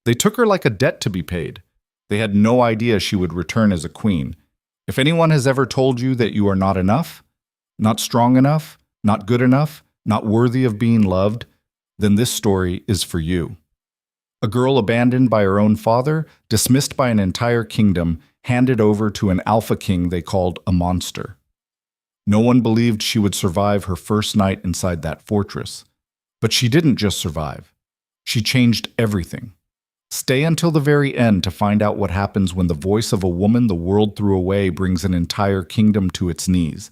They took her like a debt to be paid. They had no idea she would return as a queen. If anyone has ever told you that you are not enough, not strong enough, not good enough, not worthy of being loved, then this story is for you. A girl abandoned by her own father, dismissed by an entire kingdom, handed over to an alpha king they called a monster. No one believed she would survive her first night inside that fortress. But she didn't just survive. She changed everything. Stay until the very end to find out what happens when the voice of a woman the world threw away brings an entire kingdom to its knees.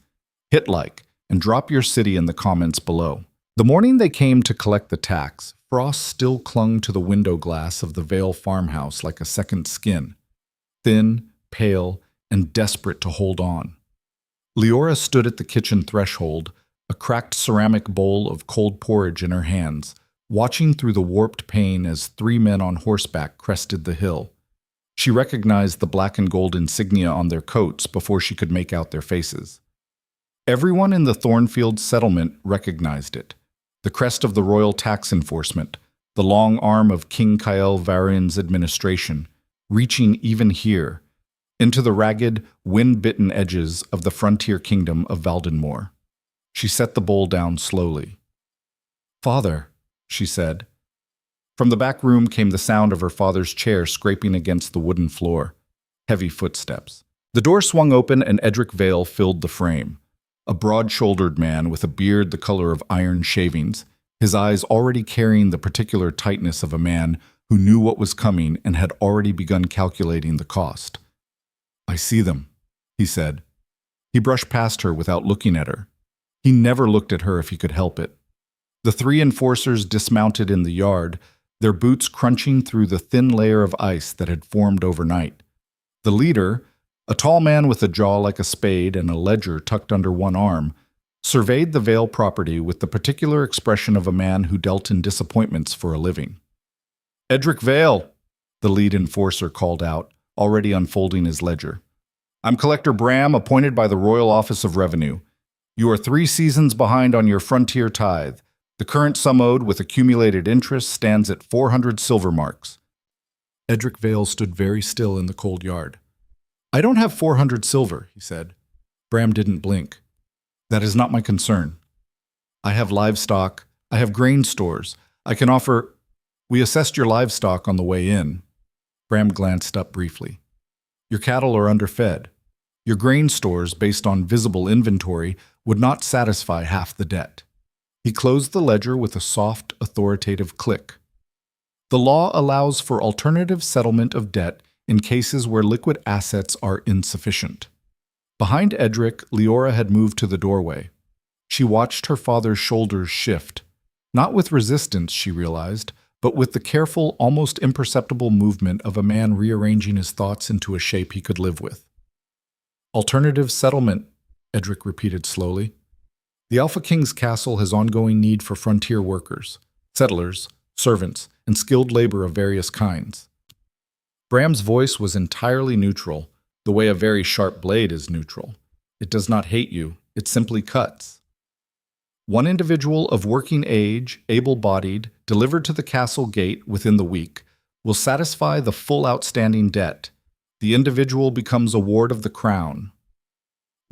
Hit like and drop your city in the comments below. The morning they came to collect the tax, frost still clung to the window glass of the Vale farmhouse like a second skin, thin, pale, and desperate to hold on. Liora stood at the kitchen threshold, a cracked ceramic bowl of cold porridge in her hands, watching through the warped pane as three men on horseback crested the hill. She recognized the black and gold insignia on their coats before she could make out their faces. Everyone in the Thornfield settlement recognized it. The crest of the royal tax enforcement, the long arm of King Kael Varian's administration, reaching even here, into the ragged, wind-bitten edges of the frontier kingdom of Valdenmoor. She set the bowl down slowly. "Father," she said. From the back room came the sound of her father's chair scraping against the wooden floor. Heavy footsteps. The door swung open and Edric Vale filled the frame. A broad-shouldered man with a beard the color of iron shavings, his eyes already carrying the particular tightness of a man who knew what was coming and had already begun calculating the cost. "I see them," he said. He brushed past her without looking at her. He never looked at her if he could help it. The three enforcers dismounted in the yard, their boots crunching through the thin layer of ice that had formed overnight. The leader, a tall man with a jaw like a spade and a ledger tucked under one arm, surveyed the Vale property with the particular expression of a man who dealt in disappointments for a living. "Edric Vale," the lead enforcer called out, already unfolding his ledger. "I'm Collector Bram, appointed by the Royal Office of Revenue. You are 3 seasons behind on your frontier tithe. The current sum owed with accumulated interest stands at 400 silver marks." Edric Vale stood very still in the cold yard. "I don't have 400 silver," he said. Bram didn't blink. "That is not my concern. I have livestock, I have grain stores, I can offer—" "We assessed your livestock on the way in." Bram glanced up briefly. "Your cattle are underfed. Your grain stores, based on visible inventory, would not satisfy half the debt." He closed the ledger with a soft, authoritative click. "The law allows for alternative settlement of debt in cases where liquid assets are insufficient." Behind Edric, Liora had moved to the doorway. She watched her father's shoulders shift, not with resistance, she realized, but with the careful, almost imperceptible movement of a man rearranging his thoughts into a shape he could live with. "Alternative settlement," Edric repeated slowly. "The Alpha King's castle has ongoing need for frontier workers, settlers, servants, and skilled labor of various kinds." Bram's voice was entirely neutral, the way a very sharp blade is neutral. It does not hate you, it simply cuts. "One individual of working age, able-bodied, delivered to the castle gate within the week, will satisfy the full outstanding debt. The individual becomes a ward of the crown."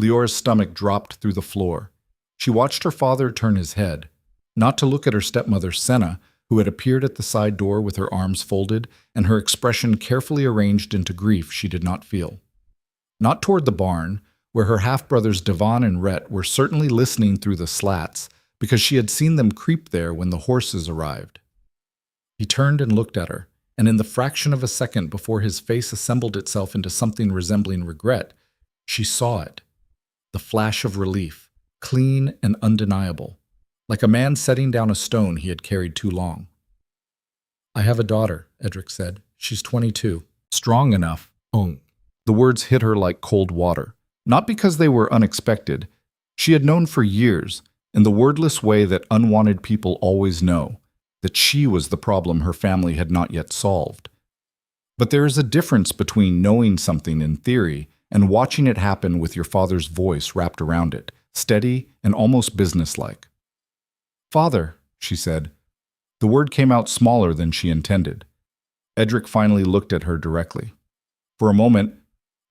Leora's stomach dropped through the floor. She watched her father turn his head, not to look at her stepmother Senna, who had appeared at the side door with her arms folded and her expression carefully arranged into grief she did not feel. Not toward the barn, where her half-brothers Devon and Rhett were certainly listening through the slats because she had seen them creep there when the horses arrived. He turned and looked at her, and in the fraction of a second before his face assembled itself into something resembling regret, she saw it. The flash of relief, clean and undeniable, like a man setting down a stone he had carried too long. "I have a daughter," Edric said. "She's 22. Strong enough." The words hit her like cold water. Not because they were unexpected. She had known for years, in the wordless way that unwanted people always know, that she was the problem her family had not yet solved. But there is a difference between knowing something in theory and watching it happen with your father's voice wrapped around it, steady and almost businesslike. "Father," she said. The word came out smaller than she intended. Edric finally looked at her directly. For a moment,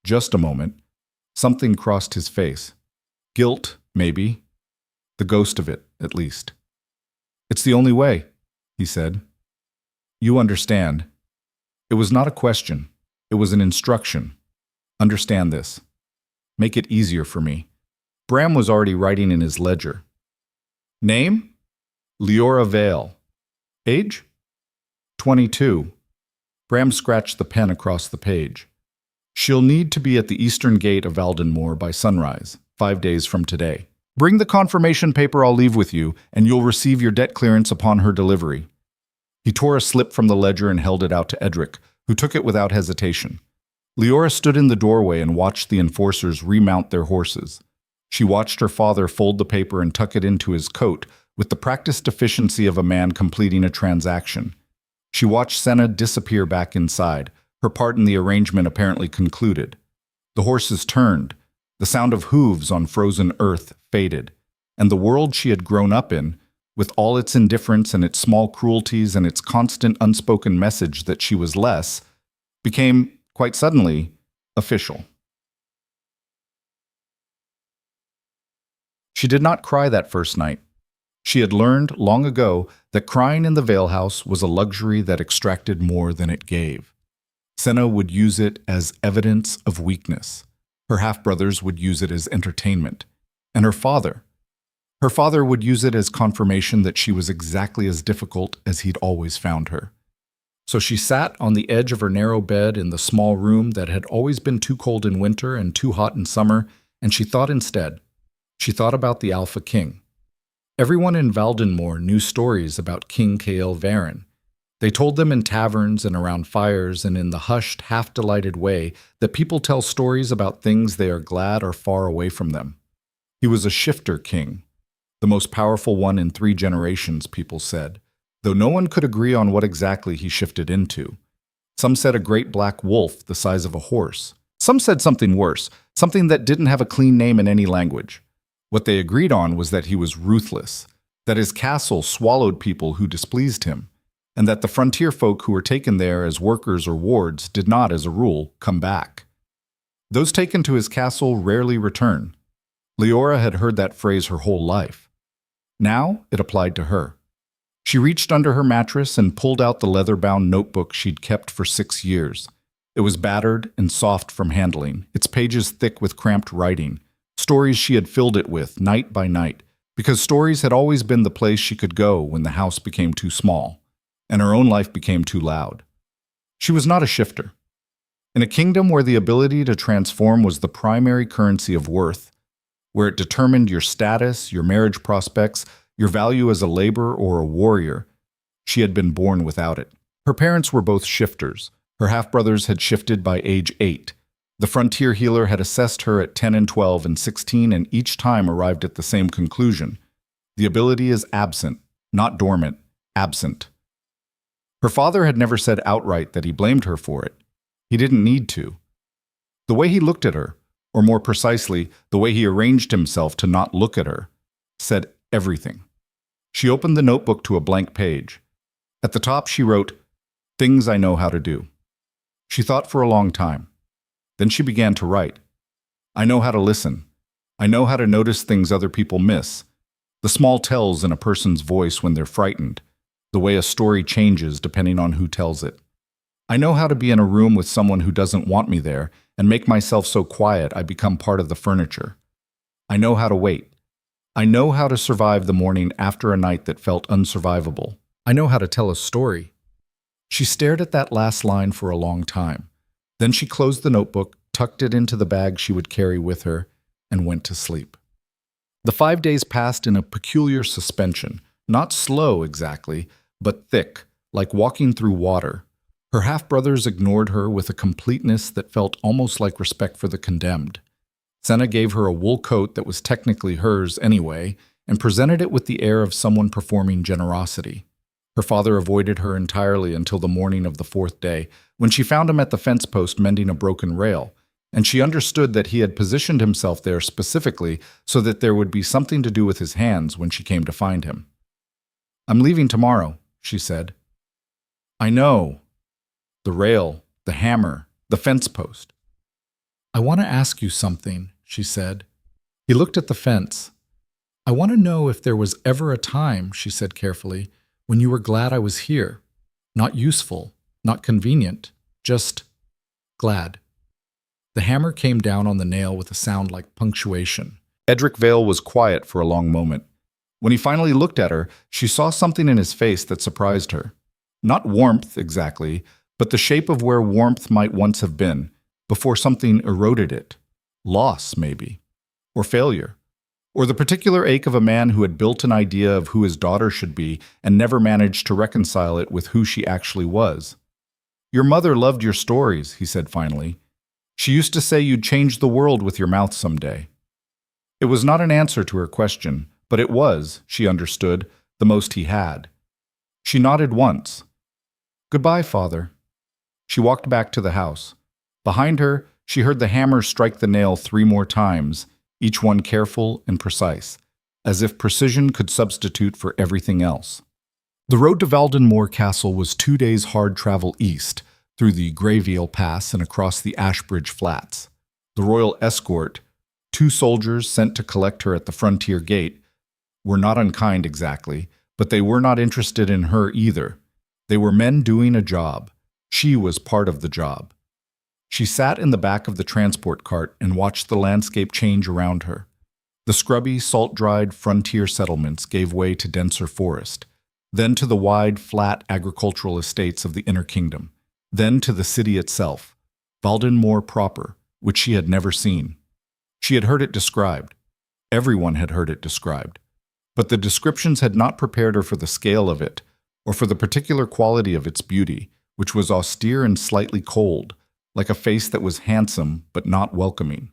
just a moment, something crossed his face. Guilt, maybe. The ghost of it, at least. "It's the only way," he said. "You understand." It was not a question. It was an instruction. "Understand this. Make it easier for me." Bram was already writing in his ledger. "Name? Liora Vale. Age? 22. Bram scratched the pen across the page. "She'll need to be at the eastern gate of Aldenmore by sunrise, 5 days from today. Bring the confirmation paper I'll leave with you, and you'll receive your debt clearance upon her delivery." He tore a slip from the ledger and held it out to Edric, who took it without hesitation. Liora stood in the doorway and watched the enforcers remount their horses. She watched her father fold the paper and tuck it into his coat with the practiced efficiency of a man completing a transaction. She watched Senna disappear back inside, her part in the arrangement apparently concluded. The horses turned. The sound of hooves on frozen earth faded, and the world she had grown up in, with all its indifference and its small cruelties and its constant unspoken message that she was less, became, quite suddenly, official. She did not cry that first night. She had learned, long ago, that crying in the Vale House was a luxury that extracted more than it gave. Senna would use it as evidence of weakness. Her half-brothers would use it as entertainment. And her father would use it as confirmation that she was exactly as difficult as he'd always found her. So she sat on the edge of her narrow bed in the small room that had always been too cold in winter and too hot in summer, and she thought instead. She thought about the Alpha King. Everyone in Valdenmore knew stories about King Kael Varen. They told them in taverns and around fires and in the hushed, half-delighted way that people tell stories about things they are glad are far away from them. He was a shifter king, the most powerful one in 3 generations, people said, though no one could agree on what exactly he shifted into. Some said a great black wolf the size of a horse. Some said something worse, something that didn't have a clean name in any language. What they agreed on was that he was ruthless, that his castle swallowed people who displeased him, and that the frontier folk who were taken there as workers or wards did not, as a rule, come back. Those taken to his castle rarely return. Liora had heard that phrase her whole life. Now it applied to her. She reached under her mattress and pulled out the leather-bound notebook she'd kept for 6 years. It was battered and soft from handling, its pages thick with cramped writing, stories she had filled it with night by night, because stories had always been the place she could go when the house became too small, and her own life became too loud. She was not a shifter. In a kingdom where the ability to transform was the primary currency of worth, where it determined your status, your marriage prospects, your value as a laborer or a warrior, she had been born without it. Her parents were both shifters. Her half-brothers had shifted by age 8. The frontier healer had assessed her at 10 and 12 and 16 and each time arrived at the same conclusion. The ability is absent, not dormant, absent. Her father had never said outright that he blamed her for it. He didn't need to. The way he looked at her, or more precisely, the way he arranged himself to not look at her, said everything. She opened the notebook to a blank page. At the top she wrote, "Things I know how to do." She thought for a long time. Then she began to write. "I know how to listen. I know how to notice things other people miss. The small tells in a person's voice when they're frightened. The way a story changes depending on who tells it. I know how to be in a room with someone who doesn't want me there and make myself so quiet I become part of the furniture. I know how to wait. I know how to survive the morning after a night that felt unsurvivable. I know how to tell a story." She stared at that last line for a long time. Then she closed the notebook, tucked it into the bag she would carry with her, and went to sleep. The 5 days passed in a peculiar suspension, not slow exactly, but thick, like walking through water. Her half-brothers ignored her with a completeness that felt almost like respect for the condemned. Senna gave her a wool coat that was technically hers anyway, and presented it with the air of someone performing generosity. Her father avoided her entirely until the morning of the 4th day, when she found him at the fence post mending a broken rail, and she understood that he had positioned himself there specifically so that there would be something to do with his hands when she came to find him. "I'm leaving tomorrow," she said. "I know." The rail, the hammer, the fence post. "I want to ask you something," she said. He looked at the fence. "I want to know if there was ever a time," she said carefully, "when you were glad I was here. Not useful, not convenient, just glad." The hammer came down on the nail with a sound like punctuation. Edric Vale was quiet for a long moment. When he finally looked at her, she saw something in his face that surprised her. Not warmth, exactly, but the shape of where warmth might once have been, before something eroded it. Loss, maybe. Or failure. Or the particular ache of a man who had built an idea of who his daughter should be and never managed to reconcile it with who she actually was. "Your mother loved your stories," he said finally. "She used to say you'd change the world with your mouth someday." It was not an answer to her question, but it was, she understood, the most he had. She nodded once. "Goodbye, Father." She walked back to the house. Behind her, she heard the hammer strike the nail 3 more times, each one careful and precise, as if precision could substitute for everything else. The road to Valdenmoor Castle was 2 days' hard travel east, through the Greyville Pass and across the Ashbridge Flats. The royal escort, 2 soldiers sent to collect her at the frontier gate, were not unkind exactly, but they were not interested in her either. They were men doing a job. She was part of the job. She sat in the back of the transport cart and watched the landscape change around her. The scrubby, salt-dried frontier settlements gave way to denser forest, then to the wide, flat agricultural estates of the inner kingdom, then to the city itself, Valdenmoor proper, which she had never seen. She had heard it described. Everyone had heard it described. But the descriptions had not prepared her for the scale of it, or for the particular quality of its beauty, which was austere and slightly cold, like a face that was handsome but not welcoming.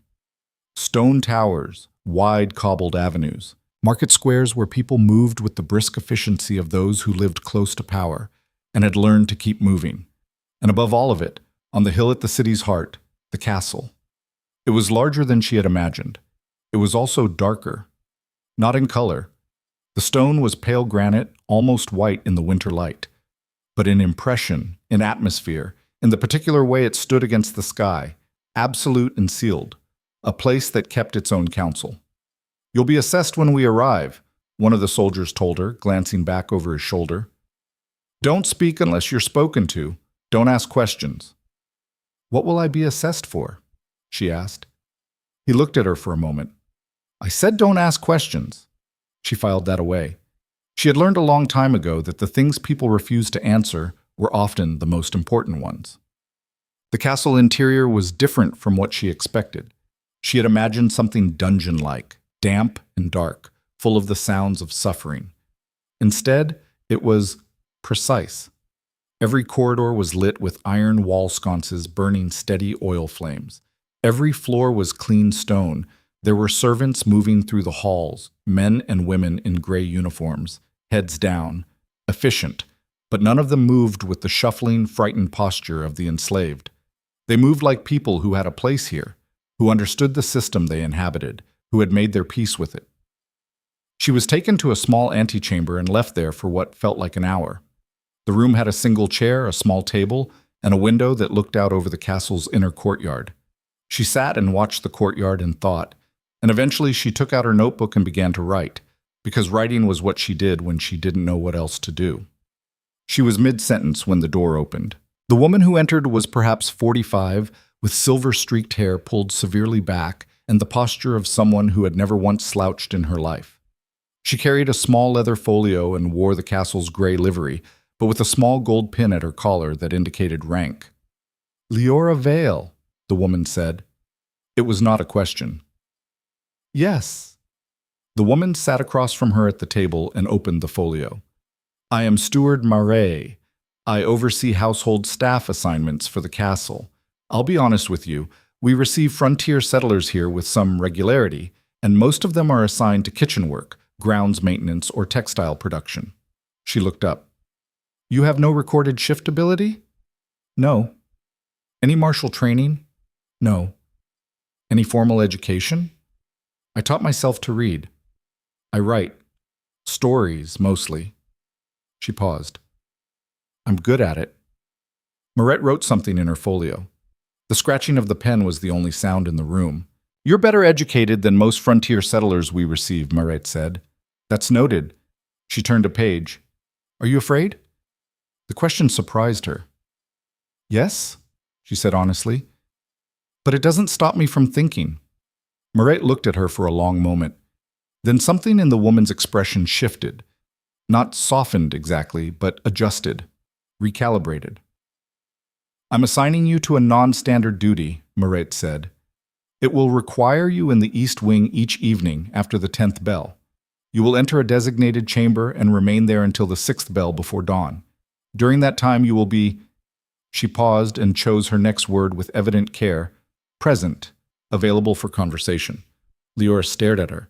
Stone towers, wide cobbled avenues, market squares where people moved with the brisk efficiency of those who lived close to power and had learned to keep moving. And above all of it, on the hill at the city's heart, the castle. It was larger than she had imagined. It was also darker. Not in color. The stone was pale granite, almost white in the winter light. But in impression, in atmosphere, in the particular way it stood against the sky, absolute and sealed, a place that kept its own counsel. "You'll be assessed when we arrive," one of the soldiers told her, glancing back over his shoulder. "Don't speak unless you're spoken to. Don't ask questions." "What will I be assessed for?" she asked. He looked at her for a moment. "I said don't ask questions." She filed that away. She had learned a long time ago that the things people refused to answer were often the most important ones. The castle interior was different from what she expected. She had imagined something dungeon-like, damp and dark, full of the sounds of suffering. Instead, it was precise. Every corridor was lit with iron wall sconces burning steady oil flames. Every floor was clean stone. There were servants moving through the halls, men and women in gray uniforms, heads down, efficient, but none of them moved with the shuffling, frightened posture of the enslaved. They moved like people who had a place here, who understood the system they inhabited, who had made their peace with it. She was taken to a small antechamber and left there for what felt like an hour. The room had a single chair, a small table, and a window that looked out over the castle's inner courtyard. She sat and watched the courtyard and thought, and eventually she took out her notebook and began to write, because writing was what she did when she didn't know what else to do. She was mid-sentence when the door opened. The woman who entered was perhaps 45, with silver-streaked hair pulled severely back and the posture of someone who had never once slouched in her life. She carried a small leather folio and wore the castle's gray livery, but with a small gold pin at her collar that indicated rank. "Liora Vale," the woman said. It was not a question. "Yes." The woman sat across from her at the table and opened the folio. "I am Steward Marais. I oversee household staff assignments for the castle. I'll be honest with you, we receive frontier settlers here with some regularity, and most of them are assigned to kitchen work, grounds maintenance, or textile production." She looked up. "You have no recorded shift ability?" "No." "Any martial training?" "No." "Any formal education?" "I taught myself to read. I write. Stories, mostly." She paused. "I'm good at it." Marette wrote something in her folio. The scratching of the pen was the only sound in the room. "You're better educated than most frontier settlers we receive," Marette said. "That's noted." She turned a page. "Are you afraid?" The question surprised her. "Yes," she said honestly. "But it doesn't stop me from thinking." Marette looked at her for a long moment. Then something in the woman's expression shifted. Not softened exactly, but adjusted, recalibrated. "I'm assigning you to a non-standard duty," Marette said. "It will require you in the East Wing each evening after the 10th bell. You will enter a designated chamber and remain there until the 6th bell before dawn. During that time you will be—" She paused and chose her next word with evident care. "Present, available for conversation." Liora stared at her.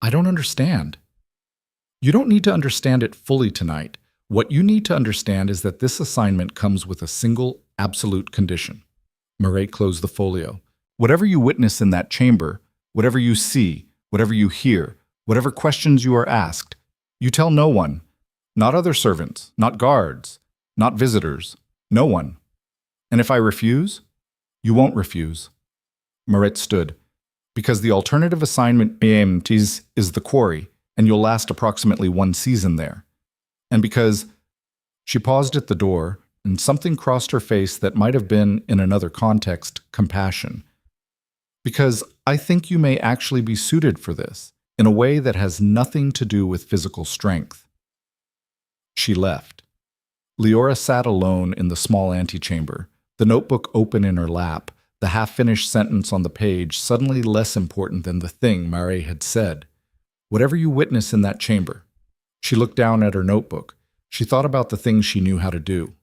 "I don't understand." "You don't need to understand it fully tonight. What you need to understand is that this assignment comes with a single, absolute condition." Marette closed the folio. "Whatever you witness in that chamber, whatever you see, whatever you hear, whatever questions you are asked, you tell no one. Not other servants, not guards, not visitors, no one. And if I refuse, you won't refuse." Marette stood. "Because the alternative assignment is the quarry, and you'll last approximately 1 season there. And because—" She paused at the door, and something crossed her face that might have been, in another context, compassion. "Because I think you may actually be suited for this, in a way that has nothing to do with physical strength." She left. Liora sat alone in the small antechamber, the notebook open in her lap, the half-finished sentence on the page suddenly less important than the thing Marette had said. "Whatever you witness in that chamber." She looked down at her notebook. She thought about the things she knew how to do.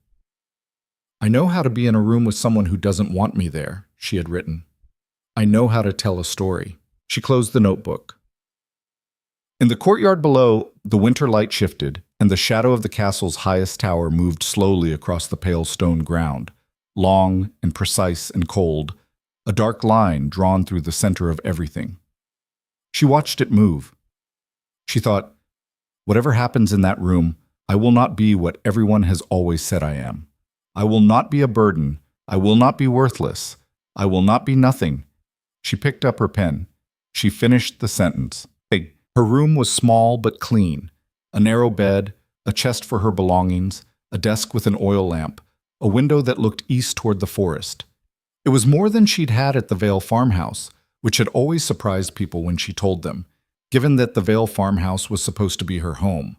"I know how to be in a room with someone who doesn't want me there," she had written. "I know how to tell a story." She closed the notebook. In the courtyard below, the winter light shifted, and the shadow of the castle's highest tower moved slowly across the pale stone ground, long and precise and cold, a dark line drawn through the center of everything. She watched it move. She thought, "Whatever happens in that room, I will not be what everyone has always said I am. I will not be a burden. I will not be worthless. I will not be nothing." She picked up her pen. She finished the sentence. Her room was small but clean. A narrow bed, a chest for her belongings, a desk with an oil lamp, a window that looked east toward the forest. It was more than she'd had at the Vale farmhouse, which had always surprised people when she told them, given that the Vale farmhouse was supposed to be her home.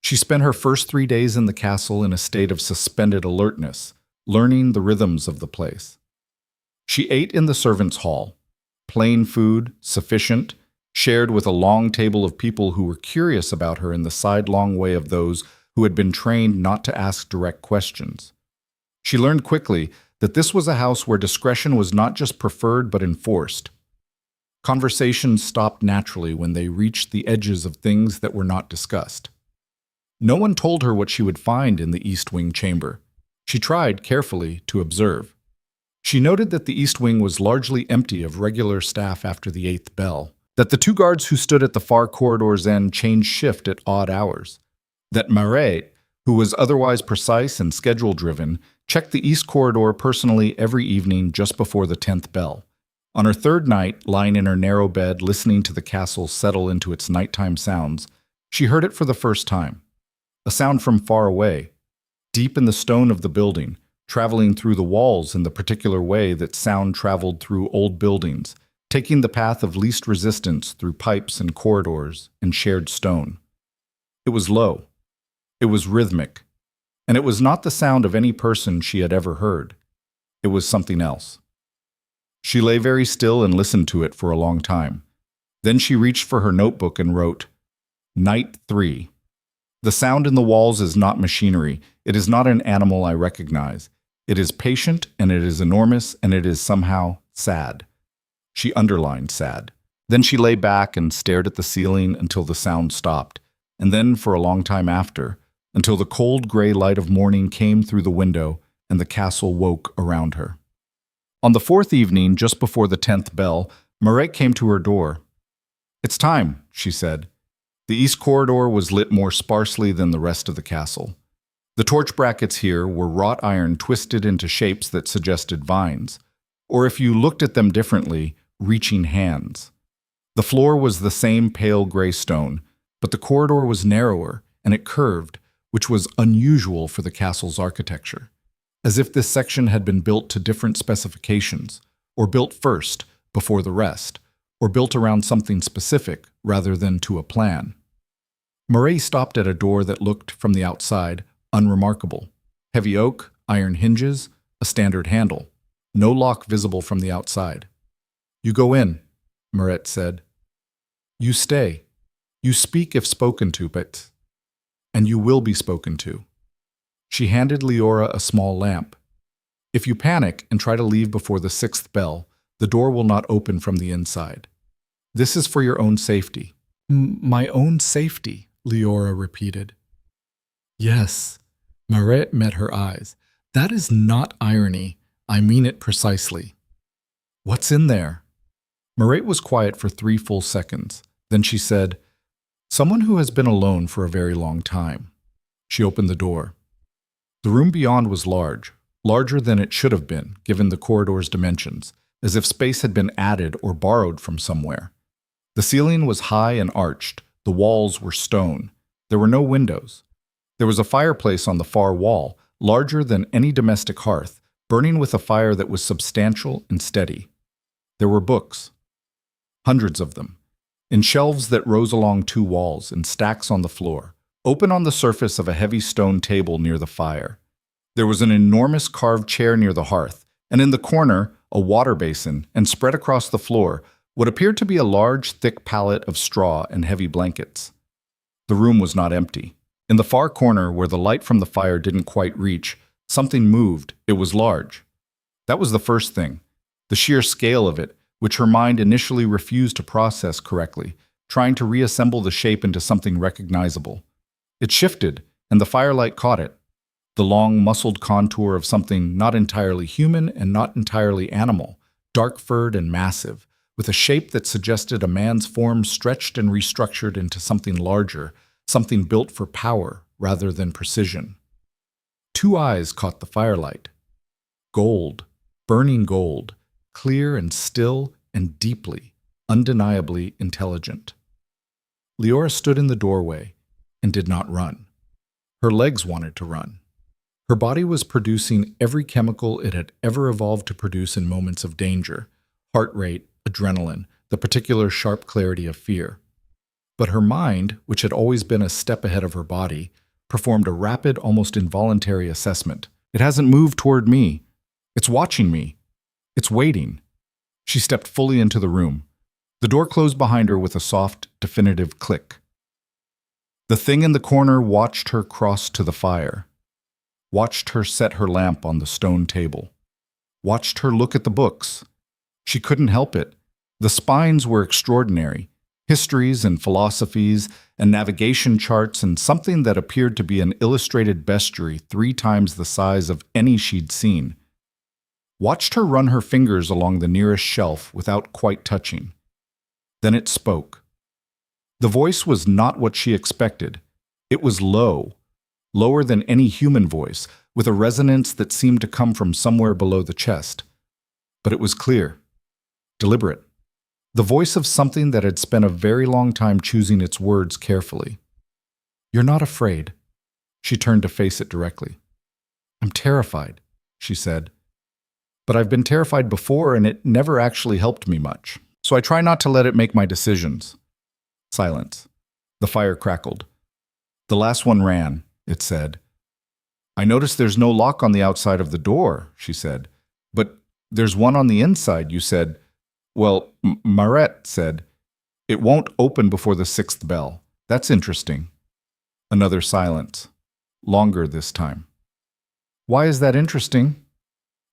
She spent her first 3 days in the castle in a state of suspended alertness, learning the rhythms of the place. She ate in the servants' hall. Plain food, sufficient, shared with a long table of people who were curious about her in the sidelong way of those who had been trained not to ask direct questions. She learned quickly that this was a house where discretion was not just preferred but enforced. Conversations stopped naturally when they reached the edges of things that were not discussed. No one told her what she would find in the East Wing chamber. She tried carefully to observe. She noted that the East Wing was largely empty of regular staff after the 8th bell, that the 2 guards who stood at the far corridor's end changed shift at odd hours, that Marette, who was otherwise precise and schedule-driven, checked the East Corridor personally every evening just before the 10th bell. On her 3rd night, lying in her narrow bed listening to the castle settle into its nighttime sounds, she heard it for the first time. A sound from far away, deep in the stone of the building, traveling through the walls in the particular way that sound traveled through old buildings, taking the path of least resistance through pipes and corridors and shared stone. It was low. It was rhythmic. And it was not the sound of any person she had ever heard. It was something else. She lay very still and listened to it for a long time. Then she reached for her notebook and wrote, "Night 3. The sound in the walls is not machinery. It is not an animal I recognize. It is patient, and it is enormous, and it is somehow sad." She underlined sad. Then she lay back and stared at the ceiling until the sound stopped, and then for a long time after, until the cold gray light of morning came through the window and the castle woke around her. On the 4th evening, just before the 10th bell, Marette came to her door. "It's time," she said. The east corridor was lit more sparsely than the rest of the castle. The torch brackets here were wrought iron twisted into shapes that suggested vines, or if you looked at them differently, reaching hands. The floor was the same pale gray stone, but the corridor was narrower and it curved, which was unusual for the castle's architecture, as if this section had been built to different specifications, or built first before the rest, or built around something specific rather than to a plan. Murray stopped at a door that looked, from the outside, unremarkable. Heavy oak, iron hinges, a standard handle. No lock visible from the outside. "You go in," Moret said. "You stay. You speak if spoken to, and you will be spoken to." She handed Liora a small lamp. "If you panic and try to leave before the 6th bell, the door will not open from the inside. This is for your own safety." "My own safety," Liora repeated. "Yes." Moret met her eyes. "That is not irony. I mean it precisely." "What's in there?" Moret was quiet for 3 full seconds. Then she said, "Someone who has been alone for a very long time." She opened the door. The room beyond was large, larger than it should have been, given the corridor's dimensions, as if space had been added or borrowed from somewhere. The ceiling was high and arched. The walls were stone. There were no windows. There was a fireplace on the far wall, larger than any domestic hearth, burning with a fire that was substantial and steady. There were books. Hundreds of them, in shelves that rose along 2 walls, in stacks on the floor, open on the surface of a heavy stone table near the fire. There was an enormous carved chair near the hearth, and in the corner, a water basin, and spread across the floor, what appeared to be a large, thick pallet of straw and heavy blankets. The room was not empty. In the far corner, where the light from the fire didn't quite reach, something moved. It was large. That was the first thing, the sheer scale of it, which her mind initially refused to process correctly, trying to reassemble the shape into something recognizable. It shifted, and the firelight caught it. The long, muscled contour of something not entirely human and not entirely animal, dark-furred and massive, with a shape that suggested a man's form stretched and restructured into something larger, something built for power rather than precision. 2 eyes caught the firelight. Gold, burning gold, clear and still and deeply, undeniably intelligent. Liora stood in the doorway and did not run. Her legs wanted to run. Her body was producing every chemical it had ever evolved to produce in moments of danger: heart rate, adrenaline, the particular sharp clarity of fear. But her mind, which had always been a step ahead of her body, performed a rapid, almost involuntary assessment. "It hasn't moved toward me. It's watching me. It's waiting." She stepped fully into the room. The door closed behind her with a soft, definitive click. The thing in the corner watched her cross to the fire, watched her set her lamp on the stone table, watched her look at the books. She couldn't help it. The spines were extraordinary. Histories and philosophies and navigation charts and something that appeared to be an illustrated bestiary 3 times the size of any she'd seen. Watched her run her fingers along the nearest shelf without quite touching. Then it spoke. The voice was not what she expected. It was low, lower than any human voice, with a resonance that seemed to come from somewhere below the chest. But it was clear, deliberate. The voice of something that had spent a very long time choosing its words carefully. "You're not afraid." She turned to face it directly. "I'm terrified," she said. "But I've been terrified before, and it never actually helped me much. So I try not to let it make my decisions." Silence. The fire crackled. "The last one ran," it said. "I noticed there's no lock on the outside of the door," she said. "But there's one on the inside," you said. "Well, Maret said, it won't open before the 6th bell. That's interesting." Another silence. Longer this time. "Why is that interesting?"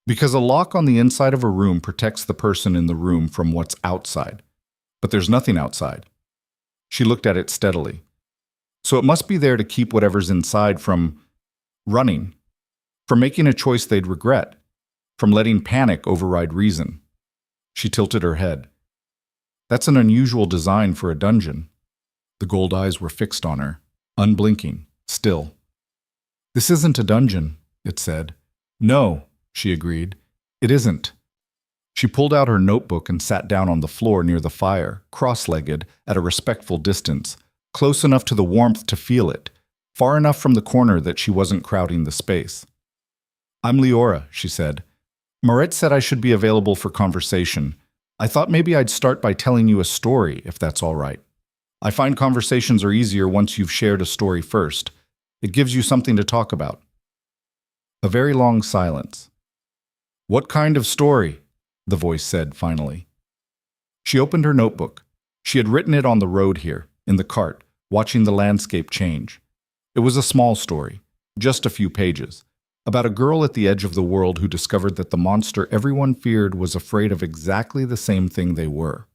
"Because a lock on the inside of a room protects the person in the room from what's outside. But there's nothing outside." She looked at it steadily. "So it must be there to keep whatever's inside from running, from making a choice they'd regret, from letting panic override reason." She tilted her head. "That's an unusual design for a dungeon." The gold eyes were fixed on her, unblinking, still. This isn't a dungeon, it said. No, she agreed. It isn't. She pulled out her notebook and sat down on the floor near the fire, cross-legged, at a respectful distance, close enough to the warmth to feel it, far enough from the corner that she wasn't crowding the space. I'm Liora, she said. Moret said I should be available for conversation. I thought maybe I'd start by telling you a story, if that's all right. I find conversations are easier once you've shared a story first. It gives you something to talk about. A very long silence. What kind of story? The voice said finally. She opened her notebook. She had written it on the road here, in the cart, watching the landscape change. It was a small story, just a few pages, about a girl at the edge of the world who discovered that the monster everyone feared was afraid of exactly the same thing they were.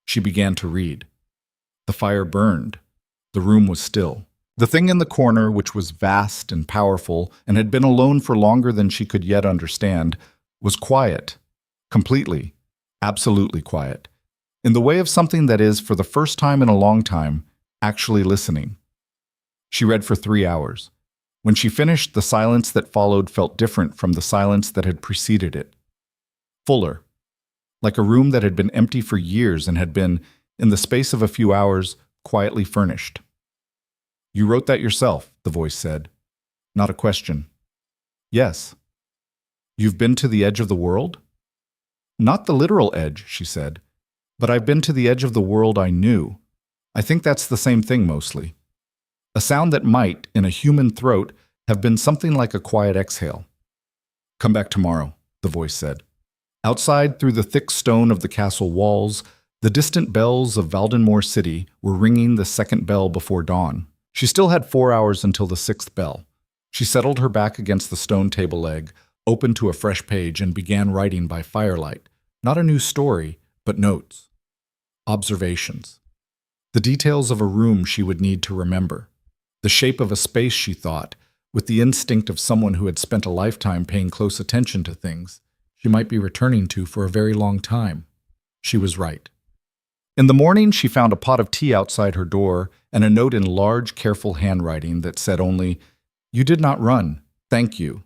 She began to read. The fire burned. The room was still. The thing in the corner, which was vast and powerful and had been alone for longer than she could yet understand, was quiet. Completely, absolutely quiet. In the way of something that is, for the first time in a long time, actually listening. She read for 3 hours. When she finished, the silence that followed felt different from the silence that had preceded it. Fuller. Like a room that had been empty for years and had been, in the space of a few hours, quietly furnished. You wrote that yourself, the voice said. Not a question. Yes. You've been to the edge of the world? Not the literal edge, she said. But I've been to the edge of the world I knew. I think that's the same thing mostly. A sound that might, in a human throat, have been something like a quiet exhale. Come back tomorrow, the voice said. Outside, through the thick stone of the castle walls, the distant bells of Valdenmoor City were ringing the second bell before dawn. She still had 4 hours until the 6th bell. She settled her back against the stone table leg, opened to a fresh page, and began writing by firelight. Not a new story, but notes. Observations. The details of a room she would need to remember. The shape of a space, she thought, with the instinct of someone who had spent a lifetime paying close attention to things she might be returning to for a very long time. She was right. In the morning, she found a pot of tea outside her door and a note in large, careful handwriting that said only, "You did not run. Thank you."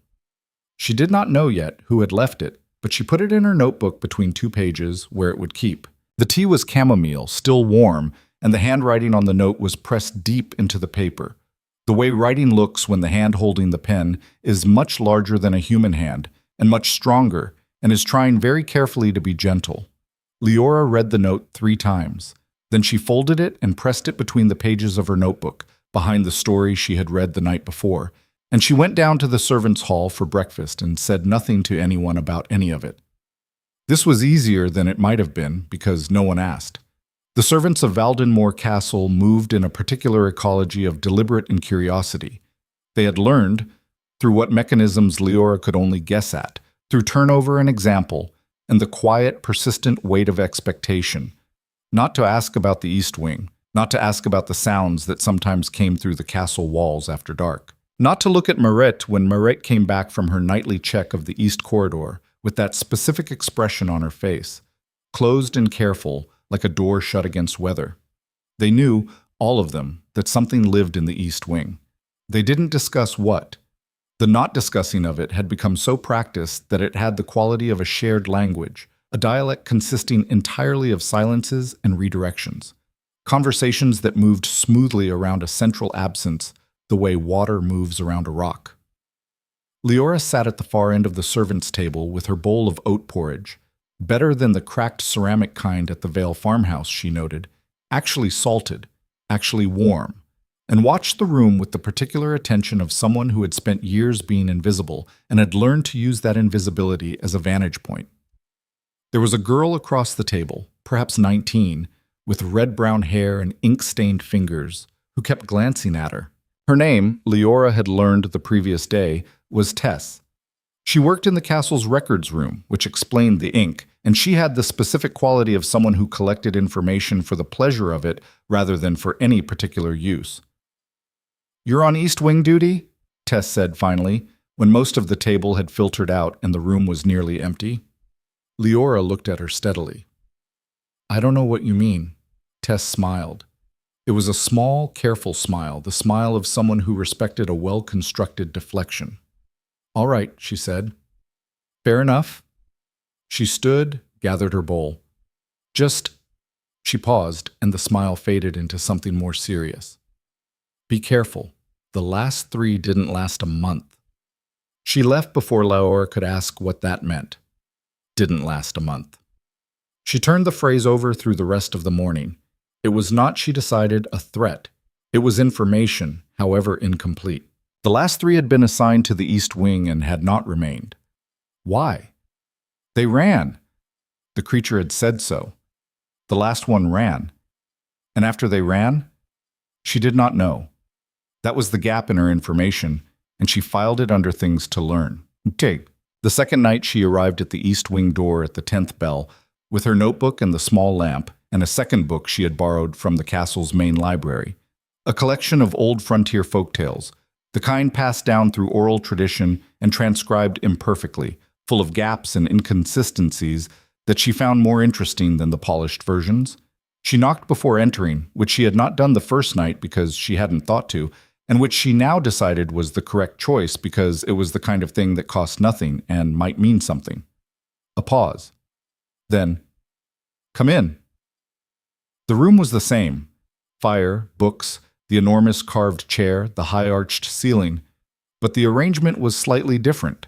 She did not know yet who had left it, but she put it in her notebook between 2 pages where it would keep. The tea was chamomile, still warm, and the handwriting on the note was pressed deep into the paper. The way writing looks when the hand holding the pen is much larger than a human hand, and much stronger, and is trying very carefully to be gentle. Liora read the note 3 times. Then she folded it and pressed it between the pages of her notebook, behind the story she had read the night before, and she went down to the servants' hall for breakfast and said nothing to anyone about any of it. This was easier than it might have been, because no one asked. The servants of Valdenmoor Castle moved in a particular ecology of deliberate incuriosity. They had learned, through what mechanisms Liora could only guess at, through turnover and example, and the quiet, persistent weight of expectation, not to ask about the East Wing, not to ask about the sounds that sometimes came through the castle walls after dark, not to look at Moret when Moret came back from her nightly check of the East Corridor with that specific expression on her face, closed and careful, like a door shut against weather. They knew, all of them, that something lived in the East Wing. They didn't discuss what. The not discussing of it had become so practiced that it had the quality of a shared language, a dialect consisting entirely of silences and redirections. Conversations that moved smoothly around a central absence, the way water moves around a rock. Liora sat at the far end of the servants' table with her bowl of oat porridge, better than the cracked ceramic kind at the Vale farmhouse, she noted, actually salted, actually warm, and watched the room with the particular attention of someone who had spent years being invisible and had learned to use that invisibility as a vantage point. There was a girl across the table, perhaps 19, with red-brown hair and ink-stained fingers, who kept glancing at her. Her name, Liora had learned the previous day, was Tess. She worked in the castle's records room, which explained the ink, and she had the specific quality of someone who collected information for the pleasure of it rather than for any particular use. "You're on East Wing duty?" Tess said finally, when most of the table had filtered out and the room was nearly empty. Liora looked at her steadily. "I don't know what you mean." Tess smiled. It was a small, careful smile, the smile of someone who respected a well-constructed deflection. "All right," she said. "Fair enough." She stood, gathered her bowl. "Just—" She paused, and the smile faded into something more serious. "Be careful. The last 3 didn't last a month." She left before Liora could ask what that meant. Didn't last a month. She turned the phrase over through the rest of the morning. It was not, she decided, a threat. It was information, however incomplete. The last 3 had been assigned to the East Wing and had not remained. Why? They ran. The creature had said so. The last one ran. And after they ran? She did not know. That was the gap in her information, and she filed it under things to learn. Okay. The second night she arrived at the East Wing door at the 10th bell, with her notebook and the small lamp, and a second book she had borrowed from the castle's main library. A collection of old frontier folktales, the kind passed down through oral tradition and transcribed imperfectly, full of gaps and inconsistencies that she found more interesting than the polished versions. She knocked before entering, which she had not done the first night because she hadn't thought to, and which she now decided was the correct choice because it was the kind of thing that cost nothing and might mean something. A pause. Then, "Come in." The room was the same. Fire, books, the enormous carved chair, the high-arched ceiling. But the arrangement was slightly different.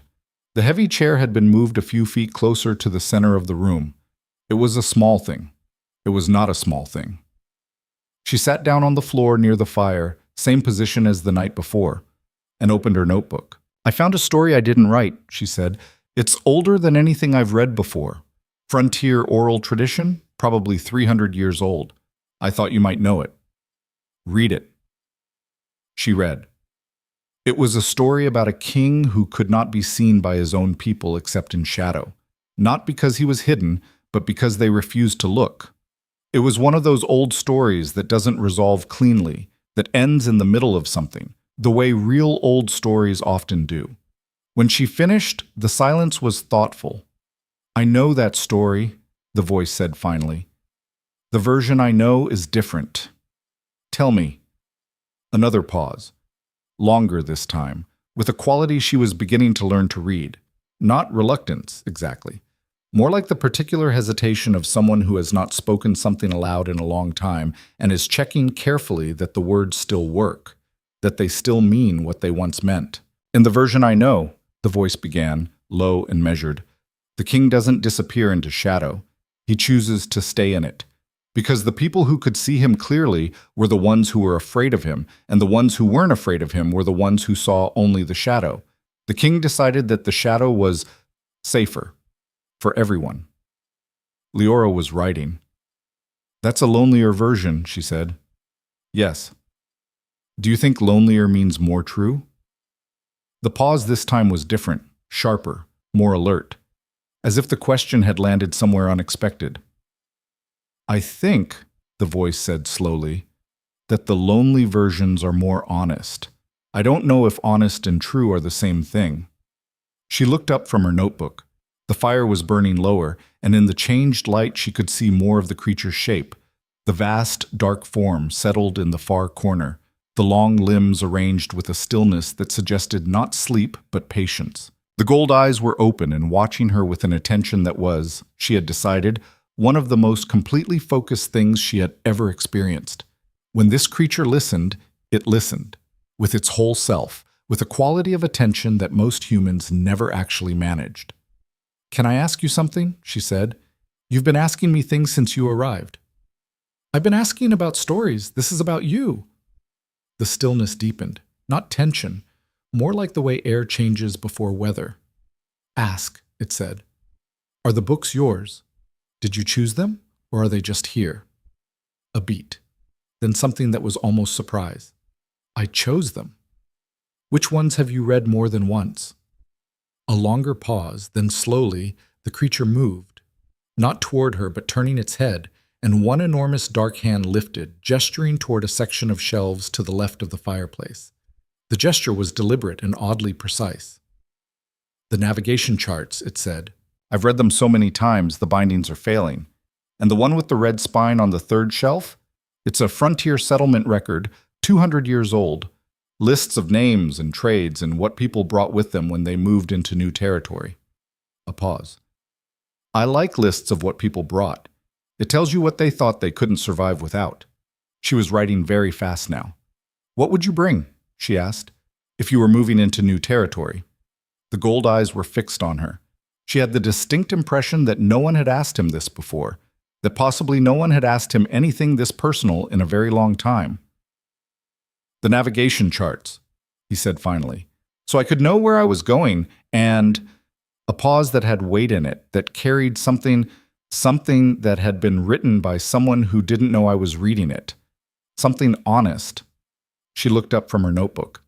The heavy chair had been moved a few feet closer to the center of the room. It was a small thing. It was not a small thing. She sat down on the floor near the fire, same position as the night before, and opened her notebook. "I found a story I didn't write," she said. "It's older than anything I've read before. Frontier oral tradition, probably 300 years old. I thought you might know it. Read it." She read. It was a story about a king who could not be seen by his own people except in shadow, not because he was hidden, but because they refused to look. It was one of those old stories that doesn't resolve cleanly, that ends in the middle of something, the way real old stories often do. When she finished, the silence was thoughtful. "I know that story," the voice said finally. "The version I know is different. Tell me." Another pause. Longer this time, with a quality she was beginning to learn to read. Not reluctance, exactly. More like the particular hesitation of someone who has not spoken something aloud in a long time and is checking carefully that the words still work, that they still mean what they once meant. "In the version I know," the voice began, low and measured, "the king doesn't disappear into shadow. He chooses to stay in it. Because the people who could see him clearly were the ones who were afraid of him, and the ones who weren't afraid of him were the ones who saw only the shadow. The king decided that the shadow was safer for everyone." Liora was writing. "That's a lonelier version," she said. "Yes." "Do you think lonelier means more true?" The pause this time was different, sharper, more alert, as if the question had landed somewhere unexpected. "I think," the voice said slowly, "that the lonely versions are more honest. I don't know if honest and true are the same thing." She looked up from her notebook. The fire was burning lower, and in the changed light she could see more of the creature's shape. The vast, dark form settled in the far corner, the long limbs arranged with a stillness that suggested not sleep but patience. The gold eyes were open and watching her with an attention that was, she had decided, one of the most completely focused things she had ever experienced. When this creature listened, it listened, with its whole self, with a quality of attention that most humans never actually managed. "Can I ask you something?" she said. "You've been asking me things since you arrived." "I've been asking about stories. This is about you." The stillness deepened, not tension, more like the way air changes before weather. "Ask," it said. "Are the books yours? Did you choose them, or are they just here?" A beat, then something that was almost surprise. "I chose them." "Which ones have you read more than once?" A longer pause, then slowly, the creature moved, not toward her but turning its head, and one enormous dark hand lifted, gesturing toward a section of shelves to the left of the fireplace. The gesture was deliberate and oddly precise. "The navigation charts," it said. "I've read them so many times the bindings are failing. And the one with the red spine on the third shelf? It's a frontier settlement record, 200 years old. Lists of names and trades and what people brought with them when they moved into new territory. A pause. I like lists of what people brought. It tells you what they thought they couldn't survive without. She was writing very fast now. What would you bring, she asked, if you were moving into new territory? The gold eyes were fixed on her. She had the distinct impression that no one had asked him this before, that possibly no one had asked him anything this personal in a very long time. The navigation charts, he said finally, so I could know where I was going, and a pause that had weight in it, that carried something that had been written by someone who didn't know I was reading it. Something honest. She looked up from her notebook.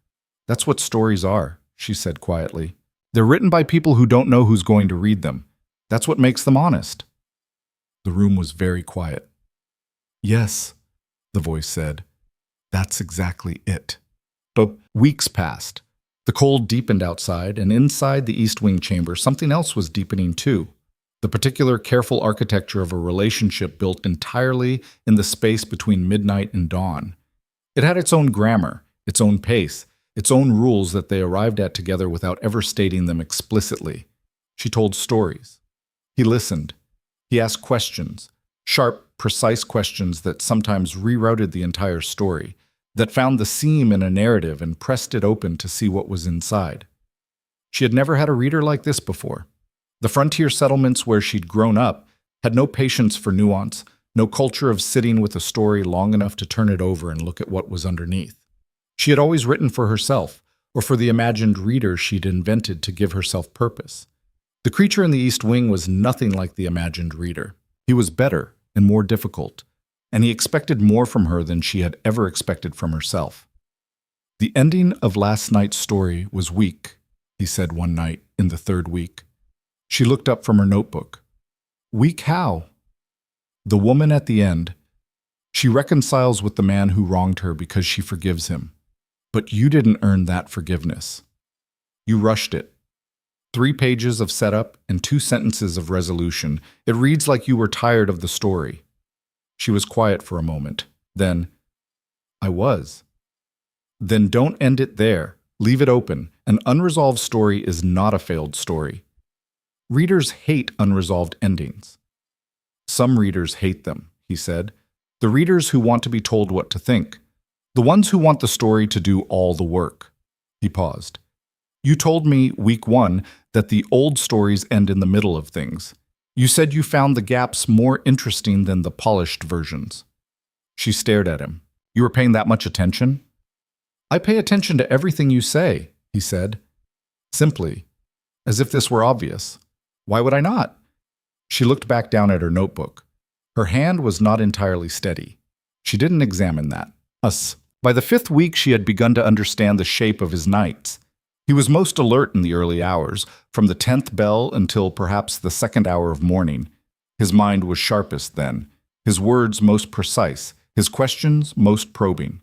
That's what stories are, she said quietly. They're written by people who don't know who's going to read them. That's what makes them honest. The room was very quiet. Yes, the voice said. That's exactly it. But weeks passed. The cold deepened outside, and inside the East Wing chamber, something else was deepening too. The particular careful architecture of a relationship built entirely in the space between midnight and dawn. It had its own grammar, its own pace, its own rules that they arrived at together without ever stating them explicitly. She told stories. He listened. He asked questions, sharp, precise questions that sometimes rerouted the entire story, that found the seam in a narrative and pressed it open to see what was inside. She had never had a reader like this before. The frontier settlements where she'd grown up had no patience for nuance, no culture of sitting with a story long enough to turn it over and look at what was underneath. She had always written for herself, or for the imagined reader she'd invented to give herself purpose. The creature in the East Wing was nothing like the imagined reader. He was better and more difficult, and he expected more from her than she had ever expected from herself. The ending of last night's story was weak, he said one night in the third week. She looked up from her notebook. Weak how? The woman at the end. She reconciles with the man who wronged her because she forgives him. But you didn't earn that forgiveness. You rushed it. 3 pages of setup and 2 sentences of resolution. It reads like you were tired of the story. She was quiet for a moment. Then, I was. Then don't end it there. Leave it open. An unresolved story is not a failed story. Readers hate unresolved endings. Some readers hate them, he said. The readers who want to be told what to think. The ones who want the story to do all the work. He paused. You told me, week 1, that the old stories end in the middle of things. You said you found the gaps more interesting than the polished versions. She stared at him. You were paying that much attention? I pay attention to everything you say, he said. Simply, as if this were obvious. Why would I not? She looked back down at her notebook. Her hand was not entirely steady. She didn't examine that. By the 5th week, she had begun to understand the shape of his nights. He was most alert in the early hours, from the 10th bell until perhaps the 2nd hour of morning. His mind was sharpest then, his words most precise, his questions most probing.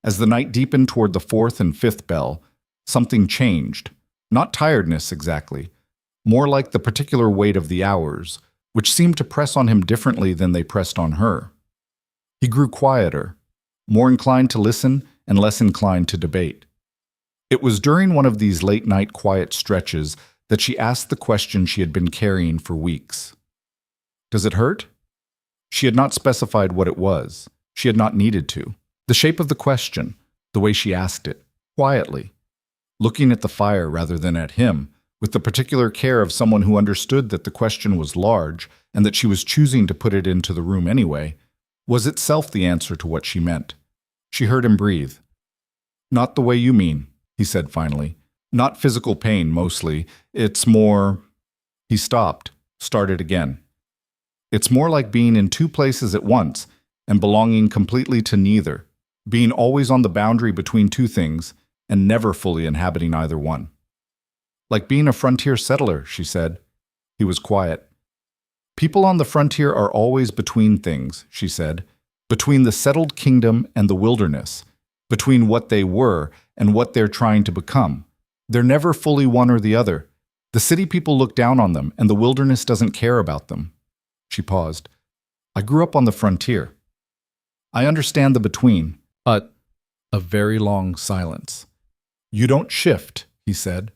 As the night deepened toward the 4th and 5th bell, something changed. Not tiredness exactly, more like the particular weight of the hours, which seemed to press on him differently than they pressed on her. He grew quieter, more inclined to listen and less inclined to debate. It was during one of these late-night quiet stretches that she asked the question she had been carrying for weeks. Does it hurt? She had not specified what it was. She had not needed to. The shape of the question, the way she asked it, quietly, looking at the fire rather than at him, with the particular care of someone who understood that the question was large and that she was choosing to put it into the room anyway, was itself the answer to what she meant. She heard him breathe. Not the way you mean, he said finally. Not physical pain, mostly. It's more... He stopped, started again. It's more like being in 2 places at once and belonging completely to neither, being always on the boundary between 2 things and never fully inhabiting either one. Like being a frontier settler, she said. He was quiet. People on the frontier are always between things, she said, between the settled kingdom and the wilderness, between what they were and what they're trying to become. They're never fully one or the other. The city people look down on them, and the wilderness doesn't care about them. She paused. I grew up on the frontier. I understand the between, but a very long silence. You don't shift, he said.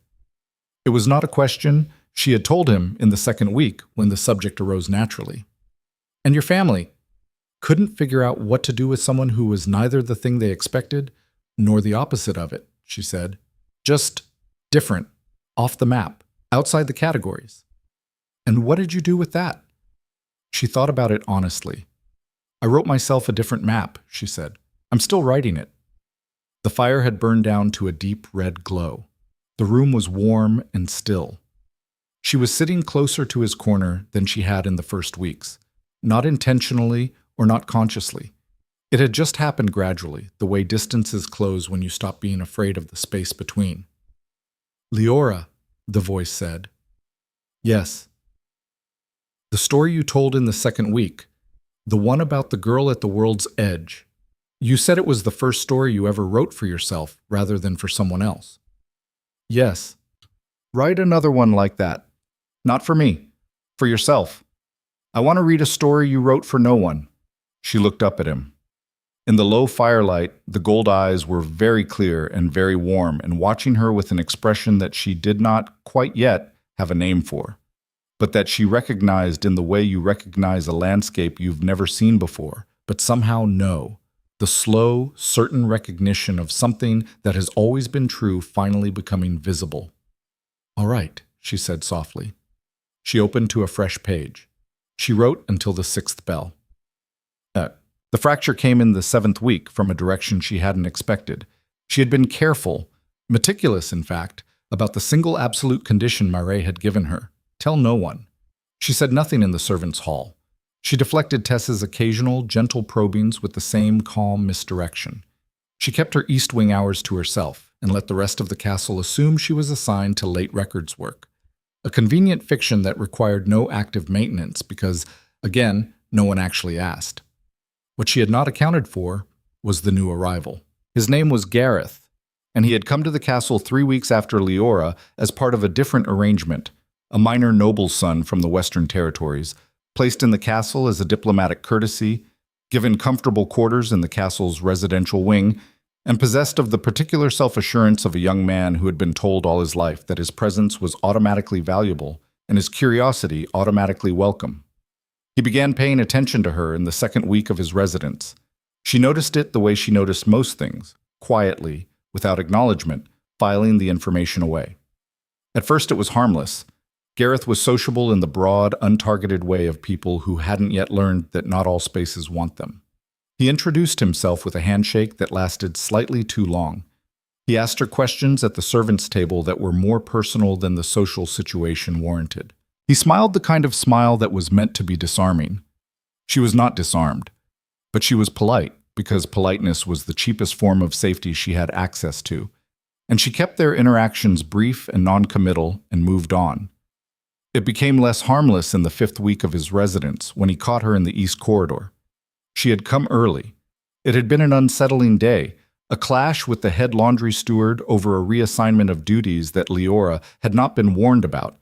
It was not a question. She had told him in the second week when the subject arose naturally. And your family couldn't figure out what to do with someone who was neither the thing they expected nor the opposite of it, she said. Just different, off the map, outside the categories. And what did you do with that? She thought about it honestly. I wrote myself a different map, she said. I'm still writing it. The fire had burned down to a deep red glow. The room was warm and still. She was sitting closer to his corner than she had in the first weeks, not intentionally or not consciously. It had just happened gradually, the way distances close when you stop being afraid of the space between. Liora, the voice said. Yes. The story you told in the second week, the one about the girl at the world's edge. You said it was the first story you ever wrote for yourself rather than for someone else. Yes. Write another one like that. Not for me. For yourself. I want to read a story you wrote for no one. She looked up at him. In the low firelight, the gold eyes were very clear and very warm, and watching her with an expression that she did not quite yet have a name for, but that she recognized in the way you recognize a landscape you've never seen before, but somehow know. The slow, certain recognition of something that has always been true finally becoming visible. All right, she said softly. She opened to a fresh page. She wrote until the 6th bell. The fracture came in the 7th week from a direction she hadn't expected. She had been careful, meticulous in fact, about the single absolute condition Marais had given her. Tell no one. She said nothing in the servants' hall. She deflected Tess's occasional, gentle probings with the same calm misdirection. She kept her East Wing hours to herself and let the rest of the castle assume she was assigned to late records work. A convenient fiction that required no active maintenance because, again, no one actually asked. What she had not accounted for was the new arrival. His name was Gareth, and he had come to the castle 3 weeks after Liora as part of a different arrangement, a minor noble's son from the Western Territories, placed in the castle as a diplomatic courtesy, given comfortable quarters in the castle's residential wing, and possessed of the particular self-assurance of a young man who had been told all his life that his presence was automatically valuable and his curiosity automatically welcome. He began paying attention to her in the 2nd week of his residence. She noticed it the way she noticed most things, quietly, without acknowledgement, filing the information away. At first it was harmless. Gareth was sociable in the broad, untargeted way of people who hadn't yet learned that not all spaces want them. He introduced himself with a handshake that lasted slightly too long. He asked her questions at the servants' table that were more personal than the social situation warranted. He smiled the kind of smile that was meant to be disarming. She was not disarmed, but she was polite because politeness was the cheapest form of safety she had access to, and she kept their interactions brief and non-committal and moved on. It became less harmless in the 5th week of his residence when he caught her in the East Corridor. She had come early. It had been an unsettling day, a clash with the head laundry steward over a reassignment of duties that Liora had not been warned about,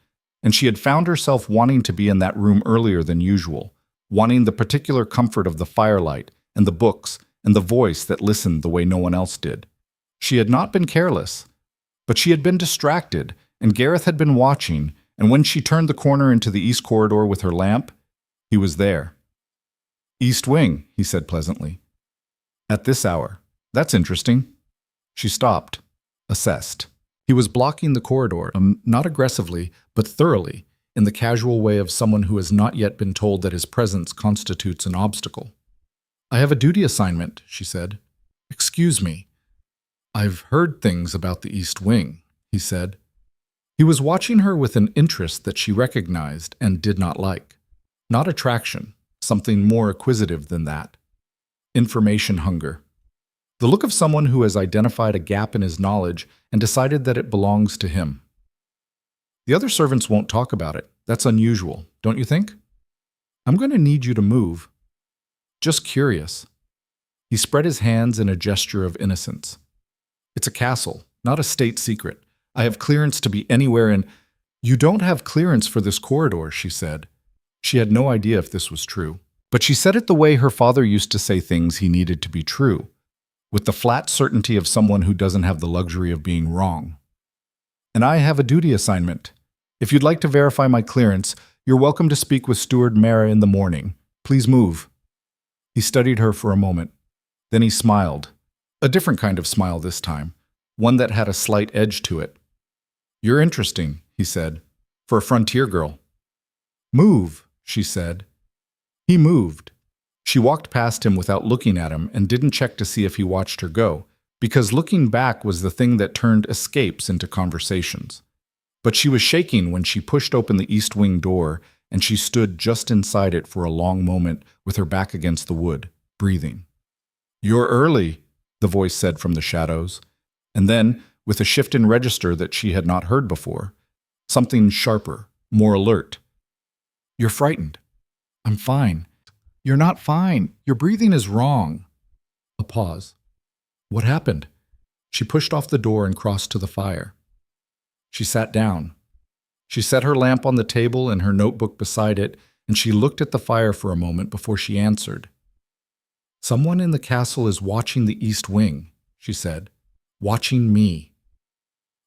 and she had found herself wanting to be in that room earlier than usual, wanting the particular comfort of the firelight and the books and the voice that listened the way no one else did. She had not been careless, but she had been distracted, and Gareth had been watching, and when she turned the corner into the East Corridor with her lamp, he was there. East Wing, he said pleasantly. At this hour. That's interesting. She stopped, assessed. He was blocking the corridor, not aggressively, but thoroughly, in the casual way of someone who has not yet been told that his presence constitutes an obstacle. I have a duty assignment, she said. Excuse me. I've heard things about the East Wing, he said. He was watching her with an interest that she recognized and did not like. Not attraction, something more acquisitive than that. Information hunger. The look of someone who has identified a gap in his knowledge and decided that it belongs to him. The other servants won't talk about it. That's unusual, don't you think? I'm going to need you to move. Just curious. He spread his hands in a gesture of innocence. It's a castle, not a state secret. I have clearance to be anywhere in... You don't have clearance for this corridor, she said. She had no idea if this was true. But she said it the way her father used to say things he needed to be true, with the flat certainty of someone who doesn't have the luxury of being wrong. And I have a duty assignment. If you'd like to verify my clearance, you're welcome to speak with Steward Mara in the morning. Please move. He studied her for a moment. Then he smiled. A different kind of smile this time, one that had a slight edge to it. You're interesting, he said, for a frontier girl. Move, she said. He moved. She walked past him without looking at him and didn't check to see if he watched her go, because looking back was the thing that turned escapes into conversations. But she was shaking when she pushed open the east wing door, and she stood just inside it for a long moment with her back against the wood, breathing. You're early, the voice said from the shadows, and then, with a shift in register that she had not heard before, something sharper, more alert. You're frightened. I'm fine. You're not fine. Your breathing is wrong. A pause. What happened? She pushed off the door and crossed to the fire. She sat down. She set her lamp on the table and her notebook beside it, and she looked at the fire for a moment before she answered. Someone in the castle is watching the east wing, she said. Watching me.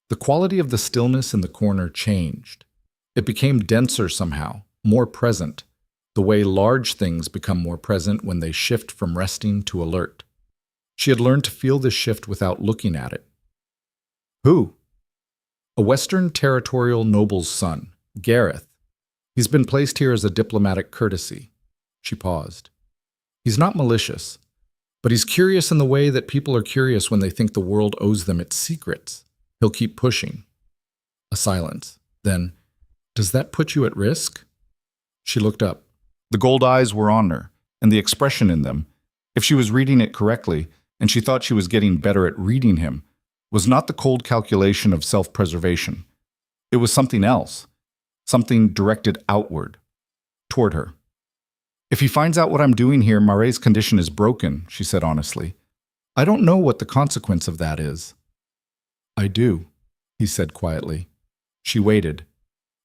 The quality of the stillness in the corner changed. It became denser somehow, more present, the way large things become more present when they shift from resting to alert. She had learned to feel this shift without looking at it. Who? A Western territorial noble's son, Gareth. He's been placed here as a diplomatic courtesy. She paused. He's not malicious, but he's curious in the way that people are curious when they think the world owes them its secrets. He'll keep pushing. A silence. Then, does that put you at risk? She looked up. The gold eyes were on her, and the expression in them, if she was reading it correctly, and she thought she was getting better at reading him, was not the cold calculation of self-preservation. It was something else, something directed outward, toward her. If he finds out what I'm doing here, Mare's condition is broken, she said honestly. I don't know what the consequence of that is. I do, he said quietly. She waited.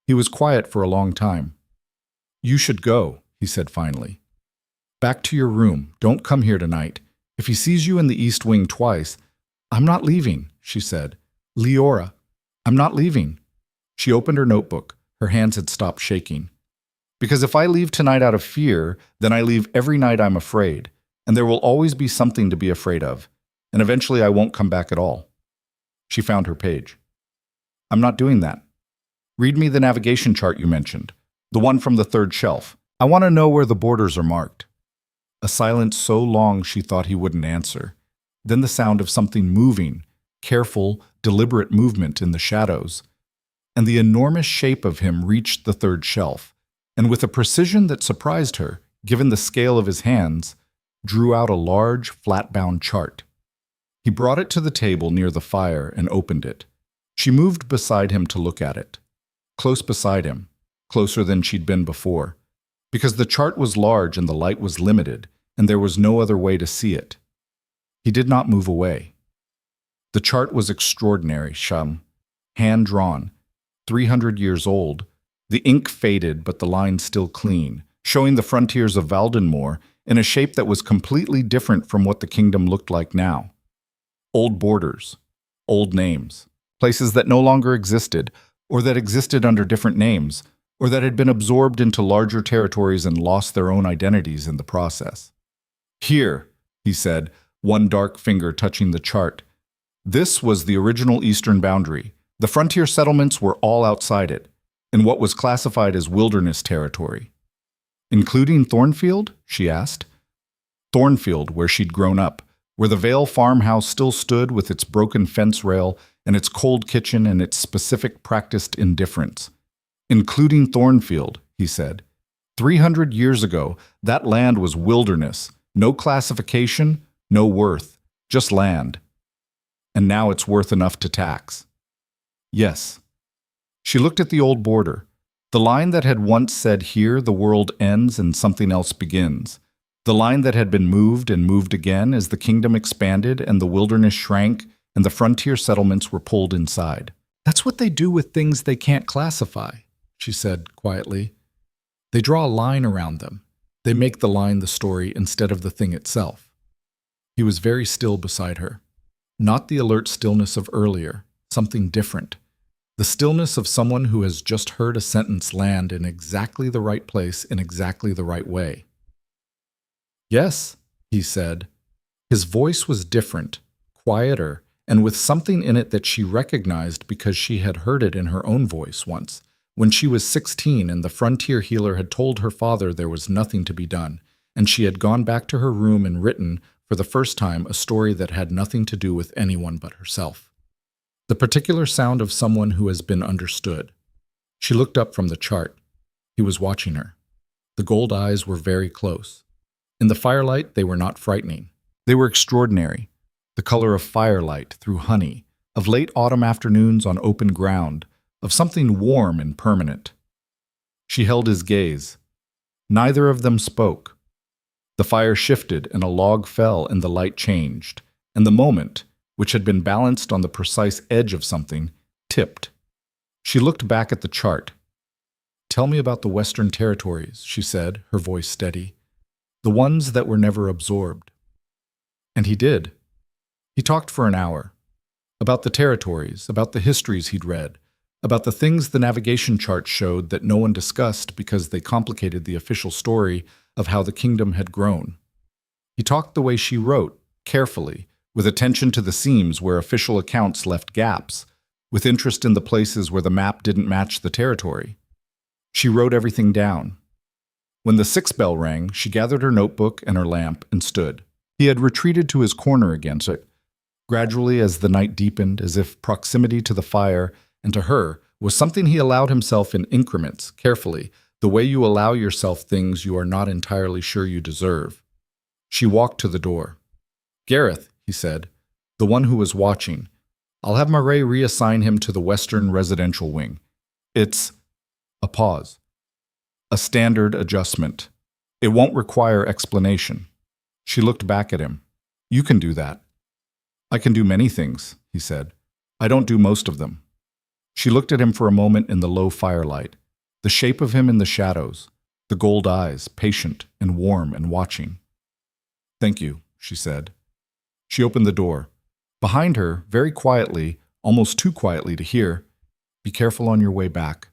He was quiet for a long time. You should go, he said finally. Back to your room. Don't come here tonight. If he sees you in the east wing twice, I'm not leaving, she said. Liora, I'm not leaving. She opened her notebook. Her hands had stopped shaking. Because if I leave tonight out of fear, then I leave every night I'm afraid, and there will always be something to be afraid of, and eventually I won't come back at all. She found her page. I'm not doing that. Read me the navigation chart you mentioned, the one from the third shelf. I want to know where the borders are marked. A silence so long she thought he wouldn't answer. Then the sound of something moving, careful, deliberate movement in the shadows. And the enormous shape of him reached the third shelf, and with a precision that surprised her, given the scale of his hands, drew out a large, flat-bound chart. He brought it to the table near the fire and opened it. She moved beside him to look at it. Close beside him, closer than she'd been before, because the chart was large and the light was limited, and there was no other way to see it. He did not move away. The chart was extraordinary, hand-drawn, 300 years old. The ink faded, but the lines still clean, showing the frontiers of Valdenmoor in a shape that was completely different from what the kingdom looked like now. Old borders, old names, places that no longer existed, or that existed under different names, or that had been absorbed into larger territories and lost their own identities in the process. Here, he said, one dark finger touching the chart. This was the original eastern boundary. The frontier settlements were all outside it, in what was classified as wilderness territory. Including Thornfield? She asked. Thornfield, where she'd grown up, where the Vale farmhouse still stood with its broken fence rail and its cold kitchen and its specific practiced indifference. Including Thornfield, he said. 300 years ago, that land was wilderness, no classification, no worth, just land. And now it's worth enough to tax. Yes. She looked at the old border, the line that had once said here the world ends and something else begins, the line that had been moved and moved again as the kingdom expanded and the wilderness shrank and the frontier settlements were pulled inside. That's what they do with things they can't classify, she said quietly. They draw a line around them. They make the line the story instead of the thing itself. He was very still beside her. Not the alert stillness of earlier, something different. The stillness of someone who has just heard a sentence land in exactly the right place in exactly the right way. "Yes," he said. His voice was different, quieter, and with something in it that she recognized because she had heard it in her own voice once, when she was 16 and the frontier healer had told her father there was nothing to be done, and she had gone back to her room and written, for the first time, a story that had nothing to do with anyone but herself. The particular sound of someone who has been understood. She looked up from the chart. He was watching her. The gold eyes were very close. In the firelight, they were not frightening. They were extraordinary. The color of firelight through honey, of late autumn afternoons on open ground, of something warm and permanent. She held his gaze. Neither of them spoke. The fire shifted and a log fell and the light changed, and the moment, which had been balanced on the precise edge of something, tipped. She looked back at the chart. "Tell me about the Western Territories," she said, her voice steady. "The ones that were never absorbed." And he did. He talked for an hour. About the territories, about the histories he'd read, about the things the navigation charts showed that no one discussed because they complicated the official story of how the kingdom had grown. He talked the way she wrote, carefully, with attention to the seams where official accounts left gaps, with interest in the places where the map didn't match the territory. She wrote everything down. When the 6th bell rang, she gathered her notebook and her lamp and stood. He had retreated to his corner against it, gradually as the night deepened, as if proximity to the fire and to her was something he allowed himself in increments, carefully, the way you allow yourself things you are not entirely sure you deserve. She walked to the door. "Gareth," he said, "the one who was watching. I'll have Murray reassign him to the Western Residential Wing. It's—" a pause. "A standard adjustment. It won't require explanation." She looked back at him. "You can do that." "I can do many things," he said. "I don't do most of them." She looked at him for a moment in the low firelight, the shape of him in the shadows, the gold eyes, patient and warm and watching. "Thank you," she said. She opened the door. Behind her, very quietly, almost too quietly to hear, "Be careful on your way back."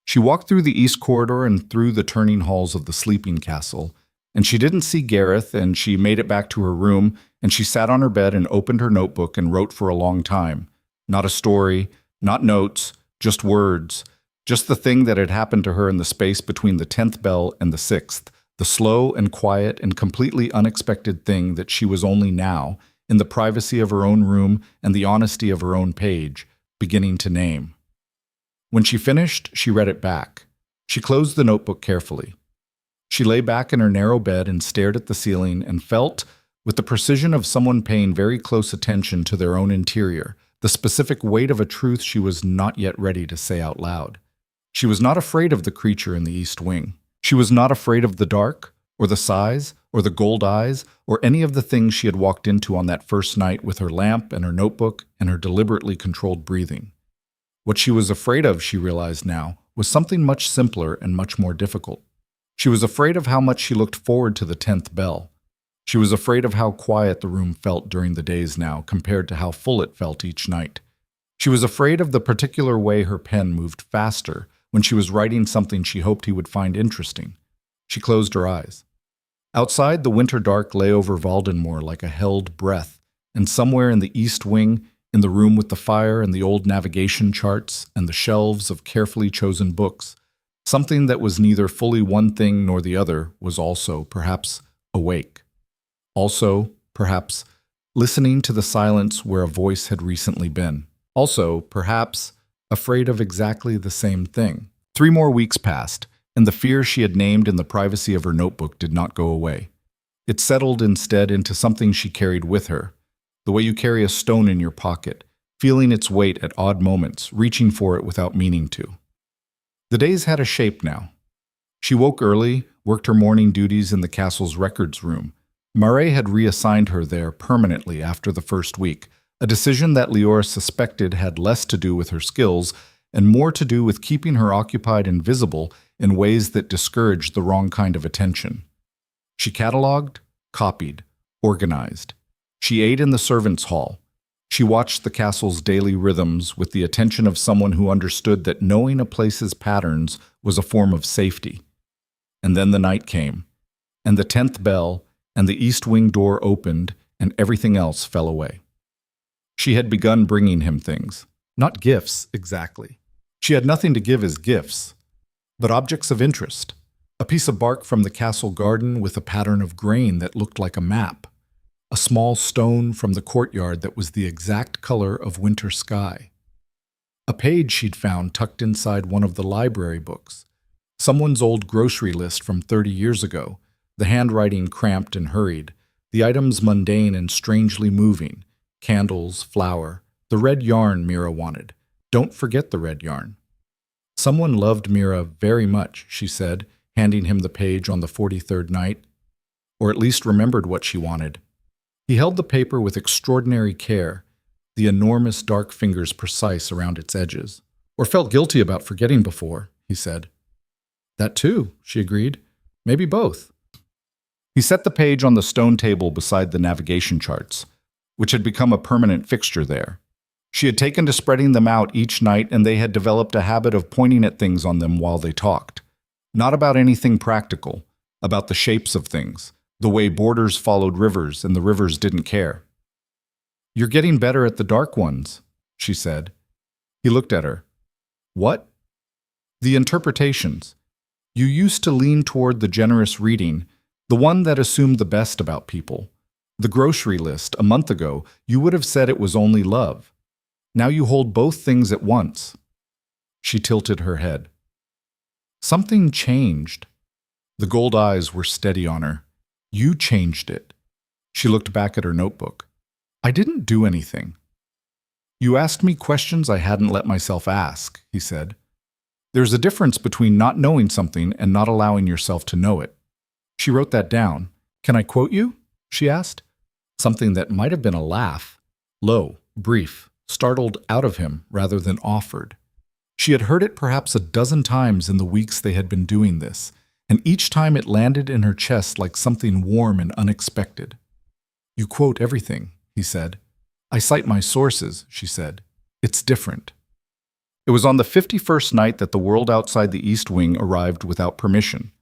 She walked through the east corridor and through the turning halls of the sleeping castle, and she didn't see Gareth, and she made it back to her room, and she sat on her bed and opened her notebook and wrote for a long time. Not a story, not notes, just words, just the thing that had happened to her in the space between the 10th bell and the 6th, the slow and quiet and completely unexpected thing that she was only now, in the privacy of her own room and the honesty of her own page, beginning to name. When she finished, she read it back. She closed the notebook carefully. She lay back in her narrow bed and stared at the ceiling and felt, with the precision of someone paying very close attention to their own interior, the specific weight of a truth she was not yet ready to say out loud. She was not afraid of the creature in the East Wing. She was not afraid of the dark, or the size, or the gold eyes, or any of the things she had walked into on that first night with her lamp and her notebook and her deliberately controlled breathing. What she was afraid of, she realized now, was something much simpler and much more difficult. She was afraid of how much she looked forward to the 10th bell. She was afraid of how quiet the room felt during the days now compared to how full it felt each night. She was afraid of the particular way her pen moved faster when she was writing something she hoped he would find interesting. She closed her eyes. Outside, the winter dark lay over Valdenmoor like a held breath, and somewhere in the East Wing, in the room with the fire and the old navigation charts and the shelves of carefully chosen books, something that was neither fully one thing nor the other was also, perhaps, awake. Also, perhaps, listening to the silence where a voice had recently been. Also, perhaps, afraid of exactly the same thing. 3 more weeks passed, and the fear she had named in the privacy of her notebook did not go away. It settled instead into something she carried with her, the way you carry a stone in your pocket, feeling its weight at odd moments, reaching for it without meaning to. The days had a shape now. She woke early, worked her morning duties in the castle's records room. Murray had reassigned her there permanently after the first week, a decision that Liora suspected had less to do with her skills and more to do with keeping her occupied and visible in ways that discouraged the wrong kind of attention. She cataloged, copied, organized. She ate in the servants' hall. She watched the castle's daily rhythms with the attention of someone who understood that knowing a place's patterns was a form of safety. And then the night came, and the 10th bell, and the east wing door opened, and everything else fell away. She had begun bringing him things. Not gifts, exactly. She had nothing to give as gifts, but objects of interest. A piece of bark from the castle garden with a pattern of grain that looked like a map. A small stone from the courtyard that was the exact color of winter sky. A page she'd found tucked inside one of the library books. Someone's old grocery list from 30 years ago, the handwriting cramped and hurried, the items mundane and strangely moving, candles, flour, the red yarn Mira wanted. Don't forget the red yarn. Someone loved Mira very much, she said, handing him the page on the 43rd night, or at least remembered what she wanted. He held the paper with extraordinary care, the enormous dark fingers precise around its edges. Or felt guilty about forgetting before, he said. That too, she agreed. Maybe both. He set the page on the stone table beside the navigation charts, which had become a permanent fixture there. She had taken to spreading them out each night, and they had developed a habit of pointing at things on them while they talked. Not about anything practical, about the shapes of things, the way borders followed rivers and the rivers didn't care. You're getting better at the dark ones, she said. He looked at her. What? The interpretations. You used to lean toward the generous reading, the one that assumed the best about people. The grocery list, a month ago, you would have said it was only love. Now you hold both things at once. She tilted her head. Something changed. The gold eyes were steady on her. You changed it. She looked back at her notebook. I didn't do anything. You asked me questions I hadn't let myself ask, he said. There's a difference between not knowing something and not allowing yourself to know it. She wrote that down. Can I quote you? She asked. Something that might have been a laugh. Low, brief, startled out of him rather than offered. She had heard it perhaps a dozen times in the weeks they had been doing this, and each time it landed in her chest like something warm and unexpected. You quote everything, he said. I cite my sources, she said. It's different. It was on the 51st night that the world outside the East Wing arrived without permission.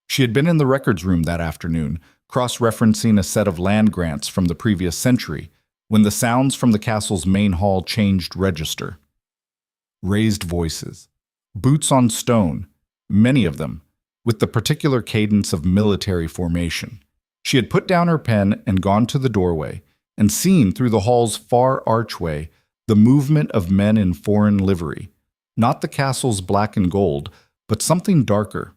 She had been in the records room that afternoon, cross-referencing a set of land grants from the previous century, when the sounds from the castle's main hall changed register. Raised voices. Boots on stone, many of them, with the particular cadence of military formation. She had put down her pen and gone to the doorway, and seen through the hall's far archway the movement of men in foreign livery, not the castle's black and gold, but something darker.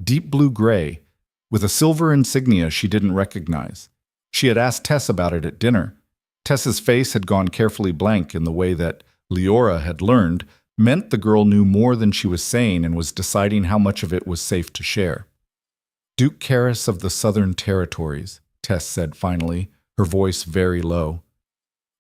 Deep blue-gray, with a silver insignia she didn't recognize. She had asked Tess about it at dinner. Tess's face had gone carefully blank in the way that, Liora had learned, meant the girl knew more than she was saying and was deciding how much of it was safe to share. Duke Karis of the Southern Territories, Tess said finally, her voice very low.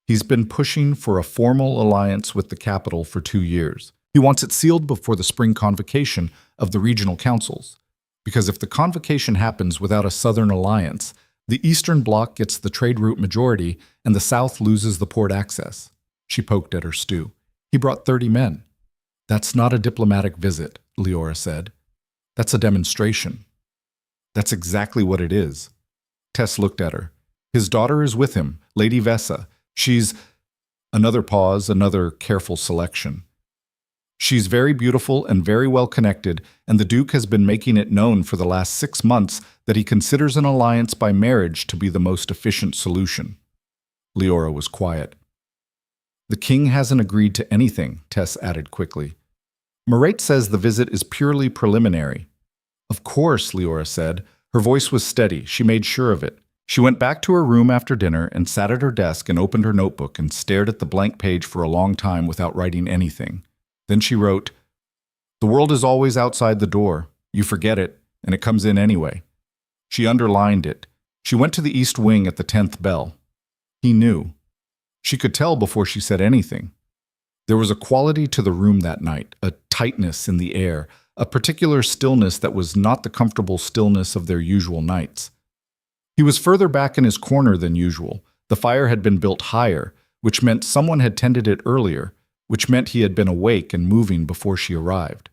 He's been pushing for a formal alliance with the capital for 2 years. He wants it sealed before the spring convocation of the regional councils. Because if the convocation happens without a Southern alliance, the Eastern Bloc gets the trade route majority and the South loses the port access. She poked at her stew. He brought 30 men. That's not a diplomatic visit, Liora said. That's a demonstration. That's exactly what it is. Tess looked at her. His daughter is with him, Lady Vessa. She's... Another pause, another careful selection. She's very beautiful and very well connected, and the Duke has been making it known for the last 6 months that he considers an alliance by marriage to be the most efficient solution. Liora was quiet. The king hasn't agreed to anything, Tess added quickly. Marate says the visit is purely preliminary. Of course, Liora said. Her voice was steady. She made sure of it. She went back to her room after dinner and sat at her desk and opened her notebook and stared at the blank page for a long time without writing anything. Then she wrote, The world is always outside the door. You forget it, and it comes in anyway. She underlined it. She went to the East Wing at the 10th bell. He knew. She could tell before she said anything. There was a quality to the room that night, a tightness in the air, a particular stillness that was not the comfortable stillness of their usual nights. He was further back in his corner than usual. The fire had been built higher, which meant someone had tended it earlier, which meant he had been awake and moving before she arrived.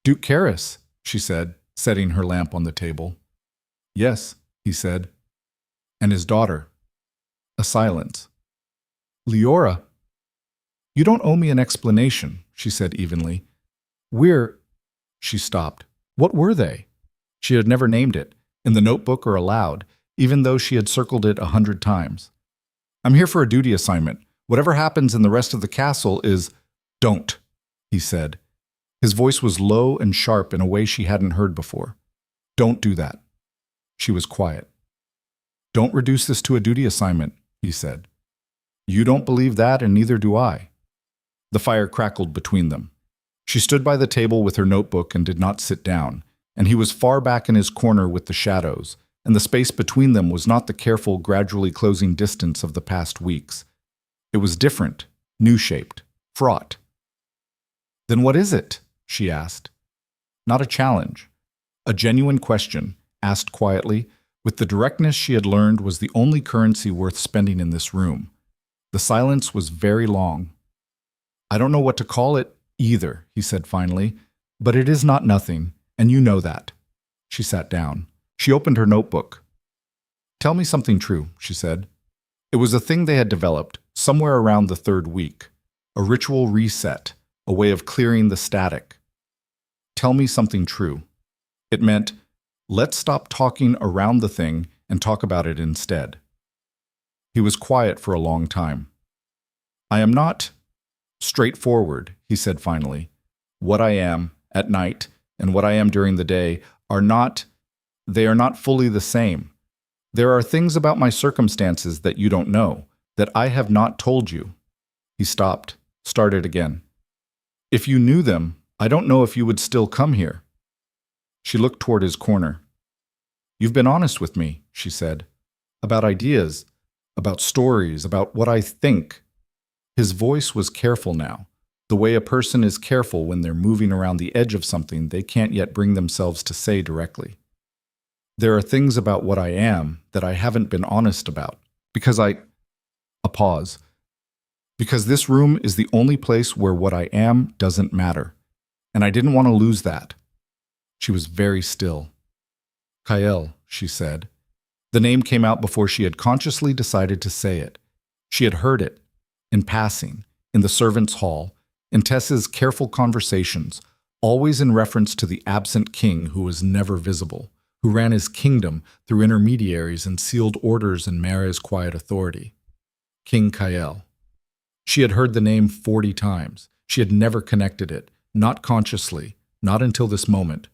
"Duke Karis," she said, setting her lamp on the table. "Yes," he said. "And his daughter." A silence. "Liora." "You don't owe me an explanation," she said evenly. She stopped. What were they? She had never named it, in the notebook or aloud, even though she had circled it 100 times. "I'm here for a duty assignment. Whatever happens in the rest of the castle is—" "Don't," he said. His voice was low and sharp in a way she hadn't heard before. "Don't do that." She was quiet. "Don't reduce this to a duty assignment," he said. "You don't believe that, and neither do I." The fire crackled between them. She stood by the table with her notebook and did not sit down, and he was far back in his corner with the shadows, and the space between them was not the careful, gradually closing distance of the past weeks. It was different, new-shaped, fraught. "Then what is it?" she asked. Not a challenge. A genuine question, asked quietly, with the directness she had learned was the only currency worth spending in this room. The silence was very long. "I don't know what to call it either," he said finally, "but it is not nothing, and you know that." She sat down. She opened her notebook. "Tell me something true," she said. It was a thing they had developed, somewhere around the 3rd week. A ritual reset, a way of clearing the static. Tell me something true. It meant, let's stop talking around the thing and talk about it instead. He was quiet for a long time. "I am not straightforward," he said finally. "What I am at night and what I am during the day are not fully the same. There are things about my circumstances that you don't know, that I have not told you." He stopped, started again. "If you knew them, I don't know if you would still come here." She looked toward his corner. "You've been honest with me," she said, "about ideas, about stories, about what I think." His voice was careful now, the way a person is careful when they're moving around the edge of something they can't yet bring themselves to say directly. "There are things about what I am that I haven't been honest about, because A pause. "Because this room is the only place where what I am doesn't matter, and I didn't want to lose that." She was very still. "Kael," she said. The name came out before she had consciously decided to say it. She had heard it, in passing, in the servants' hall, in Tess's careful conversations, always in reference to the absent king who was never visible, who ran his kingdom through intermediaries and sealed orders in Mare's quiet authority. King Kael. She had heard the name 40 times. She had never connected it, not consciously, not until this moment.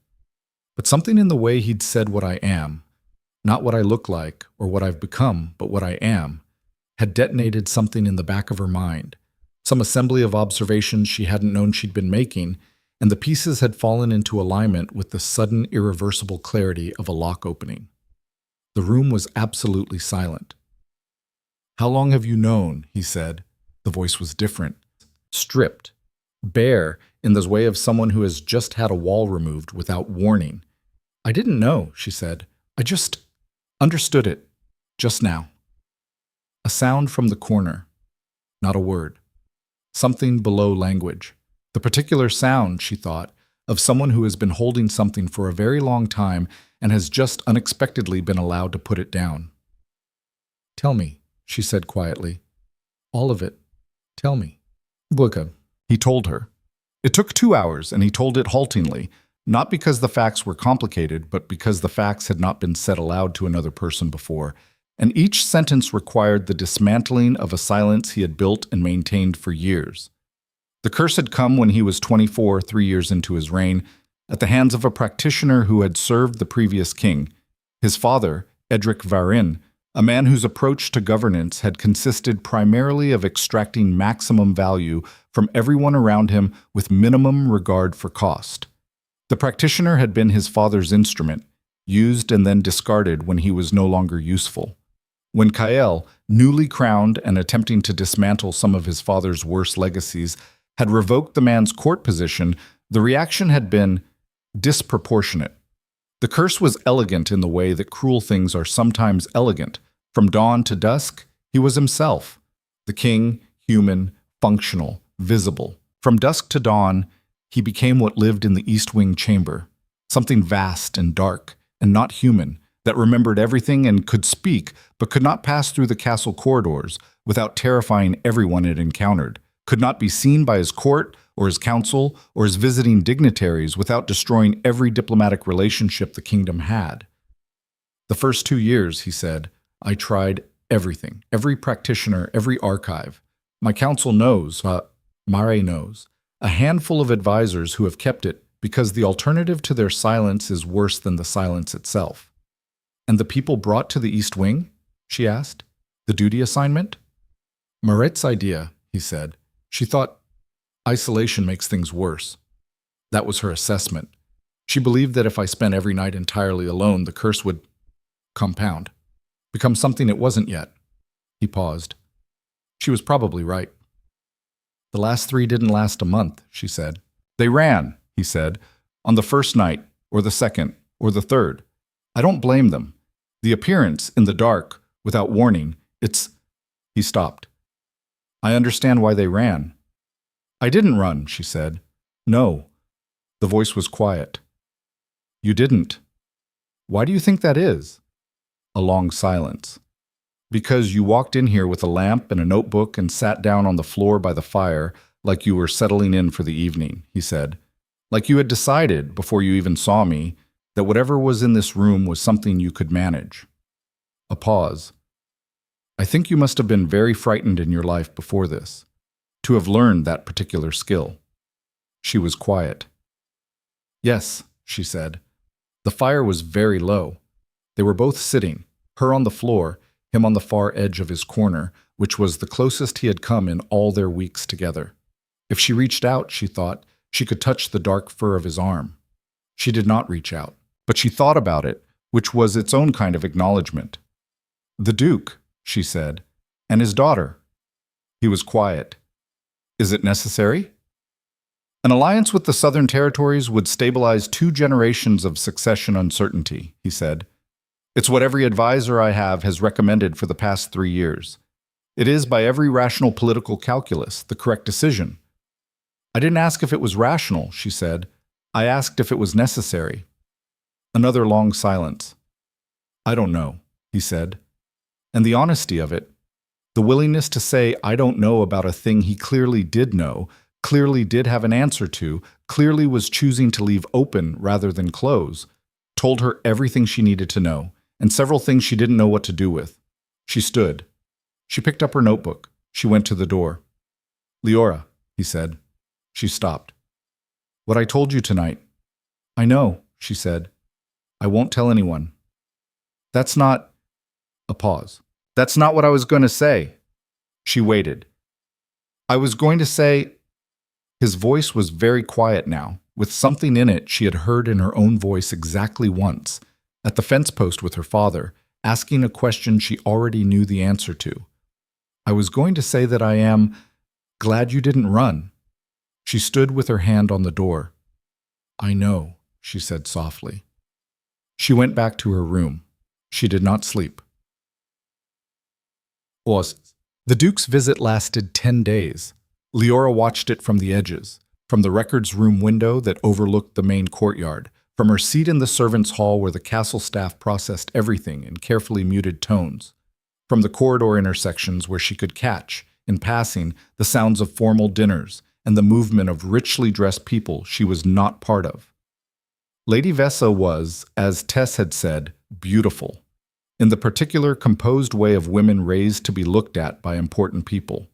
But something in the way he'd said what I am, not what I look like or what I've become, but what I am, had detonated something in the back of her mind, some assembly of observations she hadn't known she'd been making, and the pieces had fallen into alignment with the sudden, irreversible clarity of a lock opening. The room was absolutely silent. "How long have you known?" he said. The voice was different, stripped, bare in the way of someone who has just had a wall removed without warning. "I didn't know," she said. "I just understood it, just now." A sound from the corner. Not a word. Something below language. The particular sound, she thought, of someone who has been holding something for a very long time and has just unexpectedly been allowed to put it down. "Tell me," she said quietly. "All of it. Tell me." "Bluka," he told her. It took 2 hours, and he told it haltingly, not because the facts were complicated, but because the facts had not been said aloud to another person before, and each sentence required the dismantling of a silence he had built and maintained for years. The curse had come when he was 24, 3 years into his reign, at the hands of a practitioner who had served the previous king. His father, Edric Varin, a man whose approach to governance had consisted primarily of extracting maximum value from everyone around him with minimum regard for cost. The practitioner had been his father's instrument, used and then discarded when he was no longer useful. When Kael, newly crowned and attempting to dismantle some of his father's worst legacies, had revoked the man's court position, The reaction had been disproportionate. The curse was elegant in the way that cruel things are sometimes elegant. From dawn to dusk, he was himself. The king, human, functional, visible. From dusk to dawn, he became what lived in the East Wing chamber, something vast and dark and not human, that remembered everything and could speak, but could not pass through the castle corridors without terrifying everyone it encountered, could not be seen by his court or his council or his visiting dignitaries without destroying every diplomatic relationship the kingdom had. The first 2 years, he said, I tried everything, every practitioner, every archive. My council knows, Mare knows, a handful of advisors who have kept it because the alternative to their silence is worse than the silence itself. And the people brought to the East Wing? She asked. The duty assignment? Maret's idea, he said. She thought isolation makes things worse. That was her assessment. She believed that if I spent every night entirely alone, the curse would compound, become something it wasn't yet. He paused. She was probably right. The last 3 didn't last a month, she said. They ran, he said, on the first night, or the second, or the third. I don't blame them. The appearance, in the dark, without warning, it's... He stopped. I understand why they ran. I didn't run, she said. No. The voice was quiet. You didn't. Why do you think that is? A long silence. Because you walked in here with a lamp and a notebook and sat down on the floor by the fire like you were settling in for the evening, he said. Like you had decided, before you even saw me, that whatever was in this room was something you could manage. A pause. I think you must have been very frightened in your life before this, to have learned that particular skill. She was quiet. Yes, she said. The fire was very low. They were both sitting, her on the floor, him on the far edge of his corner, which was the closest he had come in all their weeks together. If she reached out, she thought, she could touch the dark fur of his arm. She did not reach out, but she thought about it, which was its own kind of acknowledgement. The Duke, she said, and his daughter. He was quiet. Is it necessary? An alliance with the Southern Territories would stabilize 2 generations of succession uncertainty, he said. It's what every advisor I have has recommended for the past 3 years. It is, by every rational political calculus, the correct decision. I didn't ask if it was rational, she said. I asked if it was necessary. Another long silence. I don't know, he said. And the honesty of it, the willingness to say I don't know about a thing he clearly did know, clearly did have an answer to, clearly was choosing to leave open rather than close, told her everything she needed to know, and several things she didn't know what to do with. She stood. She picked up her notebook. She went to the door. Liora, he said. She stopped. What I told you tonight. I know, she said. I won't tell anyone. That's not... A pause. That's not what I was going to say. She waited. I was going to say... His voice was very quiet now, with something in it she had heard in her own voice exactly once, at the fence post with her father, asking a question she already knew the answer to. I was going to say that I am glad you didn't run. She stood with her hand on the door. I know, she said softly. She went back to her room. She did not sleep. The Duke's visit lasted 10 days. Liora watched it from the edges, from the records room window that overlooked the main courtyard, from her seat in the servants' hall where the castle staff processed everything in carefully muted tones, from the corridor intersections where she could catch, in passing, the sounds of formal dinners and the movement of richly dressed people she was not part of. Lady Vessa was, as Tess had said, beautiful, in the particular composed way of women raised to be looked at by important people.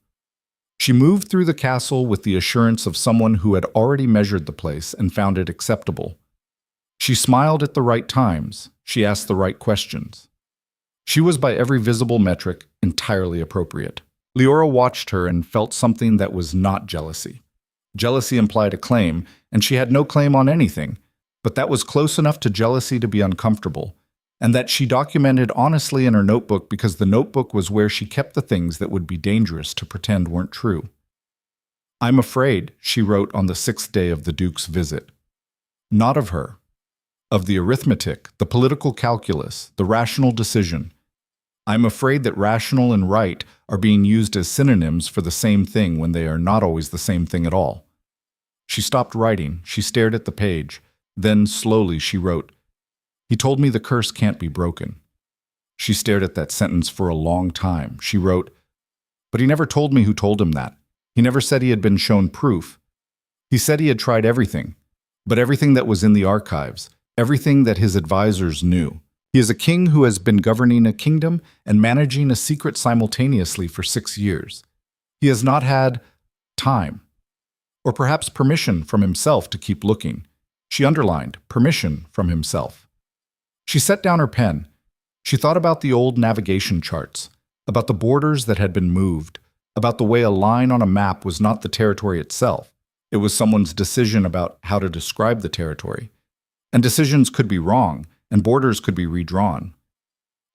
She moved through the castle with the assurance of someone who had already measured the place and found it acceptable. She smiled at the right times. She asked the right questions. She was, by every visible metric, entirely appropriate. Liora watched her and felt something that was not jealousy. Jealousy implied a claim, and she had no claim on anything, but that was close enough to jealousy to be uncomfortable, and that she documented honestly in her notebook because the notebook was where she kept the things that would be dangerous to pretend weren't true. "I'm afraid," she wrote on the 6th day of the Duke's visit. Not of her. Of the arithmetic, the political calculus, the rational decision. "I'm afraid that rational and right are being used as synonyms for the same thing when they are not always the same thing at all." She stopped writing. She stared at the page. Then, slowly, she wrote, "He told me the curse can't be broken." She stared at that sentence for a long time. She wrote, "But he never told me who told him that. He never said he had been shown proof. He said he had tried everything, but everything that was in the archives, everything that his advisors knew. He is a king who has been governing a kingdom and managing a secret simultaneously for 6 years. He has not had time, or perhaps permission from himself to keep looking." She underlined, permission from himself. She set down her pen. She thought about the old navigation charts, about the borders that had been moved, about the way a line on a map was not the territory itself. It was someone's decision about how to describe the territory. And decisions could be wrong, and borders could be redrawn.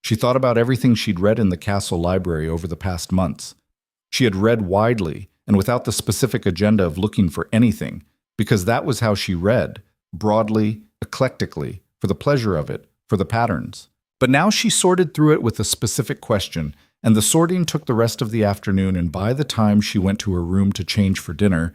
She thought about everything she'd read in the castle library over the past months. She had read widely and without the specific agenda of looking for anything, because that was how she read, broadly, eclectically, for the pleasure of it, for the patterns. But now she sorted through it with a specific question, and the sorting took the rest of the afternoon, and by the time she went to her room to change for dinner,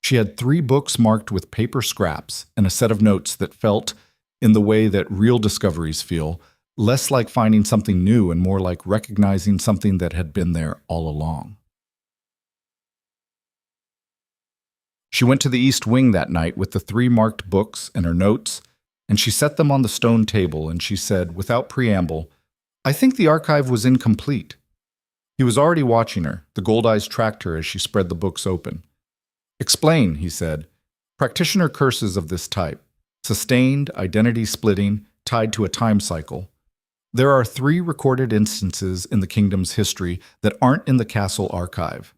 she had 3 books marked with paper scraps and a set of notes that felt, in the way that real discoveries feel, less like finding something new and more like recognizing something that had been there all along. She went to the East Wing that night with the 3 marked books and her notes, and she set them on the stone table, and she said, without preamble, "I think the archive was incomplete." He was already watching her. The gold eyes tracked her as she spread the books open. "Explain," he said. "Practitioner curses of this type. Sustained, identity-splitting, tied to a time cycle. There are 3 recorded instances in the kingdom's history that aren't in the castle archive.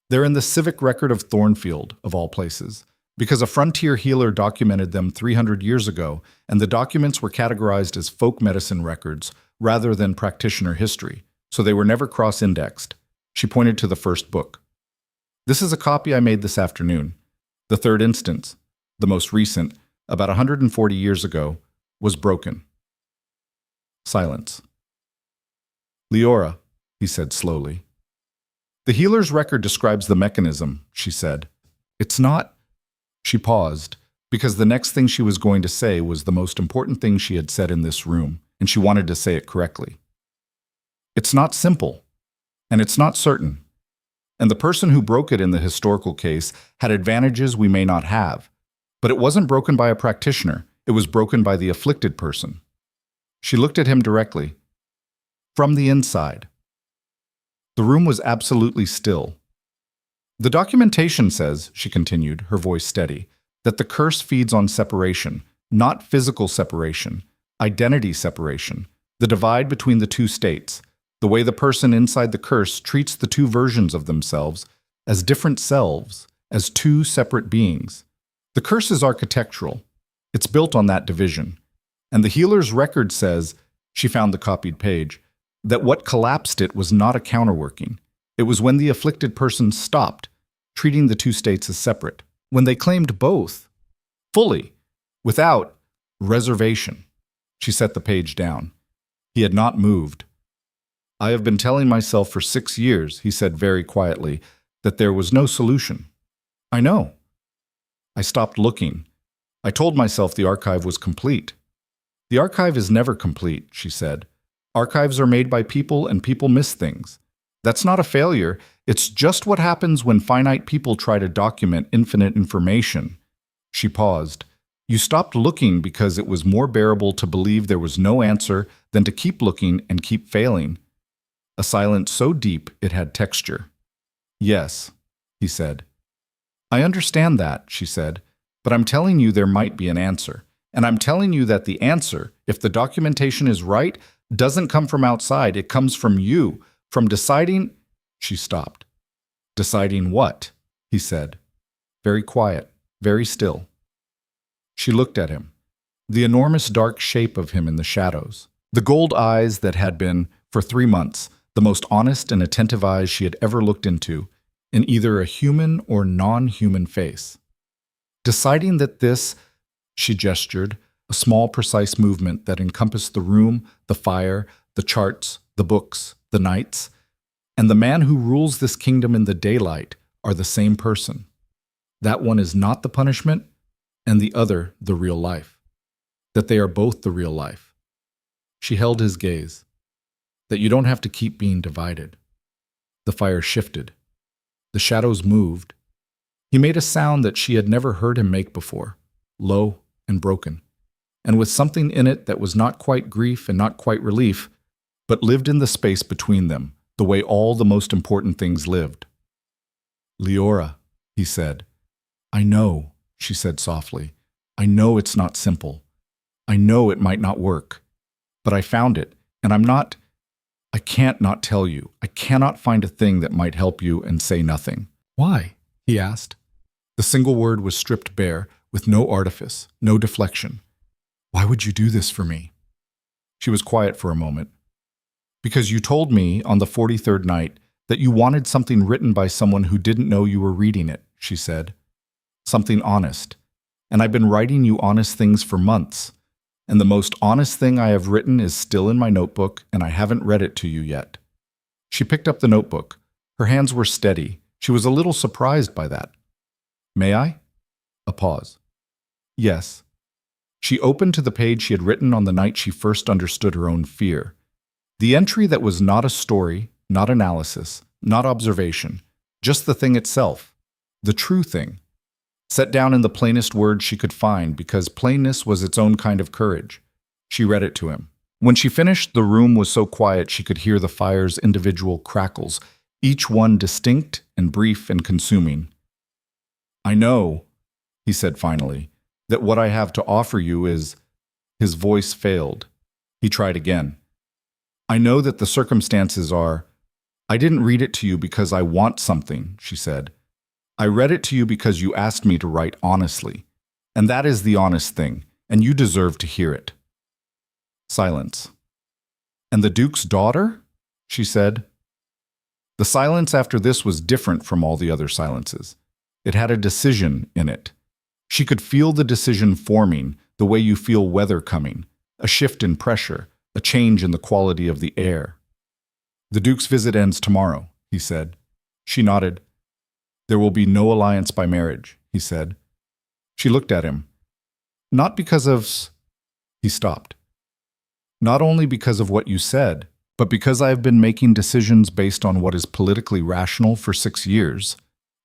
They're in the civic record of Thornfield, of all places, because a frontier healer documented them 300 years ago, and the documents were categorized as folk medicine records rather than practitioner history, so they were never cross-indexed." She pointed to the first book. "This is a copy I made this afternoon. The 3rd instance, the most recent, about 140 years ago, was broken." Silence. "Liora," he said slowly. "The healer's record describes the mechanism," she said. "It's not—" She paused, because the next thing she was going to say was the most important thing she had said in this room, and she wanted to say it correctly. "It's not simple, and it's not certain. And the person who broke it in the historical case had advantages we may not have. But it wasn't broken by a practitioner. It was broken by the afflicted person." She looked at him directly. "From the inside." The room was absolutely still. "The documentation says," she continued, her voice steady, "that the curse feeds on separation, not physical separation, identity separation, the divide between the 2 states, the way the person inside the curse treats the 2 versions of themselves as different selves, as 2 separate beings. The curse is architectural. It's built on that division. And the healer's record says," she found the copied page, "that what collapsed it was not a counterworking. It was when the afflicted person stopped, treating the 2 states as separate, when they claimed both, fully, without reservation." She set the page down. He had not moved. "I have been telling myself for 6 years," he said very quietly, "that there was no solution. I know. I stopped looking. I told myself the archive was complete." "The archive is never complete," she said. "Archives are made by people, and people miss things. That's not a failure. It's just what happens when finite people try to document infinite information." She paused. "You stopped looking because it was more bearable to believe there was no answer than to keep looking and keep failing." A silence so deep it had texture. "Yes," he said. "I understand that," she said, "but I'm telling you there might be an answer. And I'm telling you that the answer, if the documentation is right, doesn't come from outside. It comes from you, from deciding—" She stopped. "Deciding what?" he said. Very quiet, very still. She looked at him. The enormous dark shape of him in the shadows. The gold eyes that had been, for 3 months, the most honest and attentive eyes she had ever looked into. in either a human or non-human face. Deciding that this, she gestured, a small, precise movement that encompassed the room, the fire, the charts, the books, the nights, and the man who rules this kingdom in the daylight are the same person. That one is not the punishment, and the other the real life. That they are both the real life. She held his gaze. That you don't have to keep being divided. The fire shifted. The shadows moved. He made a sound that she had never heard him make before, low and broken, and with something in it that was not quite grief and not quite relief, but lived in the space between them, the way all the most important things lived. Liora, he said. I know, she said softly. I know it's not simple. I know it might not work. But I found it, and I can't not tell you. I cannot find a thing that might help you and say nothing. Why? He asked. The single word was stripped bare, with no artifice, no deflection. Why would you do this for me? She was quiet for a moment. Because you told me on the 43rd night that you wanted something written by someone who didn't know you were reading it, she said. Something honest. And I've been writing you honest things for months. And the most honest thing I have written is still in my notebook, and I haven't read it to you yet. She picked up the notebook. Her hands were steady. She was a little surprised by that. May I? A pause. Yes. She opened to the page she had written on the night she first understood her own fear. The entry that was not a story, not analysis, not observation, just the thing itself, the true thing, set down in the plainest words she could find because plainness was its own kind of courage. She read it to him. When she finished, the room was so quiet she could hear the fire's individual crackles, each one distinct and brief and consuming. I know, he said finally, that what I have to offer you is... His voice failed. He tried again. I know that the circumstances are... I didn't read it to you because I want something, she said. I read it to you because you asked me to write honestly. And that is the honest thing, and you deserve to hear it. Silence. And the Duke's daughter? She said. The silence after this was different from all the other silences. It had a decision in it. She could feel the decision forming, the way you feel weather coming, a shift in pressure, a change in the quality of the air. The Duke's visit ends tomorrow, he said. She nodded. There will be no alliance by marriage, he said. She looked at him. Not because of... He stopped. Not only because of what you said, but because I have been making decisions based on what is politically rational for 6 years,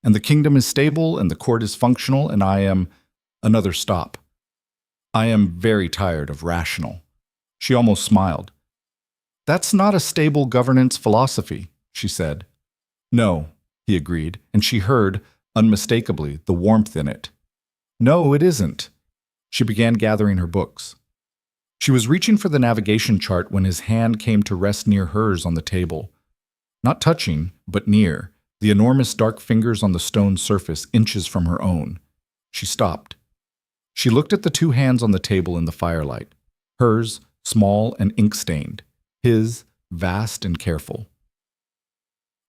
and the kingdom is stable and the court is functional, and I am... Another stop. I am very tired of rational. She almost smiled. That's not a stable governance philosophy, she said. No, he agreed, and she heard, unmistakably, the warmth in it. No, it isn't. She began gathering her books. She was reaching for the navigation chart when his hand came to rest near hers on the table. Not touching, but near, the enormous dark fingers on the stone surface inches from her own. She stopped. She looked at the two hands on the table in the firelight. Hers, small and ink-stained. His, vast and careful.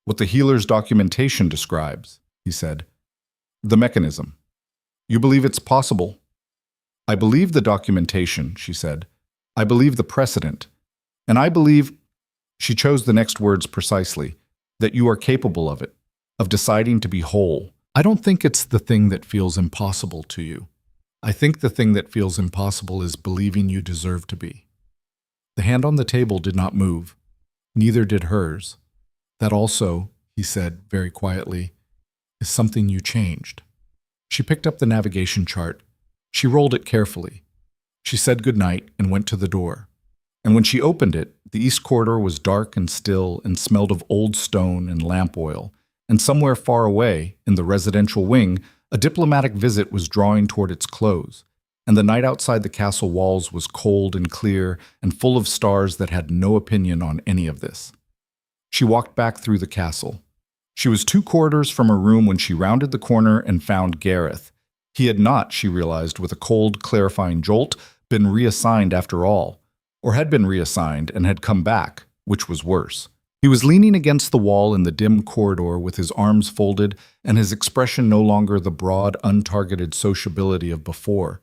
What the healer's documentation describes, he said. The mechanism. You believe it's possible? I believe the documentation, she said. I believe the precedent. And I believe, she chose the next words precisely, that you are capable of it, of deciding to be whole. I don't think it's the thing that feels impossible to you. I think the thing that feels impossible is believing you deserve to be. The hand on the table did not move. Neither did hers. That also, he said very quietly, is something you changed. She picked up the navigation chart. She rolled it carefully. She said goodnight and went to the door. And when she opened it, the east corridor was dark and still and smelled of old stone and lamp oil, and somewhere far away, in the residential wing, a diplomatic visit was drawing toward its close, and the night outside the castle walls was cold and clear and full of stars that had no opinion on any of this. She walked back through the castle. She was 2 corridors from her room when she rounded the corner and found Gareth. He had not, she realized with a cold, clarifying jolt, been reassigned after all, or had been reassigned and had come back, which was worse. He was leaning against the wall in the dim corridor with his arms folded and his expression no longer the broad, untargeted sociability of before,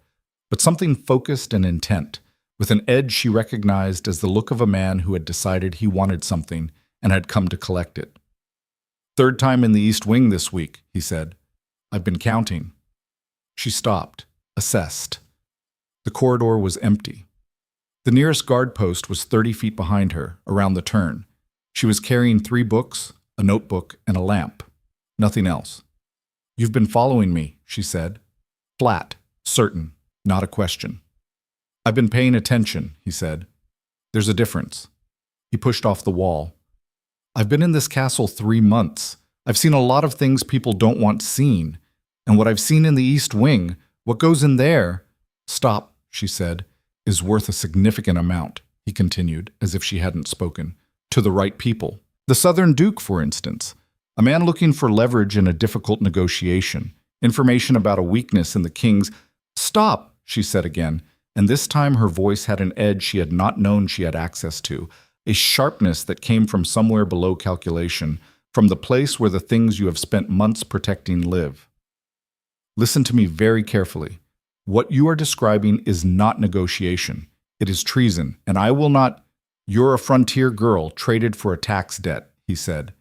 but something focused and intent, with an edge she recognized as the look of a man who had decided he wanted something and had come to collect it. "Third time in the East Wing this week," he said. "I've been counting." She stopped, assessed. The corridor was empty. The nearest guard post was 30 feet behind her, around the turn. She was carrying 3 books, a notebook, and a lamp. Nothing else. "You've been following me," she said. Flat, certain, not a question. "I've been paying attention," he said. "There's a difference." He pushed off the wall. "I've been in this castle 3 months. I've seen a lot of things people don't want seen. And what I've seen in the East Wing, what goes in there—" "Stop," she said, "is worth a significant amount," he continued, as if she hadn't spoken. "To the right people. The Southern Duke, for instance. A man looking for leverage in a difficult negotiation. Information about a weakness in the king's—" "Stop," she said again, and this time her voice had an edge she had not known she had access to, a sharpness that came from somewhere below calculation, from the place where the things you have spent months protecting live. "Listen to me very carefully. What you are describing is not negotiation. It is treason, and I will not—" "You're a frontier girl traded for a tax debt," he said,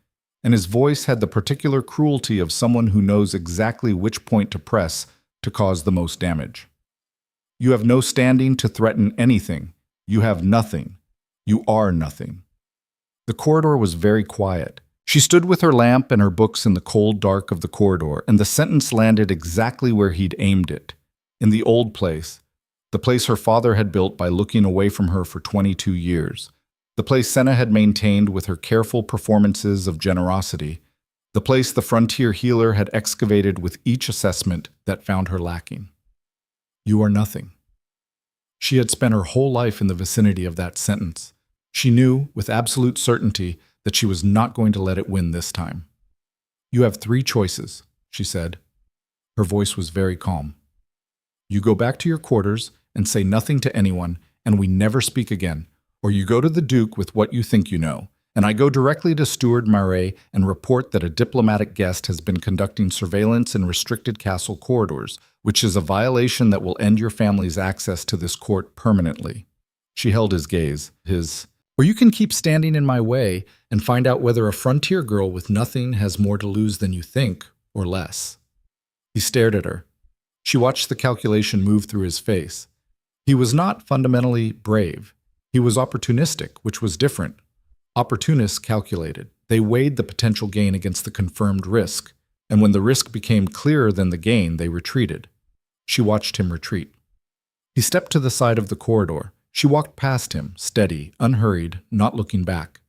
and his voice had the particular cruelty of someone who knows exactly which point to press to cause the most damage. "You have no standing to threaten anything. You have nothing. You are nothing." The corridor was very quiet. She stood with her lamp and her books in the cold dark of the corridor, and the sentence landed exactly where he'd aimed it, in the old place, the place her father had built by looking away from her for 22 years, the place Senna had maintained with her careful performances of generosity, the place the frontier healer had excavated with each assessment that found her lacking. "You are nothing." She had spent her whole life in the vicinity of that sentence. She knew, with absolute certainty, that she was not going to let it win this time. "You have 3 choices," she said. Her voice was very calm. "You go back to your quarters and say nothing to anyone, and we never speak again. Or you go to the Duke with what you think you know, and I go directly to Steward Marais and report that a diplomatic guest has been conducting surveillance in restricted castle corridors, which is a violation that will end your family's access to this court permanently." She held his gaze, "Or you can keep standing in my way and find out whether a frontier girl with nothing has more to lose than you think, or less." He stared at her. She watched the calculation move through his face. He was not fundamentally brave. He was opportunistic, which was different. Opportunists calculated. They weighed the potential gain against the confirmed risk, and when the risk became clearer than the gain, they retreated. She watched him retreat. He stepped to the side of the corridor. She walked past him, steady, unhurried, not looking back.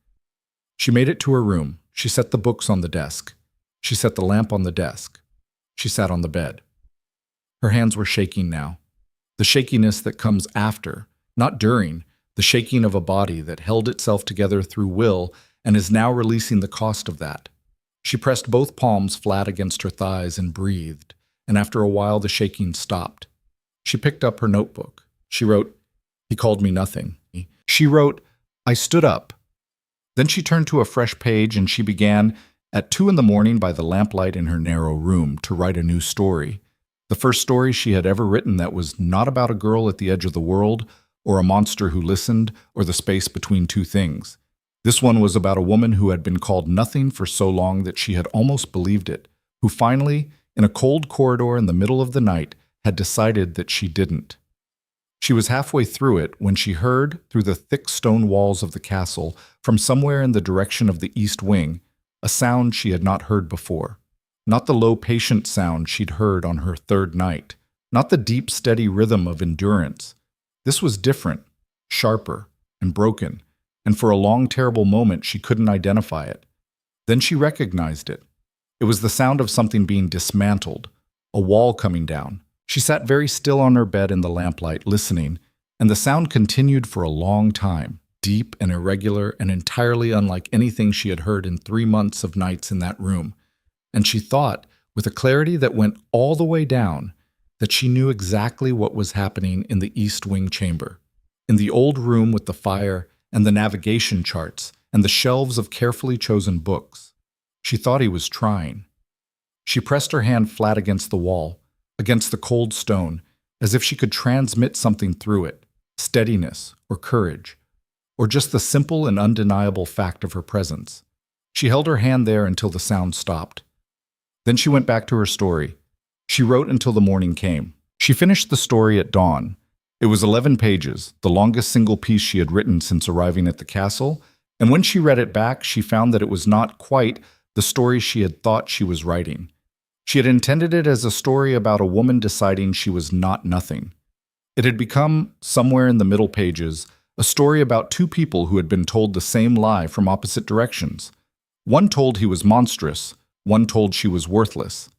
She made it to her room. She set the books on the desk. She set the lamp on the desk. She sat on the bed. Her hands were shaking now. The shakiness that comes after, not during, the shaking of a body that held itself together through will and is now releasing the cost of that. She pressed both palms flat against her thighs and breathed, and after a while the shaking stopped. She picked up her notebook. She wrote, "He called me nothing." She wrote, "I stood up." Then she turned to a fresh page and she began, at 2 a.m. by the lamplight in her narrow room, to write a new story. The first story she had ever written that was not about a girl at the edge of the world, or a monster who listened, or the space between 2 things. This one was about a woman who had been called nothing for so long that she had almost believed it, who finally, in a cold corridor in the middle of the night, had decided that she didn't. She was halfway through it when she heard, through the thick stone walls of the castle, from somewhere in the direction of the East Wing, a sound she had not heard before. Not the low, patient sound she'd heard on her 3rd night. Not the deep, steady rhythm of endurance. This was different, sharper, and broken, and for a long, terrible moment she couldn't identify it. Then she recognized it. It was the sound of something being dismantled, a wall coming down. She sat very still on her bed in the lamplight, listening, and the sound continued for a long time, deep and irregular and entirely unlike anything she had heard in 3 months of nights in that room. And she thought, with a clarity that went all the way down, that she knew exactly what was happening in the East Wing chamber, in the old room with the fire and the navigation charts and the shelves of carefully chosen books. She thought he was trying. She pressed her hand flat against the wall, against the cold stone, as if she could transmit something through it, steadiness or courage, or just the simple and undeniable fact of her presence. She held her hand there until the sound stopped. Then she went back to her story. She wrote until the morning came. She finished the story at dawn. It was 11 pages, the longest single piece she had written since arriving at the castle, and when she read it back, she found that it was not quite the story she had thought she was writing. She had intended it as a story about a woman deciding she was not nothing. It had become, somewhere in the middle pages, a story about two people who had been told the same lie from opposite directions. One told he was monstrous, one told she was worthless,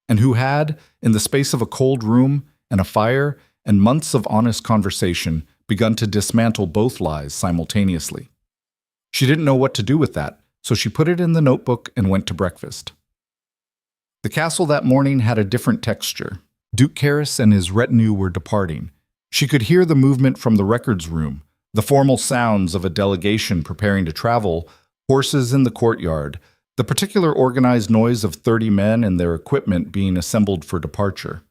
and who had, in the space of a cold room and a fire and months of honest conversation, begun to dismantle both lies simultaneously. She didn't know what to do with that, so she put it in the notebook and went to breakfast. The castle that morning had a different texture. Duke Karis and his retinue were departing. She could hear the movement from the records room, the formal sounds of a delegation preparing to travel, horses in the courtyard, the particular organized noise of 30 men and their equipment being assembled for departure.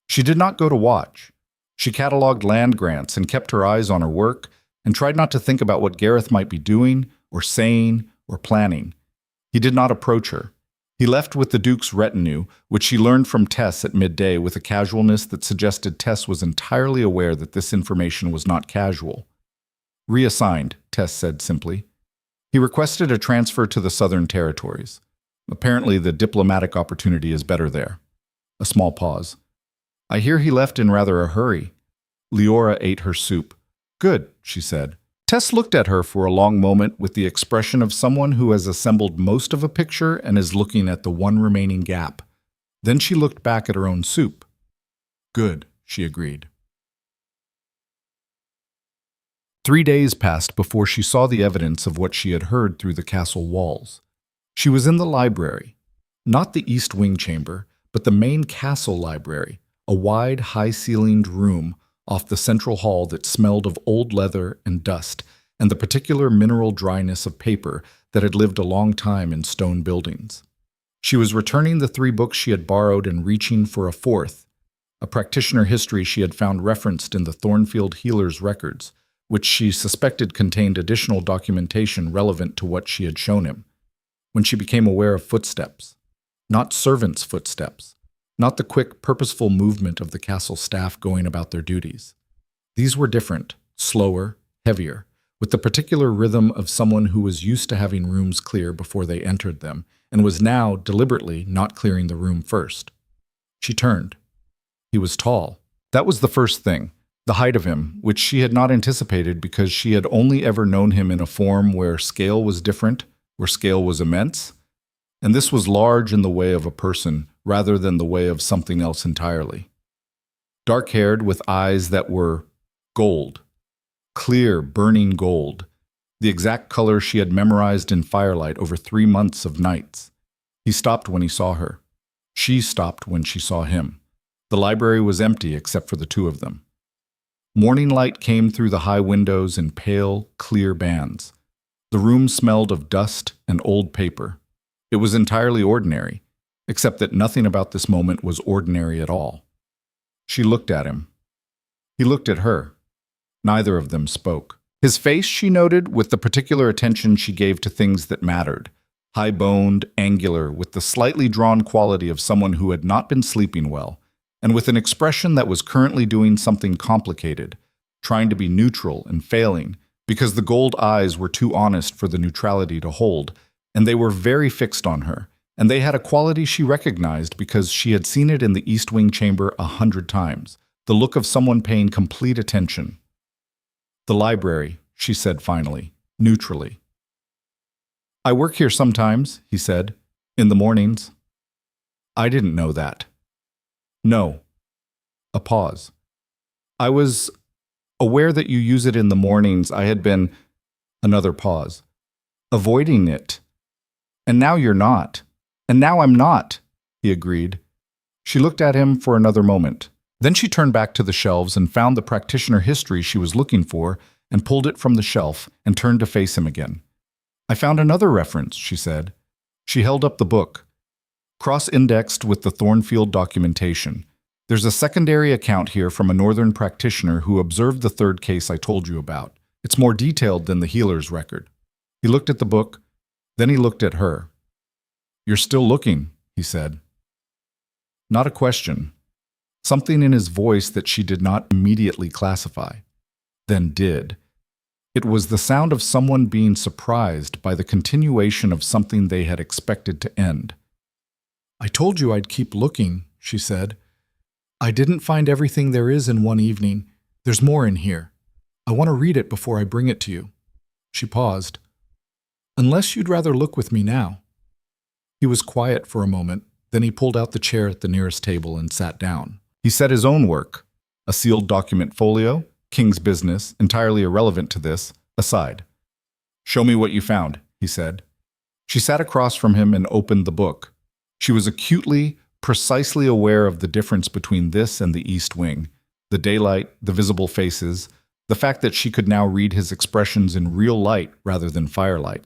She did not go to watch. She cataloged land grants and kept her eyes on her work and tried not to think about what Gareth might be doing or saying or planning. He did not approach her. He left with the Duke's retinue, which she learned from Tess at midday with a casualness that suggested Tess was entirely aware that this information was not casual. Reassigned, Tess said simply. He requested a transfer to the Southern Territories. Apparently the diplomatic opportunity is better there. A small pause. I hear he left in rather a hurry. Liora ate her soup. Good, she said. Tess looked at her for a long moment with the expression of someone who has assembled most of a picture and is looking at the one remaining gap. Then she looked back at her own soup. Good, she agreed. 3 days passed before she saw the evidence of what she had heard through the castle walls. She was in the library, not the East Wing chamber, but the main castle library, a wide, high-ceilinged room off the central hall that smelled of old leather and dust and the particular mineral dryness of paper that had lived a long time in stone buildings. She was returning the 3 books she had borrowed and reaching for a fourth, a practitioner history she had found referenced in the Thornfield healer's records, which she suspected contained additional documentation relevant to what she had shown him, when she became aware of footsteps. Not servants' footsteps, not the quick, purposeful movement of the castle staff going about their duties. These were different, slower, heavier, with the particular rhythm of someone who was used to having rooms clear before they entered them, and was now deliberately not clearing the room first. She turned. He was tall. That was the first thing, the height of him, which she had not anticipated because she had only ever known him in a form where scale was different, where scale was immense, and this was large in the way of a person rather than the way of something else entirely. Dark-haired with eyes that were gold, clear, burning gold, the exact color she had memorized in firelight over 3 months of nights. He stopped when he saw her. She stopped when she saw him. The library was empty except for the 2 of them. Morning light came through the high windows in pale, clear bands. The room smelled of dust and old paper. It was entirely ordinary, except that nothing about this moment was ordinary at all. She looked at him. He looked at her. Neither of them spoke. His face, she noted, with the particular attention she gave to things that mattered, high-boned, angular, with the slightly drawn quality of someone who had not been sleeping well, and with an expression that was currently doing something complicated, trying to be neutral and failing, because the gold eyes were too honest for the neutrality to hold, and they were very fixed on her, and they had a quality she recognized because she had seen it in the East Wing chamber 100 times, the look of someone paying complete attention. The library, she said finally, neutrally. I work here sometimes, he said, in the mornings. I didn't know that. No. A pause. I was aware that you use it in the mornings. I had been, another pause, avoiding it. And now you're not. And now I'm not, he agreed. She looked at him for another moment. Then she turned back to the shelves and found the practitioner history she was looking for and pulled it from the shelf and turned to face him again. I found another reference, she said. She held up the book, cross-indexed with the Thornfield documentation. There's a secondary account here from a northern practitioner who observed the third case I told you about. It's more detailed than the healer's record. He looked at the book, then he looked at her. You're still looking, he said. Not a question. Something in his voice that she did not immediately classify, then did. It was the sound of someone being surprised by the continuation of something they had expected to end. I told you I'd keep looking, she said. I didn't find everything there is in one evening. There's more in here. I want to read it before I bring it to you. She paused. Unless you'd rather look with me now. He was quiet for a moment, then he pulled out the chair at the nearest table and sat down. He set his own work, a sealed document folio, King's business, entirely irrelevant to this, aside. Show me what you found, he said. She sat across from him and opened the book. She was acutely, precisely aware of the difference between this and the East Wing, the daylight, the visible faces, the fact that she could now read his expressions in real light rather than firelight.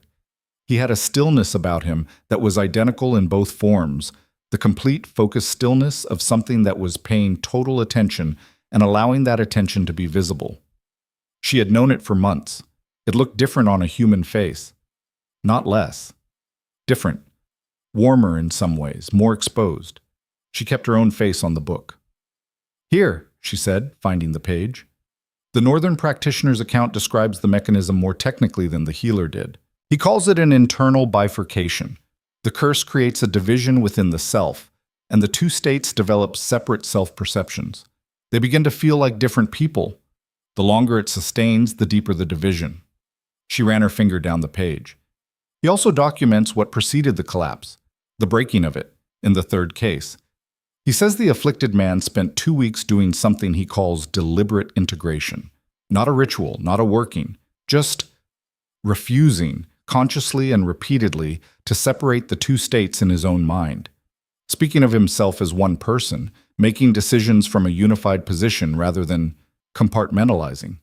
He had a stillness about him that was identical in both forms, the complete focused stillness of something that was paying total attention and allowing that attention to be visible. She had known it for months. It looked different on a human face. Not less. Different. Warmer in some ways, more exposed. She kept her own face on the book. Here, she said, finding the page. The Northern practitioner's account describes the mechanism more technically than the healer did. He calls it an internal bifurcation. The curse creates a division within the self, and the two states develop separate self-perceptions. They begin to feel like different people. The longer it sustains, the deeper the division. She ran her finger down the page. He also documents what preceded the collapse, the breaking of it, in the third case. He says the afflicted man spent 2 weeks doing something he calls deliberate integration. Not a ritual, not a working, just refusing, consciously and repeatedly, to separate the two states in his own mind. Speaking of himself as one person, making decisions from a unified position rather than compartmentalizing.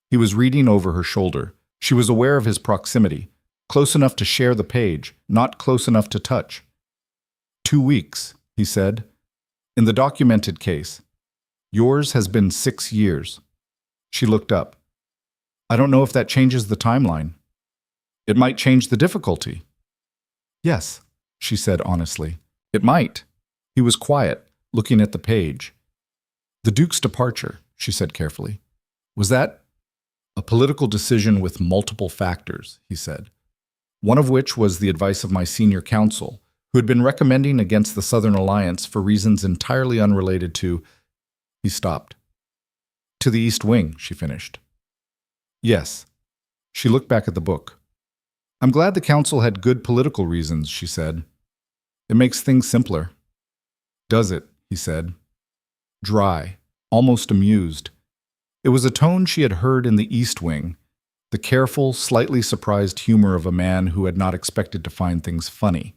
He was reading over her shoulder. She was aware of his proximity, close enough to share the page, not close enough to touch. 2 weeks, he said. In the documented case, yours has been 6 years. She looked up. I don't know if that changes the timeline. It might change the difficulty. Yes, she said honestly. It might. He was quiet, looking at the page. The Duke's departure, she said carefully. Was that a political decision with multiple factors, he said. One of which was the advice of my senior counsel, who had been recommending against the Southern Alliance for reasons entirely unrelated to... He stopped. To the East Wing, she finished. Yes. She looked back at the book. I'm glad the council had good political reasons, she said. It makes things simpler. Does it? He said. Dry, almost amused. It was a tone she had heard in the East Wing, the careful, slightly surprised humor of a man who had not expected to find things funny.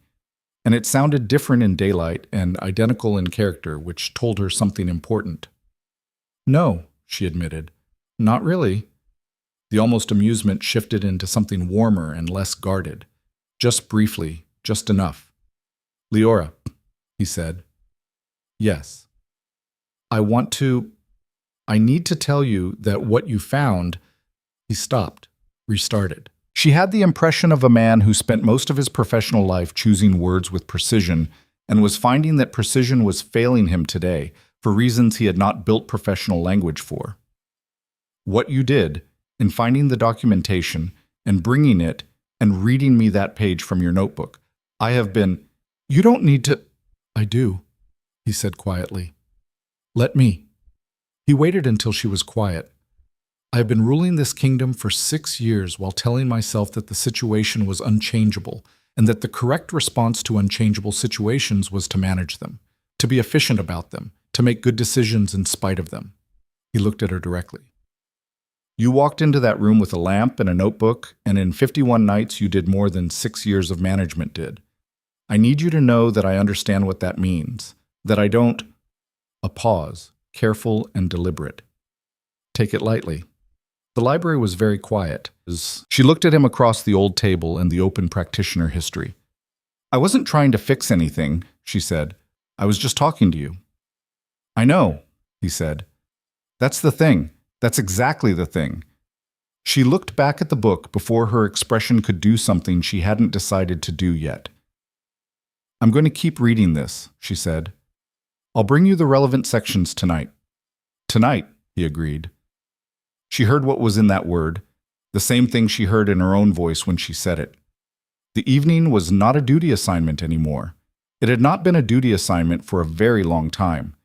And it sounded different in daylight and identical in character, which told her something important. No, she admitted. Not really. The almost amusement shifted into something warmer and less guarded. Just briefly, just enough. Liora, he said. Yes. I need to tell you that what you found... He stopped, restarted. She had the impression of a man who spent most of his professional life choosing words with precision and was finding that precision was failing him today for reasons he had not built professional language for. What you did, in finding the documentation and bringing it and reading me that page from your notebook, I have been... You don't need to... I do, he said quietly. Let me. He waited until she was quiet. I have been ruling this kingdom for 6 years while telling myself that the situation was unchangeable and that the correct response to unchangeable situations was to manage them, to be efficient about them, to make good decisions in spite of them. He looked at her directly. You walked into that room with a lamp and a notebook, and in 51 nights you did more than 6 years of management did. I need you to know that I understand what that means, that I don't... A pause, careful and deliberate. Take it lightly. The library was very quiet. She looked at him across the old table and the open practitioner history. "I wasn't trying to fix anything," she said. "I was just talking to you." "I know," he said. "That's the thing. That's exactly the thing." She looked back at the book before her expression could do something she hadn't decided to do yet. "I'm going to keep reading this," she said. "I'll bring you the relevant sections tonight." "Tonight," he agreed. She heard what was in that word, the same thing she heard in her own voice when she said it. The evening was not a duty assignment anymore. It had not been a duty assignment for a very long time,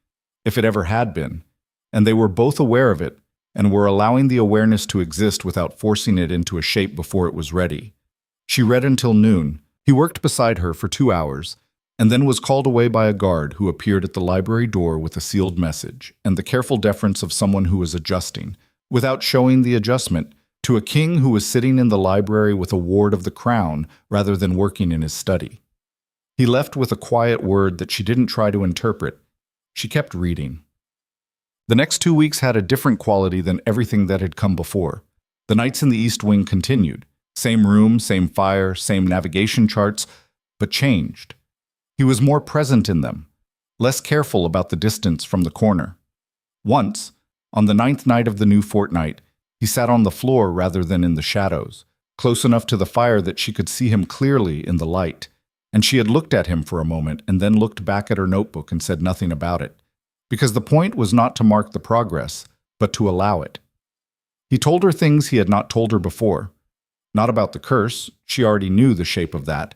if it ever had been, and they were both aware of it and were allowing the awareness to exist without forcing it into a shape before it was ready. She read until noon. He worked beside her for 2 hours, and then was called away by a guard who appeared at the library door with a sealed message and the careful deference of someone who was adjusting, without showing the adjustment, to a king who was sitting in the library with a ward of the crown rather than working in his study. He left with a quiet word that she didn't try to interpret. She kept reading. The next 2 weeks had a different quality than everything that had come before. The nights in the East Wing continued. Same room, same fire, same navigation charts, but changed. He was more present in them, less careful about the distance from the corner. Once, on the 9th night of the new fortnight, he sat on the floor rather than in the shadows, close enough to the fire that she could see him clearly in the light, and she had looked at him for a moment and then looked back at her notebook and said nothing about it, because the point was not to mark the progress, but to allow it. He told her things he had not told her before, not about the curse, she already knew the shape of that,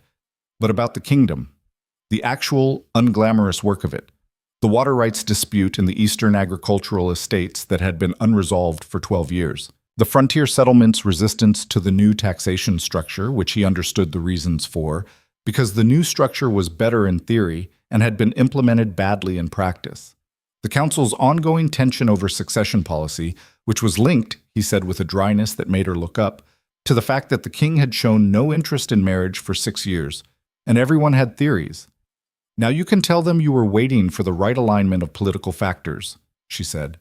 but about the kingdom, the actual, unglamorous work of it, the water rights dispute in the eastern agricultural estates that had been unresolved for 12 years, the frontier settlements' resistance to the new taxation structure, which he understood the reasons for, because the new structure was better in theory and had been implemented badly in practice. The council's ongoing tension over succession policy, which was linked, he said with a dryness that made her look up, to the fact that the king had shown no interest in marriage for 6 years, and everyone had theories. "Now you can tell them you were waiting for the right alignment of political factors," she said.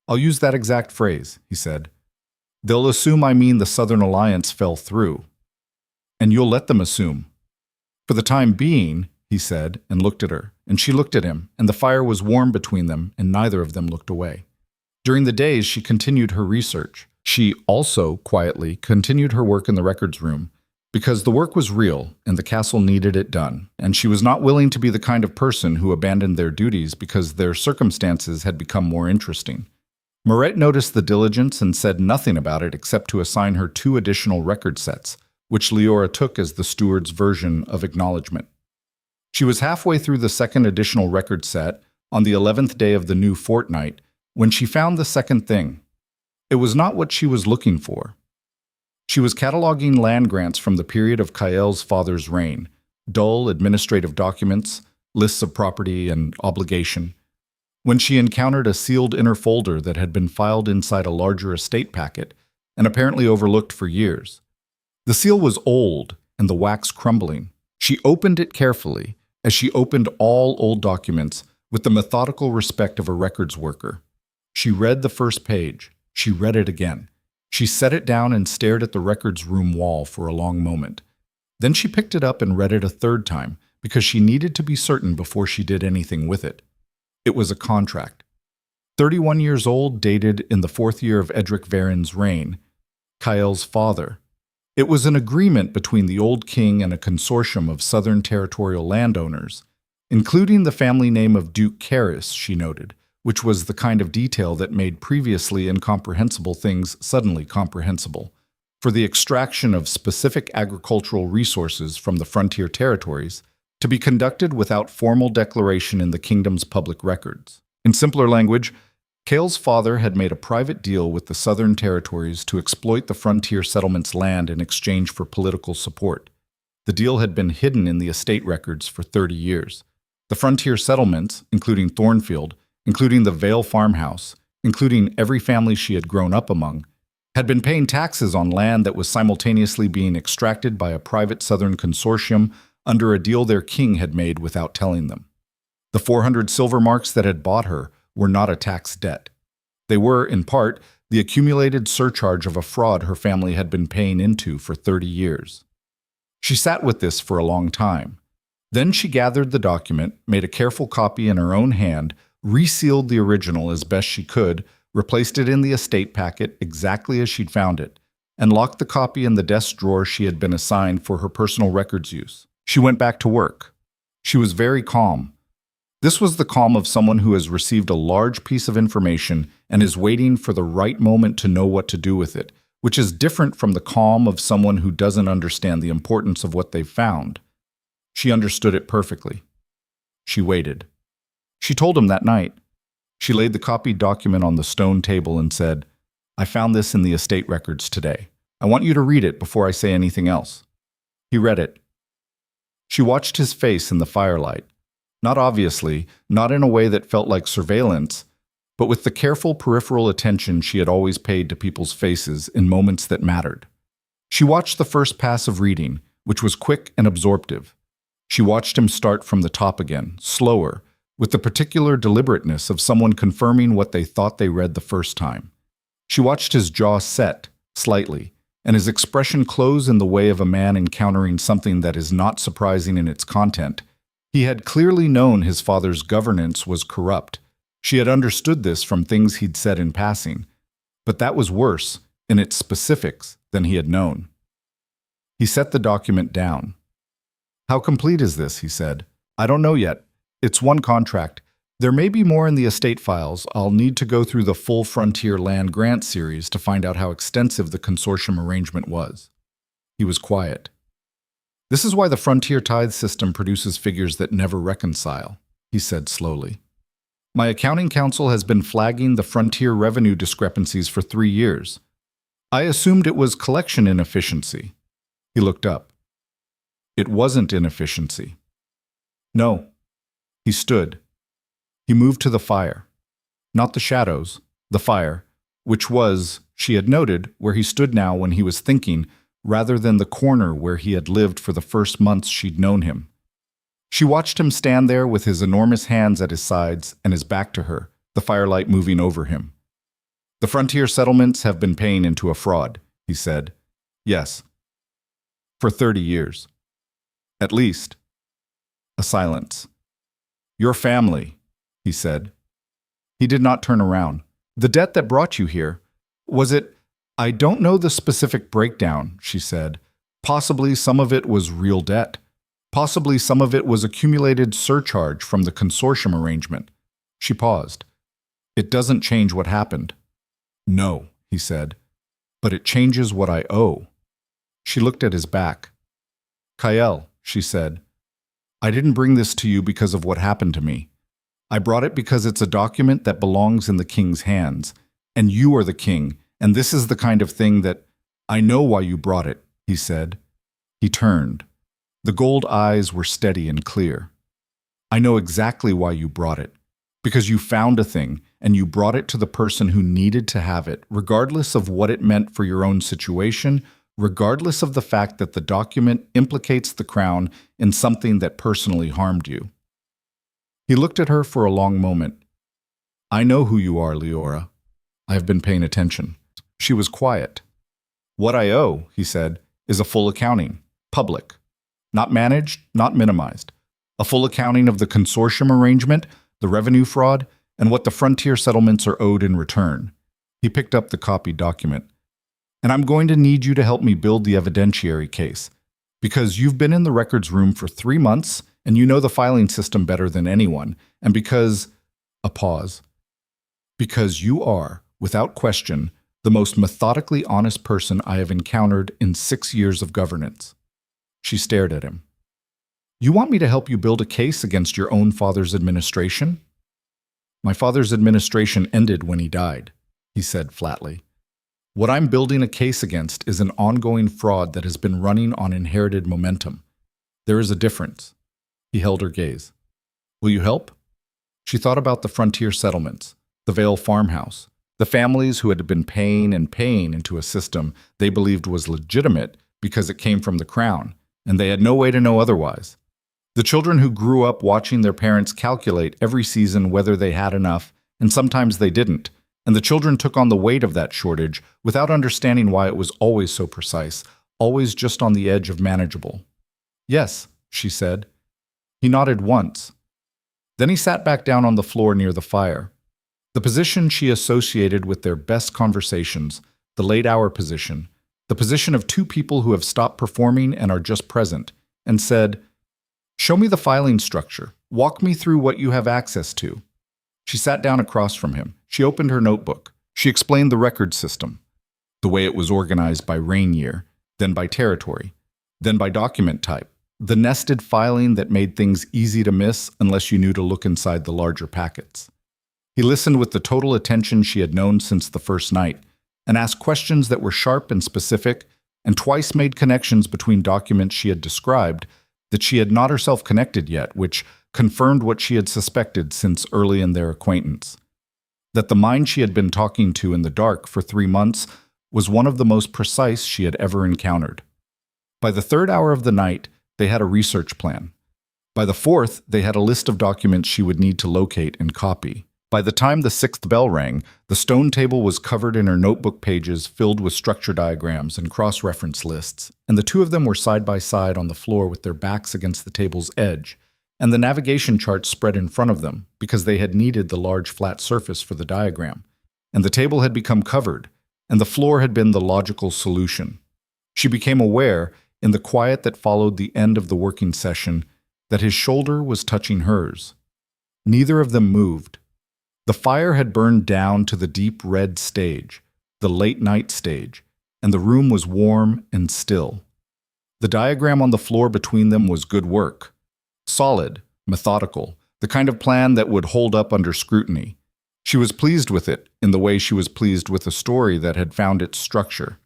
"I'll use that exact phrase," he said. "They'll assume I mean the Southern Alliance fell through. And you'll let them assume. For the time being," he said, and looked at her, and she looked at him, and the fire was warm between them, and neither of them looked away. During the days, she continued her research. She also, quietly, continued her work in the records room, because the work was real, and the castle needed it done, and she was not willing to be the kind of person who abandoned their duties because their circumstances had become more interesting. Moret noticed the diligence and said nothing about it except to assign her 2 additional record sets, which Liora took as the steward's version of acknowledgement. She was halfway through the 2nd additional record set, on the 11th day of the new fortnight, when she found the second thing. It was not what she was looking for. She was cataloging land grants from the period of Kael's father's reign, dull administrative documents, lists of property and obligation, when she encountered a sealed inner folder that had been filed inside a larger estate packet and apparently overlooked for years. The seal was old and the wax crumbling. She opened it carefully, as she opened all old documents, with the methodical respect of a records worker. She read the first page. She read it again. She set it down and stared at the records room wall for a long moment. Then she picked it up and read it a 3rd time, because she needed to be certain before she did anything with it. It was a contract. 31 years old, dated in the 4th year of Edric Varen's reign, Kael's father. It was an agreement between the old king and a consortium of southern territorial landowners, including the family name of Duke Caris, she noted, which was the kind of detail that made previously incomprehensible things suddenly comprehensible, for the extraction of specific agricultural resources from the frontier territories, to be conducted without formal declaration in the kingdom's public records. In simpler language, Kael's father had made a private deal with the southern territories to exploit the frontier settlement's land in exchange for political support. The deal had been hidden in the estate records for 30 years. The frontier settlements, including Thornfield, including the Vale farmhouse, including every family she had grown up among, had been paying taxes on land that was simultaneously being extracted by a private southern consortium under a deal their king had made without telling them. The 400 silver marks that had bought her were not a tax debt. They were, in part, the accumulated surcharge of a fraud her family had been paying into for 30 years. She sat with this for a long time. Then she gathered the document, made a careful copy in her own hand, resealed the original as best she could, replaced it in the estate packet exactly as she'd found it, and locked the copy in the desk drawer she had been assigned for her personal records use. She went back to work. She was very calm. This was the calm of someone who has received a large piece of information and is waiting for the right moment to know what to do with it, which is different from the calm of someone who doesn't understand the importance of what they've found. She understood it perfectly. She waited. She told him that night. She laid the copied document on the stone table and said, "I found this in the estate records today. I want you to read it before I say anything else." He read it. She watched his face in the firelight. Not obviously, not in a way that felt like surveillance, but with the careful peripheral attention she had always paid to people's faces in moments that mattered. She watched the first pass of reading, which was quick and absorptive. She watched him start from the top again, slower, with the particular deliberateness of someone confirming what they thought they read the first time. She watched his jaw set, slightly, and his expression close in the way of a man encountering something that is not surprising in its content. He had clearly known his father's governance was corrupt. She had understood this from things he'd said in passing, but that was worse, in its specifics, than he had known. He set the document down. "How complete is this?" he said. "I don't know yet. It's one contract. There may be more in the estate files. I'll need to go through the full Frontier Land Grant series to find out how extensive the consortium arrangement was." He was quiet. "This is why the Frontier tithe system produces figures that never reconcile," he said slowly. "My accounting counsel has been flagging the Frontier revenue discrepancies for 3 years. I assumed it was collection inefficiency." He looked up. "It wasn't inefficiency." "No." He stood. He moved to the fire. Not the shadows, the fire, which was, she had noted, where he stood now when he was thinking, rather than the corner where he had lived for the first months she'd known him. She watched him stand there with his enormous hands at his sides and his back to her, the firelight moving over him. "The Frontier settlements have been paying into a fraud," he said. "Yes. For 30 years. At least." A silence. "Your family," he said. He did not turn around. "The debt that brought you here, was it—" "I don't know the specific breakdown," she said. "Possibly some of it was real debt. Possibly some of it was accumulated surcharge from the consortium arrangement." She paused. "It doesn't change what happened." "No," he said, "but it changes what I owe." She looked at his back. "Kael," she said, "I didn't bring this to you because of what happened to me. I brought it because it's a document that belongs in the king's hands, and you are the king, and this is the kind of thing that—" "I know why you brought it," he said. He turned. The gold eyes were steady and clear. "I know exactly why you brought it. Because you found a thing, and you brought it to the person who needed to have it, regardless of what it meant for your own situation, regardless of the fact that the document implicates the crown in something that personally harmed you." He looked at her for a long moment. "I know who you are, Liora. I have been paying attention." She was quiet. "What I owe," he said, "is a full accounting, public. Not managed, not minimized. A full accounting of the consortium arrangement, the revenue fraud, and what the Frontier settlements are owed in return." He picked up the copied document. "And I'm going to need you to help me build the evidentiary case. Because you've been in the records room for 3 months, and you know the filing system better than anyone, and because—" A pause. "Because you are, without question, the most methodically honest person I have encountered in 6 years of governance." She stared at him. "You want me to help you build a case against your own father's administration?" "My father's administration ended when he died," he said flatly. "What I'm building a case against is an ongoing fraud that has been running on inherited momentum. There is a difference." He held her gaze. "Will you help?" She thought about the Frontier settlements, the Vale farmhouse, the families who had been paying and paying into a system they believed was legitimate because it came from the crown, and they had no way to know otherwise. The children who grew up watching their parents calculate every season whether they had enough, and sometimes they didn't, and the children took on the weight of that shortage without understanding why it was always so precise, always just on the edge of manageable. "Yes," she said. He nodded once. Then he sat back down on the floor near the fire. The position she associated with their best conversations, the late-hour position, the position of two people who have stopped performing and are just present, and said, "Show me the filing structure. Walk me through what you have access to." She sat down across from him. She opened her notebook. She explained the record system, the way it was organized by reign year, then by territory, then by document type, the nested filing that made things easy to miss unless you knew to look inside the larger packets. He listened with the total attention she had known since the first night, and asked questions that were sharp and specific, and twice made connections between documents she had described that she had not herself connected yet, which confirmed what she had suspected since early in their acquaintance. That the mind she had been talking to in the dark for 3 months was one of the most precise she had ever encountered. By the third hour of the night, they had a research plan. By the fourth, they had a list of documents she would need to locate and copy. By the time the sixth bell rang, the stone table was covered in her notebook pages filled with structure diagrams and cross-reference lists, and the two of them were side by side on the floor with their backs against the table's edge, and the navigation charts spread in front of them because they had needed the large flat surface for the diagram, and the table had become covered, and the floor had been the logical solution. She became aware, in the quiet that followed the end of the working session, that his shoulder was touching hers. Neither of them moved. The fire had burned down to the deep red stage, the late-night stage, and the room was warm and still. The diagram on the floor between them was good work. Solid, methodical, the kind of plan that would hold up under scrutiny. She was pleased with it in the way she was pleased with a story that had found its structure.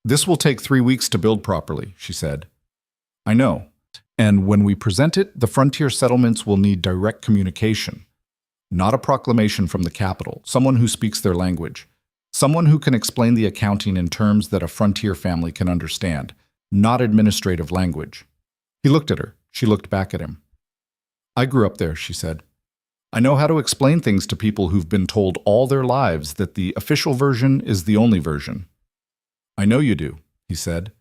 "This will take 3 weeks to build properly," she said. "I know. And when we present it, the frontier settlements will need direct communication. Not a proclamation from the capital, someone who speaks their language. Someone who can explain the accounting in terms that a frontier family can understand, not administrative language." He looked at her. She looked back at him. "I grew up there," she said. "I know how to explain things to people who've been told all their lives that the official version is the only version." "I know you do," he said.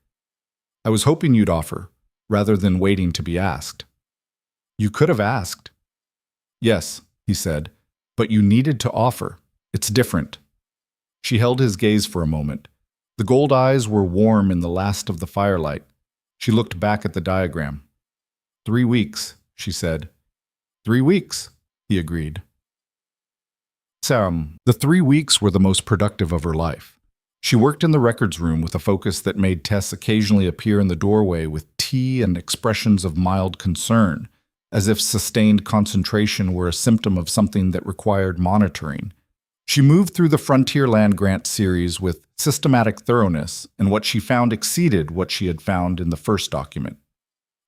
"I was hoping you'd offer, rather than waiting to be asked." "You could have asked." "Yes," he said, "but you needed to offer. It's different." She held his gaze for a moment. The gold eyes were warm in the last of the firelight. She looked back at the diagram. 3 weeks, she said. 3 weeks, he agreed. The 3 weeks were the most productive of her life. She worked in the records room with a focus that made Tess occasionally appear in the doorway with tea and expressions of mild concern, as if sustained concentration were a symptom of something that required monitoring. She moved through the Frontier Land Grant series with systematic thoroughness, and what she found exceeded what she had found in the first document.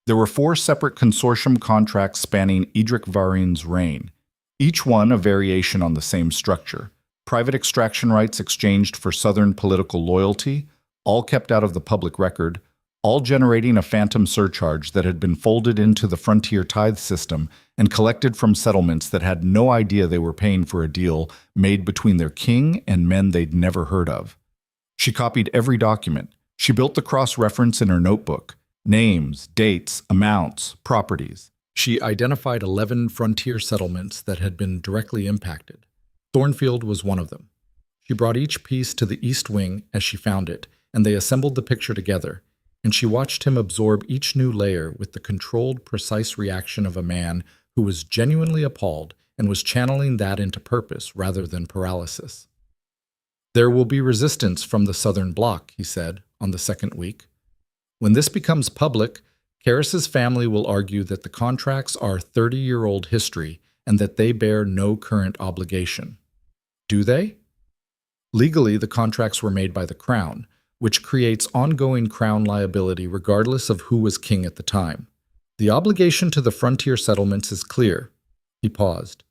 There were 4 separate consortium contracts spanning Edric Varin's reign, each one a variation on the same structure. Private extraction rights exchanged for Southern political loyalty, all kept out of the public record, all generating a phantom surcharge that had been folded into the frontier tithe system and collected from settlements that had no idea they were paying for a deal made between their king and men they'd never heard of. She copied every document. She built the cross-reference in her notebook. Names, dates, amounts, properties. She identified 11 frontier settlements that had been directly impacted. Thornfield was one of them. She brought each piece to the east wing as she found it, and they assembled the picture together, and she watched him absorb each new layer with the controlled, precise reaction of a man who was genuinely appalled and was channeling that into purpose rather than paralysis. "There will be resistance from the Southern Bloc," he said, on the second week. "When this becomes public, Karras's family will argue that the contracts are 30-year-old history and that they bear no current obligation." "Do they?" "Legally, the contracts were made by the Crown, which creates ongoing Crown liability regardless of who was king at the time. The obligation to the frontier settlements is clear." He paused.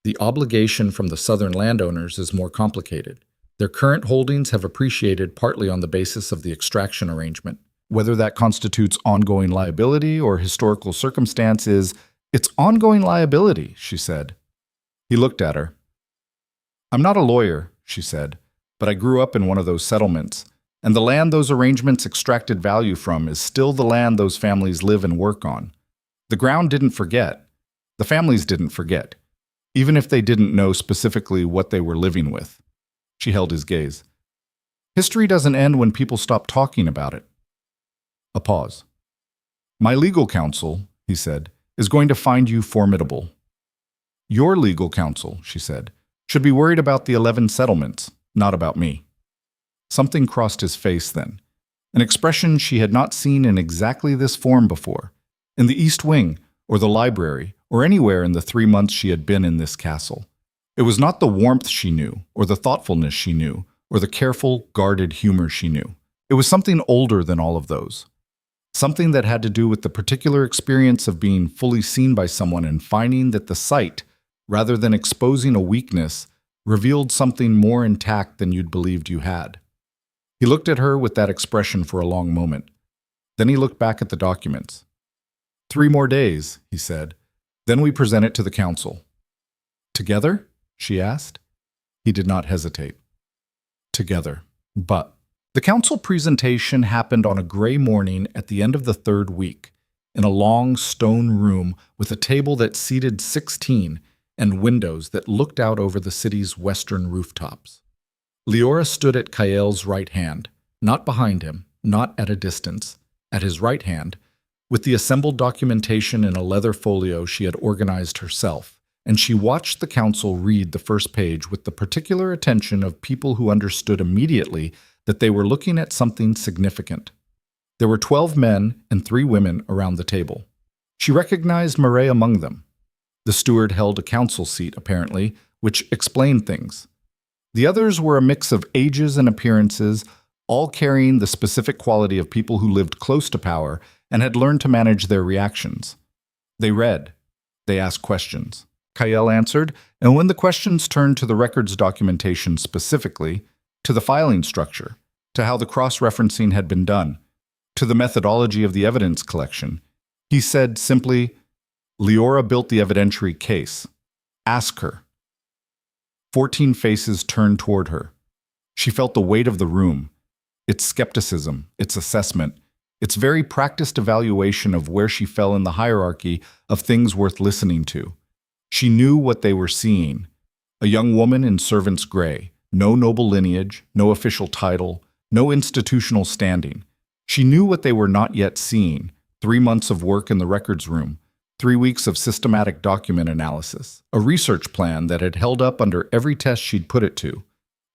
"The obligation from the Southern landowners is more complicated. Their current holdings have appreciated partly on the basis of the extraction arrangement. Whether that constitutes ongoing liability or historical circumstances, it's ongoing liability," she said. He looked at her. "I'm not a lawyer," she said, "but I grew up in one of those settlements, and the land those arrangements extracted value from is still the land those families live and work on. The ground didn't forget. The families didn't forget, even if they didn't know specifically what they were living with." She held his gaze. "History doesn't end when people stop talking about it." A pause. "My legal counsel," he said, "is going to find you formidable." "Your legal counsel," she said, "should be worried about the 11 settlements, not about me." Something crossed his face then, an expression she had not seen in exactly this form before, in the East Wing, or the library, or anywhere in the 3 months she had been in this castle. It was not the warmth she knew, or the thoughtfulness she knew, or the careful, guarded humor she knew. It was something older than all of those. Something that had to do with the particular experience of being fully seen by someone and finding that the sight, rather than exposing a weakness, revealed something more intact than you'd believed you had. He looked at her with that expression for a long moment. Then he looked back at the documents. 3 more days, he said. Then we present it to the council. Together? She asked. He did not hesitate. Together. But the council presentation happened on a gray morning at the end of the 3rd week, in a long stone room with a table that seated 16 and windows that looked out over the city's western rooftops. Liora stood at Kael's right hand, not behind him, not at a distance, at his right hand, with the assembled documentation in a leather folio she had organized herself, and she watched the council read the first page with the particular attention of people who understood immediately that they were looking at something significant. There were 12 men and 3 women around the table. She recognized Murray among them. The steward held a council seat, apparently, which explained things. The others were a mix of ages and appearances, all carrying the specific quality of people who lived close to power and had learned to manage their reactions. They read. They asked questions. Kael answered, and when the questions turned to the records documentation specifically, to the filing structure, to how the cross-referencing had been done, to the methodology of the evidence collection, he said simply, "Liora built the evidentiary case. Ask her." 14 faces turned toward her. She felt the weight of the room, its skepticism, its assessment, its very practiced evaluation of where she fell in the hierarchy of things worth listening to. She knew what they were seeing. A young woman in servant's gray, no noble lineage, no official title, no institutional standing. She knew what they were not yet seeing, 3 months of work in the records room, 3 weeks of systematic document analysis, a research plan that had held up under every test she'd put it to.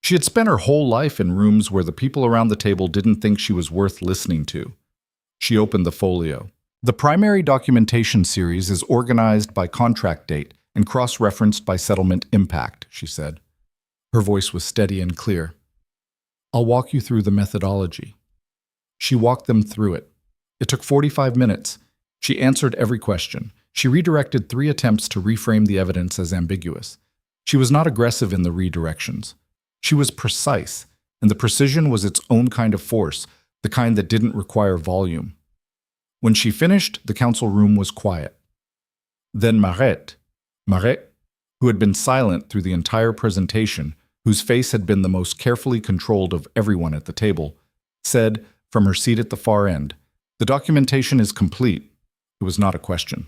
She had spent her whole life in rooms where the people around the table didn't think she was worth listening to. She opened the folio. The primary documentation series is organized by contract date and cross-referenced by settlement impact, she said. Her voice was steady and clear. "I'll walk you through the methodology." She walked them through it. It took 45 minutes. She answered every question. She redirected 3 attempts to reframe the evidence as ambiguous. She was not aggressive in the redirections. She was precise, and the precision was its own kind of force, the kind that didn't require volume. When she finished, the council room was quiet. Then Maret, who had been silent through the entire presentation, whose face had been the most carefully controlled of everyone at the table, said, from her seat at the far end, "The documentation is complete." It was not a question.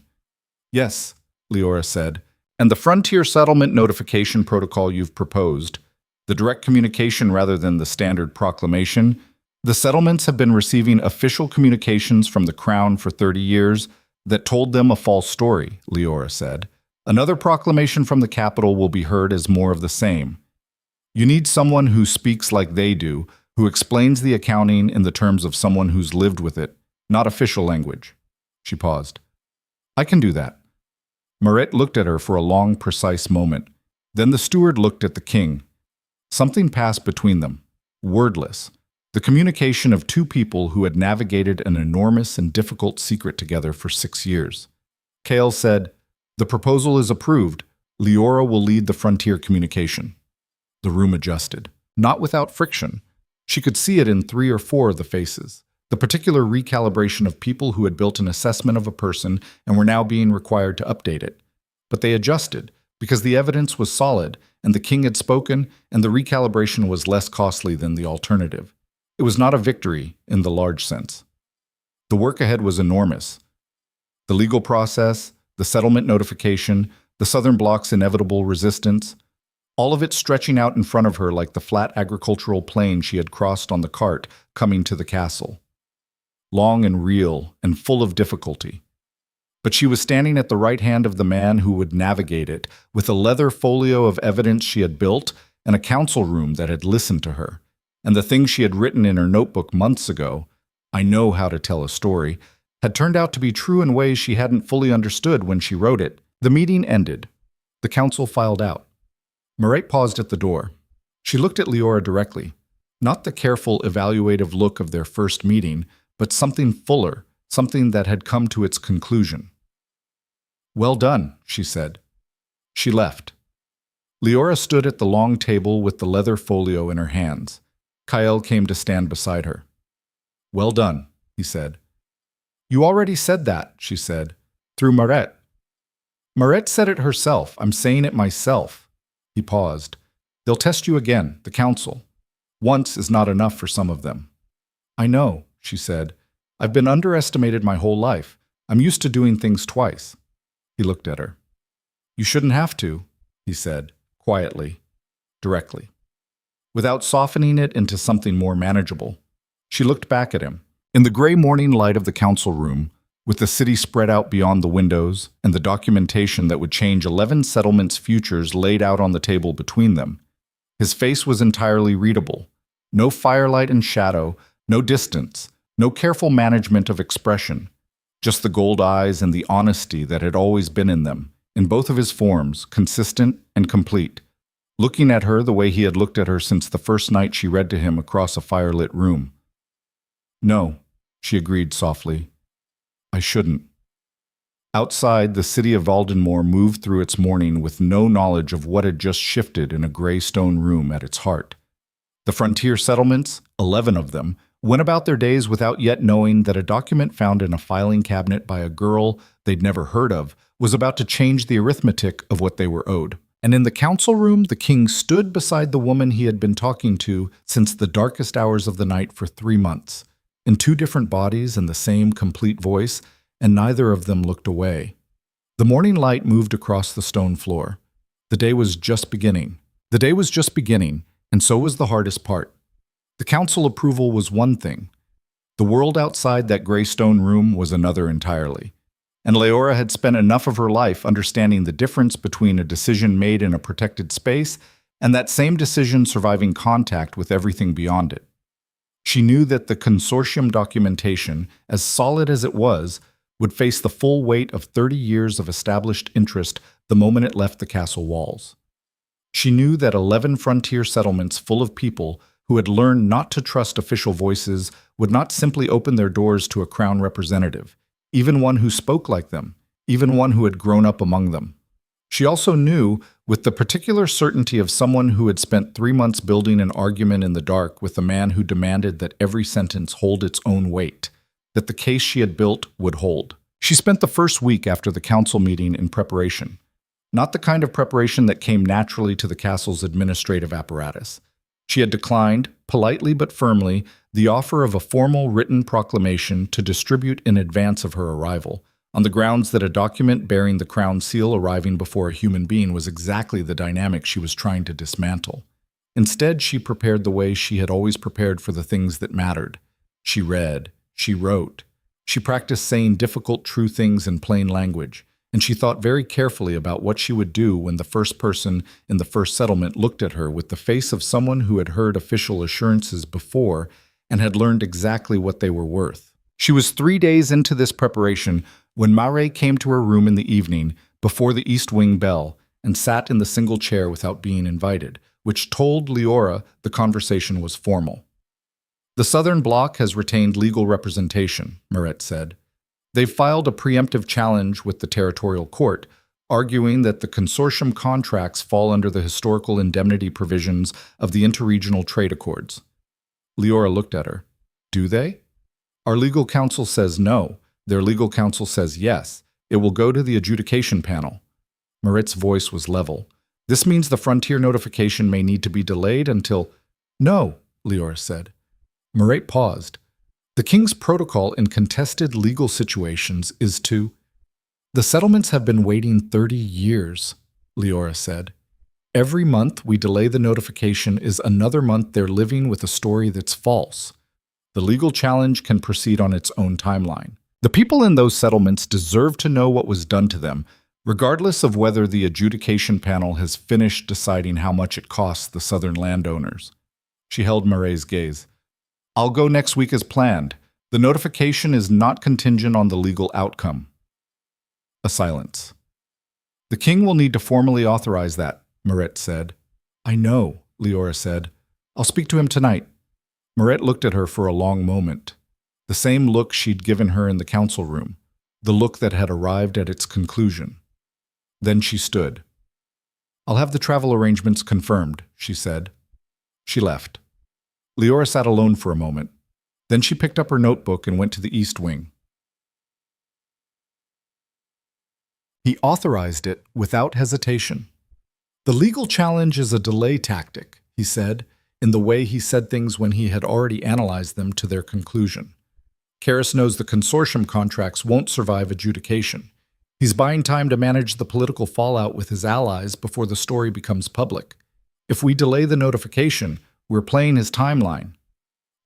"Yes," Liora said, "and the frontier settlement notification protocol you've proposed, the direct communication rather than the standard proclamation, the settlements have been receiving official communications from the Crown for 30 years that told them a false story," Liora said. "Another proclamation from the capital will be heard as more of the same. You need someone who speaks like they do, who explains the accounting in the terms of someone who's lived with it, not official language." She paused. "I can do that." Maret looked at her for a long, precise moment. Then the steward looked at the king. Something passed between them, wordless, the communication of 2 people who had navigated an enormous and difficult secret together for 6 years. Kael said, "The proposal is approved. Liora will lead the frontier communication." The room adjusted, not without friction. She could see it in 3 or 4 of the faces. The particular recalibration of people who had built an assessment of a person and were now being required to update it. But they adjusted, because the evidence was solid, and the king had spoken, and the recalibration was less costly than the alternative. It was not a victory in the large sense. The work ahead was enormous. The legal process, the settlement notification, the Southern Bloc's inevitable resistance, all of it stretching out in front of her like the flat agricultural plain she had crossed on the cart coming to the castle. Long and real and full of difficulty. But she was standing at the right hand of the man who would navigate it, with a leather folio of evidence she had built and a council room that had listened to her. And the things she had written in her notebook months ago, "I know how to tell a story," had turned out to be true in ways she hadn't fully understood when she wrote it. The meeting ended. The council filed out. Mireille paused at the door. She looked at Liora directly. Not the careful, evaluative look of their first meeting, but something fuller, something that had come to its conclusion. "Well done," she said. She left. Liora stood at the long table with the leather folio in her hands. Kael came to stand beside her. "Well done," he said. "You already said that," she said, "through Mireille." "Mireille said it herself. I'm saying it myself." He paused. "They'll test you again, the council. Once is not enough for some of them." "I know," she said. "I've been underestimated my whole life. I'm used to doing things twice." He looked at her. "You shouldn't have to," he said, quietly, directly, without softening it into something more manageable. She looked back at him. In the gray morning light of the council room, with the city spread out beyond the windows and the documentation that would change 11 settlements' futures laid out on the table between them, his face was entirely readable. No firelight and shadow, no distance, no careful management of expression, just the gold eyes and the honesty that had always been in them, in both of his forms, consistent and complete, looking at her the way he had looked at her since the first night she read to him across a firelit room. "No," she agreed softly. "I shouldn't." Outside, the city of Valdenmoor moved through its morning with no knowledge of what had just shifted in a gray stone room at its heart. The frontier settlements, 11 of them, went about their days without yet knowing that a document found in a filing cabinet by a girl they'd never heard of was about to change the arithmetic of what they were owed. And in the council room, the king stood beside the woman he had been talking to since the darkest hours of the night for 3 months, in 2 different bodies and the same complete voice, and neither of them looked away. The morning light moved across the stone floor. The day was just beginning. The day was just beginning, and so was the hardest part. The council approval was one thing. The world outside that gray stone room was another entirely. And Liora had spent enough of her life understanding the difference between a decision made in a protected space and that same decision surviving contact with everything beyond it. She knew that the consortium documentation, as solid as it was, would face the full weight of 30 years of established interest the moment it left the castle walls. She knew that 11 frontier settlements full of people who had learned not to trust official voices would not simply open their doors to a crown representative, even one who spoke like them, even one who had grown up among them. She also knew, with the particular certainty of someone who had spent 3 months building an argument in the dark with a man who demanded that every sentence hold its own weight, that the case she had built would hold. She spent the first week after the council meeting in preparation, not the kind of preparation that came naturally to the castle's administrative apparatus. She had declined, politely but firmly, the offer of a formal written proclamation to distribute in advance of her arrival, on the grounds that a document bearing the crown seal arriving before a human being was exactly the dynamic she was trying to dismantle. Instead, she prepared the way she had always prepared for the things that mattered. She read, she wrote, she practiced saying difficult, true things in plain language, and she thought very carefully about what she would do when the first person in the first settlement looked at her with the face of someone who had heard official assurances before and had learned exactly what they were worth. She was 3 days into this preparation when Mireille came to her room in the evening before the East Wing bell and sat in the single chair without being invited, which told Liora the conversation was formal. "The Southern Bloc has retained legal representation," Mireille said. "They've filed a preemptive challenge with the territorial court, arguing that the consortium contracts fall under the historical indemnity provisions of the interregional trade accords." Liora looked at her. "Do they?" "Our legal counsel says no. Their legal counsel says yes. It will go to the adjudication panel." Mireille's voice was level. This means the frontier notification may need to be delayed until— No, Liora said. Mairead paused. The king's protocol in contested legal situations is to— The settlements have been waiting 30 years, Liora said. Every month we delay the notification is another month they're living with a story that's false. The legal challenge can proceed on its own timeline. The people in those settlements deserve to know what was done to them, regardless of whether the adjudication panel has finished deciding how much it costs the southern landowners. She held Mairead's gaze. I'll go next week as planned. The notification is not contingent on the legal outcome. A silence. The king will need to formally authorize that, Mairead said. I know, Liora said. I'll speak to him tonight. Mairead looked at her for a long moment. The same look she'd given her in the council room, the look that had arrived at its conclusion. Then she stood. I'll have the travel arrangements confirmed, she said. She left. Liora sat alone for a moment. Then she picked up her notebook and went to the east wing. He authorized it without hesitation. The legal challenge is a delay tactic, he said, in the way he said things when he had already analyzed them to their conclusion. Karis knows the consortium contracts won't survive adjudication. He's buying time to manage the political fallout with his allies before the story becomes public. If we delay the notification, we're playing his timeline.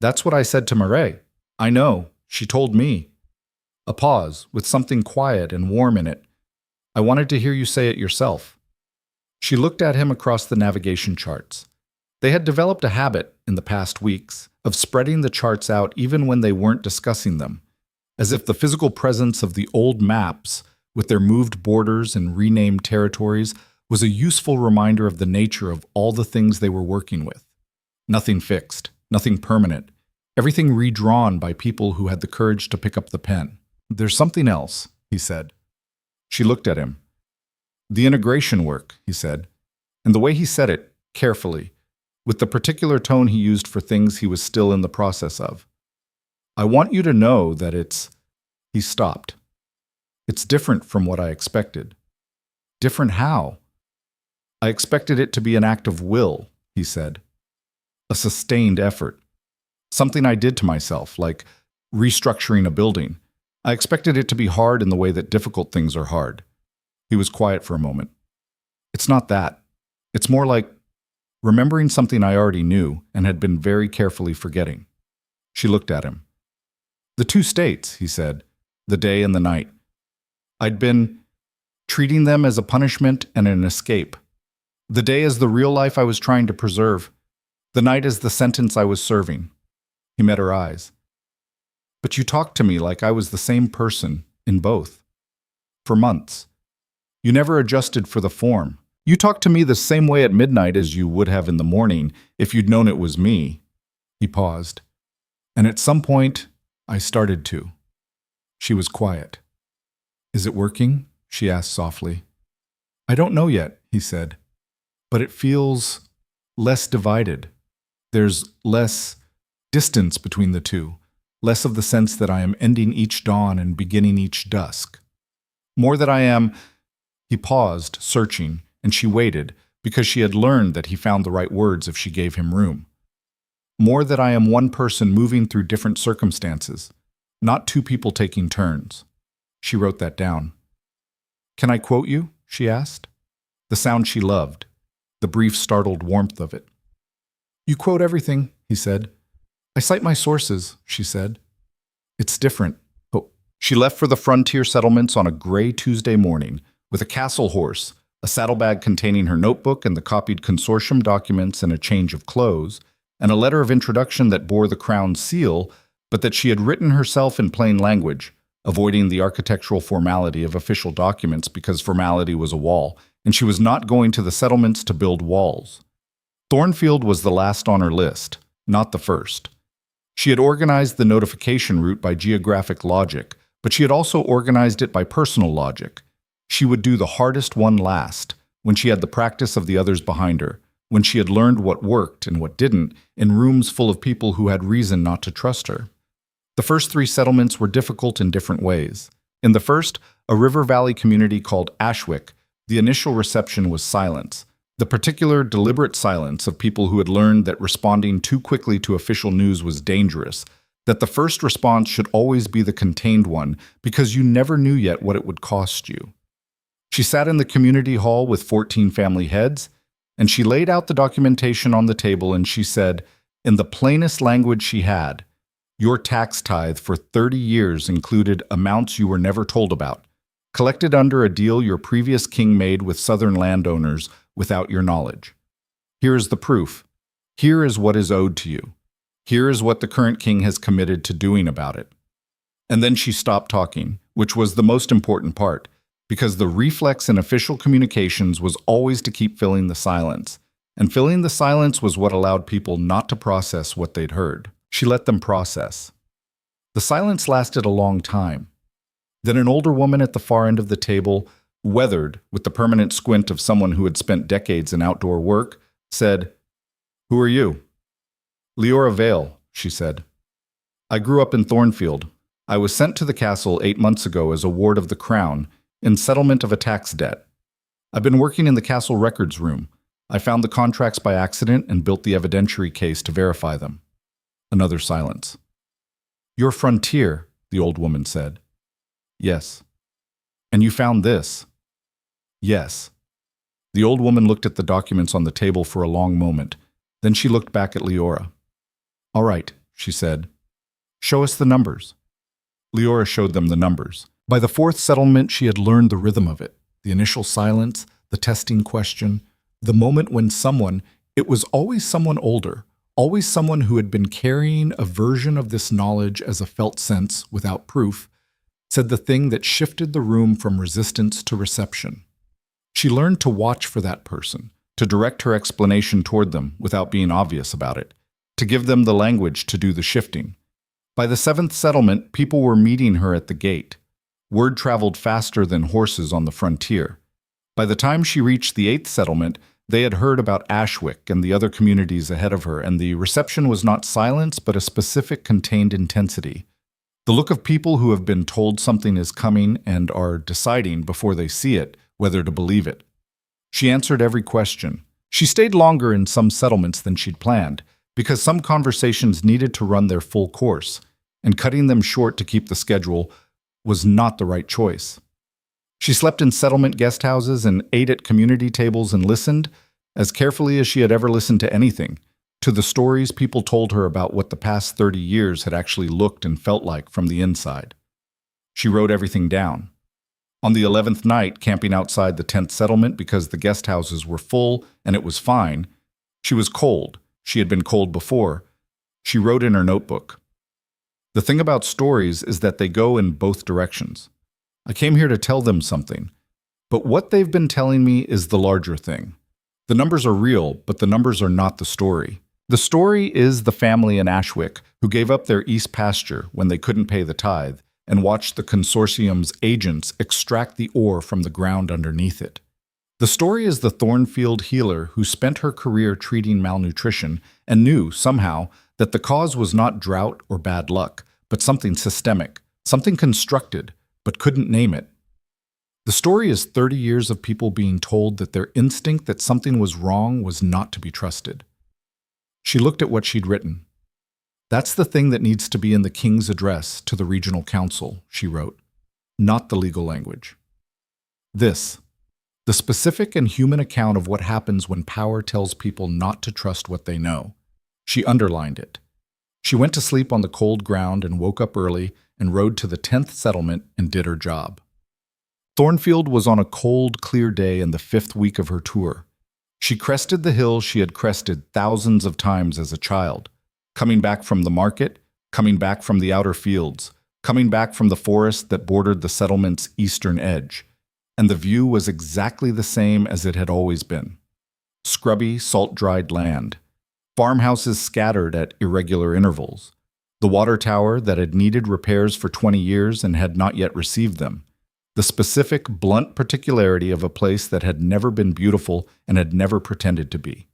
That's what I said to Mairead. I know, she told me. A pause, with something quiet and warm in it. I wanted to hear you say it yourself. She looked at him across the navigation charts. They had developed a habit, in the past weeks, of spreading the charts out even when they weren't discussing them, as if the physical presence of the old maps, with their moved borders and renamed territories, was a useful reminder of the nature of all the things they were working with. Nothing fixed, nothing permanent, everything redrawn by people who had the courage to pick up the pen. There's something else, he said. She looked at him. The integration work, he said, and the way he said it, carefully, with the particular tone he used for things he was still in the process of. I want you to know that it's— He stopped. It's different from what I expected. Different how? I expected it to be an act of will, he said. A sustained effort. Something I did to myself, like restructuring a building. I expected it to be hard in the way that difficult things are hard. He was quiet for a moment. It's not that. It's more like remembering something I already knew and had been very carefully forgetting. She looked at him. The two states, he said, the day and the night. I'd been treating them as a punishment and an escape. The day as the real life I was trying to preserve. The night as the sentence I was serving. He met her eyes. But you talked to me like I was the same person in both. For months. You never adjusted for the form. You talked to me the same way at midnight as you would have in the morning if you'd known it was me. He paused. And at some point, I started to. She was quiet. Is it working? She asked softly. I don't know yet, he said. But it feels less divided. There's less distance between the two. Less of the sense that I am ending each dawn and beginning each dusk. More that I am— He paused, searching, and she waited, because she had learned that he found the right words if she gave him room. More that I am one person moving through different circumstances, not two people taking turns. She wrote that down. Can I quote you? She asked. The sound she loved, the brief startled warmth of it. You quote everything, he said. I cite my sources, she said. It's different. Oh. She left for the frontier settlements on a gray Tuesday morning, with a castle horse, a saddlebag containing her notebook and the copied consortium documents and a change of clothes, and a letter of introduction that bore the crown's seal, but that she had written herself in plain language, avoiding the architectural formality of official documents because formality was a wall, and she was not going to the settlements to build walls. Thornfield was the last on her list, not the first. She had organized the notification route by geographic logic, but she had also organized it by personal logic. She would do the hardest one last, when she had the practice of the others behind her, when she had learned what worked and what didn't, in rooms full of people who had reason not to trust her. The first 3 settlements were difficult in different ways. In the first, a river valley community called Ashwick, the initial reception was silence. The particular deliberate silence of people who had learned that responding too quickly to official news was dangerous, that the first response should always be the contained one because you never knew yet what it would cost you. She sat in the community hall with 14 family heads, and she laid out the documentation on the table and she said, in the plainest language she had, your tax tithe for 30 years included amounts you were never told about, collected under a deal your previous king made with southern landowners without your knowledge. Here is the proof. Here is what is owed to you. Here is what the current king has committed to doing about it. And then she stopped talking, which was the most important part, because the reflex in official communications was always to keep filling the silence. And filling the silence was what allowed people not to process what they'd heard. She let them process. The silence lasted a long time. Then an older woman at the far end of the table, weathered with the permanent squint of someone who had spent decades in outdoor work, said, "Who are you?" "Liora Vale," she said. "I grew up in Thornfield. I was sent to the castle 8 months ago as a ward of the crown, in settlement of a tax debt. I've been working in the castle records room. I found the contracts by accident and built the evidentiary case to verify them." Another silence. "Your frontier," the old woman said. "Yes." "And you found this?" "Yes." The old woman looked at the documents on the table for a long moment. Then she looked back at Liora. "All right," she said. "Show us the numbers." Liora showed them the numbers. By the fourth settlement, she had learned the rhythm of it, the initial silence, the testing question, the moment when someone, it was always someone older, always someone who had been carrying a version of this knowledge as a felt sense without proof, said the thing that shifted the room from resistance to reception. She learned to watch for that person, to direct her explanation toward them without being obvious about it, to give them the language to do the shifting. By the seventh settlement, people were meeting her at the gate. Word traveled faster than horses on the frontier. By the time she reached the eighth settlement, they had heard about Ashwick and the other communities ahead of her, and the reception was not silence but a specific contained intensity. The look of people who have been told something is coming and are deciding before they see it whether to believe it. She answered every question. She stayed longer in some settlements than she'd planned, because some conversations needed to run their full course, and cutting them short to keep the schedule was not the right choice. She slept in settlement guest houses and ate at community tables and listened, as carefully as she had ever listened to anything, to the stories people told her about what the past 30 years had actually looked and felt like from the inside. She wrote everything down. On the 11th night, camping outside the 10th settlement because the guest houses were full and it was fine, she was cold. She had been cold before. She wrote in her notebook. The thing about stories is that they go in both directions. I came here to tell them something, but what they've been telling me is the larger thing. The numbers are real, but the numbers are not the story. The story is the family in Ashwick who gave up their east pasture when they couldn't pay the tithe and watched the consortium's agents extract the ore from the ground underneath it. The story is the Thornfield healer who spent her career treating malnutrition and knew, somehow, that the cause was not drought or bad luck, but something systemic, something constructed, but couldn't name it. The story is 30 years of people being told that their instinct that something was wrong was not to be trusted. She looked at what she'd written. "That's the thing that needs to be in the king's address to the regional council," she wrote, "not the legal language. This, the specific and human account of what happens when power tells people not to trust what they know." She underlined it. She went to sleep on the cold ground and woke up early and rode to the 10th settlement and did her job. Thornfield was on a cold, clear day in the 5th week of her tour. She crested the hill she had crested thousands of times as a child, coming back from the market, coming back from the outer fields, coming back from the forest that bordered the settlement's eastern edge, and the view was exactly the same as it had always been. Scrubby, salt-dried land, farmhouses scattered at irregular intervals, the water tower that had needed repairs for 20 years and had not yet received them, the specific, blunt particularity of a place that had never been beautiful and had never pretended to be.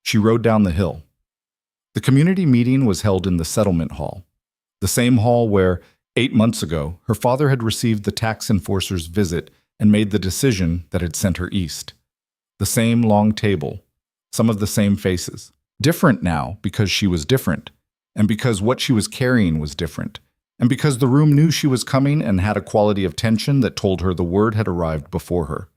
She rode down the hill. The community meeting was held in the settlement hall, the same hall where, 8 months ago, her father had received the tax enforcer's visit and made the decision that had sent her east. The same long table, some of the same faces. Different now because she was different, and because what she was carrying was different, and because the room knew she was coming and had a quality of tension that told her the word had arrived before her.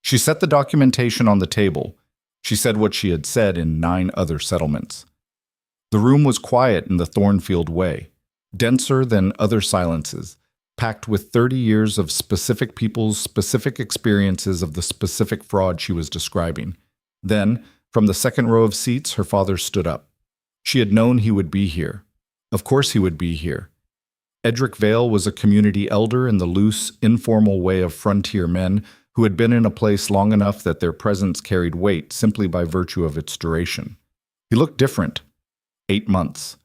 She set the documentation on the table. She said what she had said in 9 other settlements. The room was quiet in the Thornfield way, denser than other silences, packed with 30 years of specific people's specific experiences of the specific fraud she was describing. Then, from the second row of seats, her father stood up. She had known he would be here. Of course he would be here. Edric Vale was a community elder in the loose, informal way of frontier men who had been in a place long enough that their presence carried weight simply by virtue of its duration. He looked different. 8 months.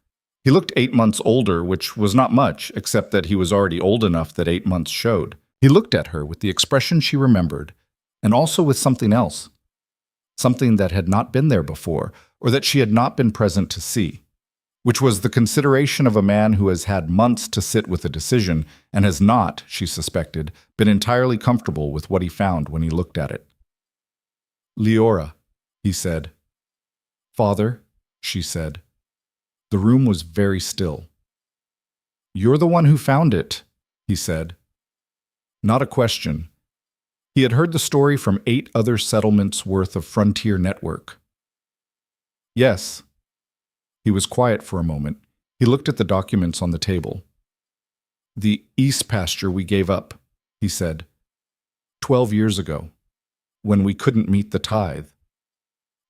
He looked 8 months older, which was not much, except that he was already old enough that 8 months showed. He looked at her with the expression she remembered, and also with something else. Something that had not been there before, or that she had not been present to see, which was the consideration of a man who has had months to sit with a decision and has not, she suspected, been entirely comfortable with what he found when he looked at it. "Liora," he said. "Father," she said. The room was very still. "You're the one who found it," he said. Not a question. He had heard the story from 8 other settlements worth of frontier network. "Yes." He was quiet for a moment. He looked at the documents on the table. "The east pasture we gave up," he said. 12 years ago, when we couldn't meet the tithe.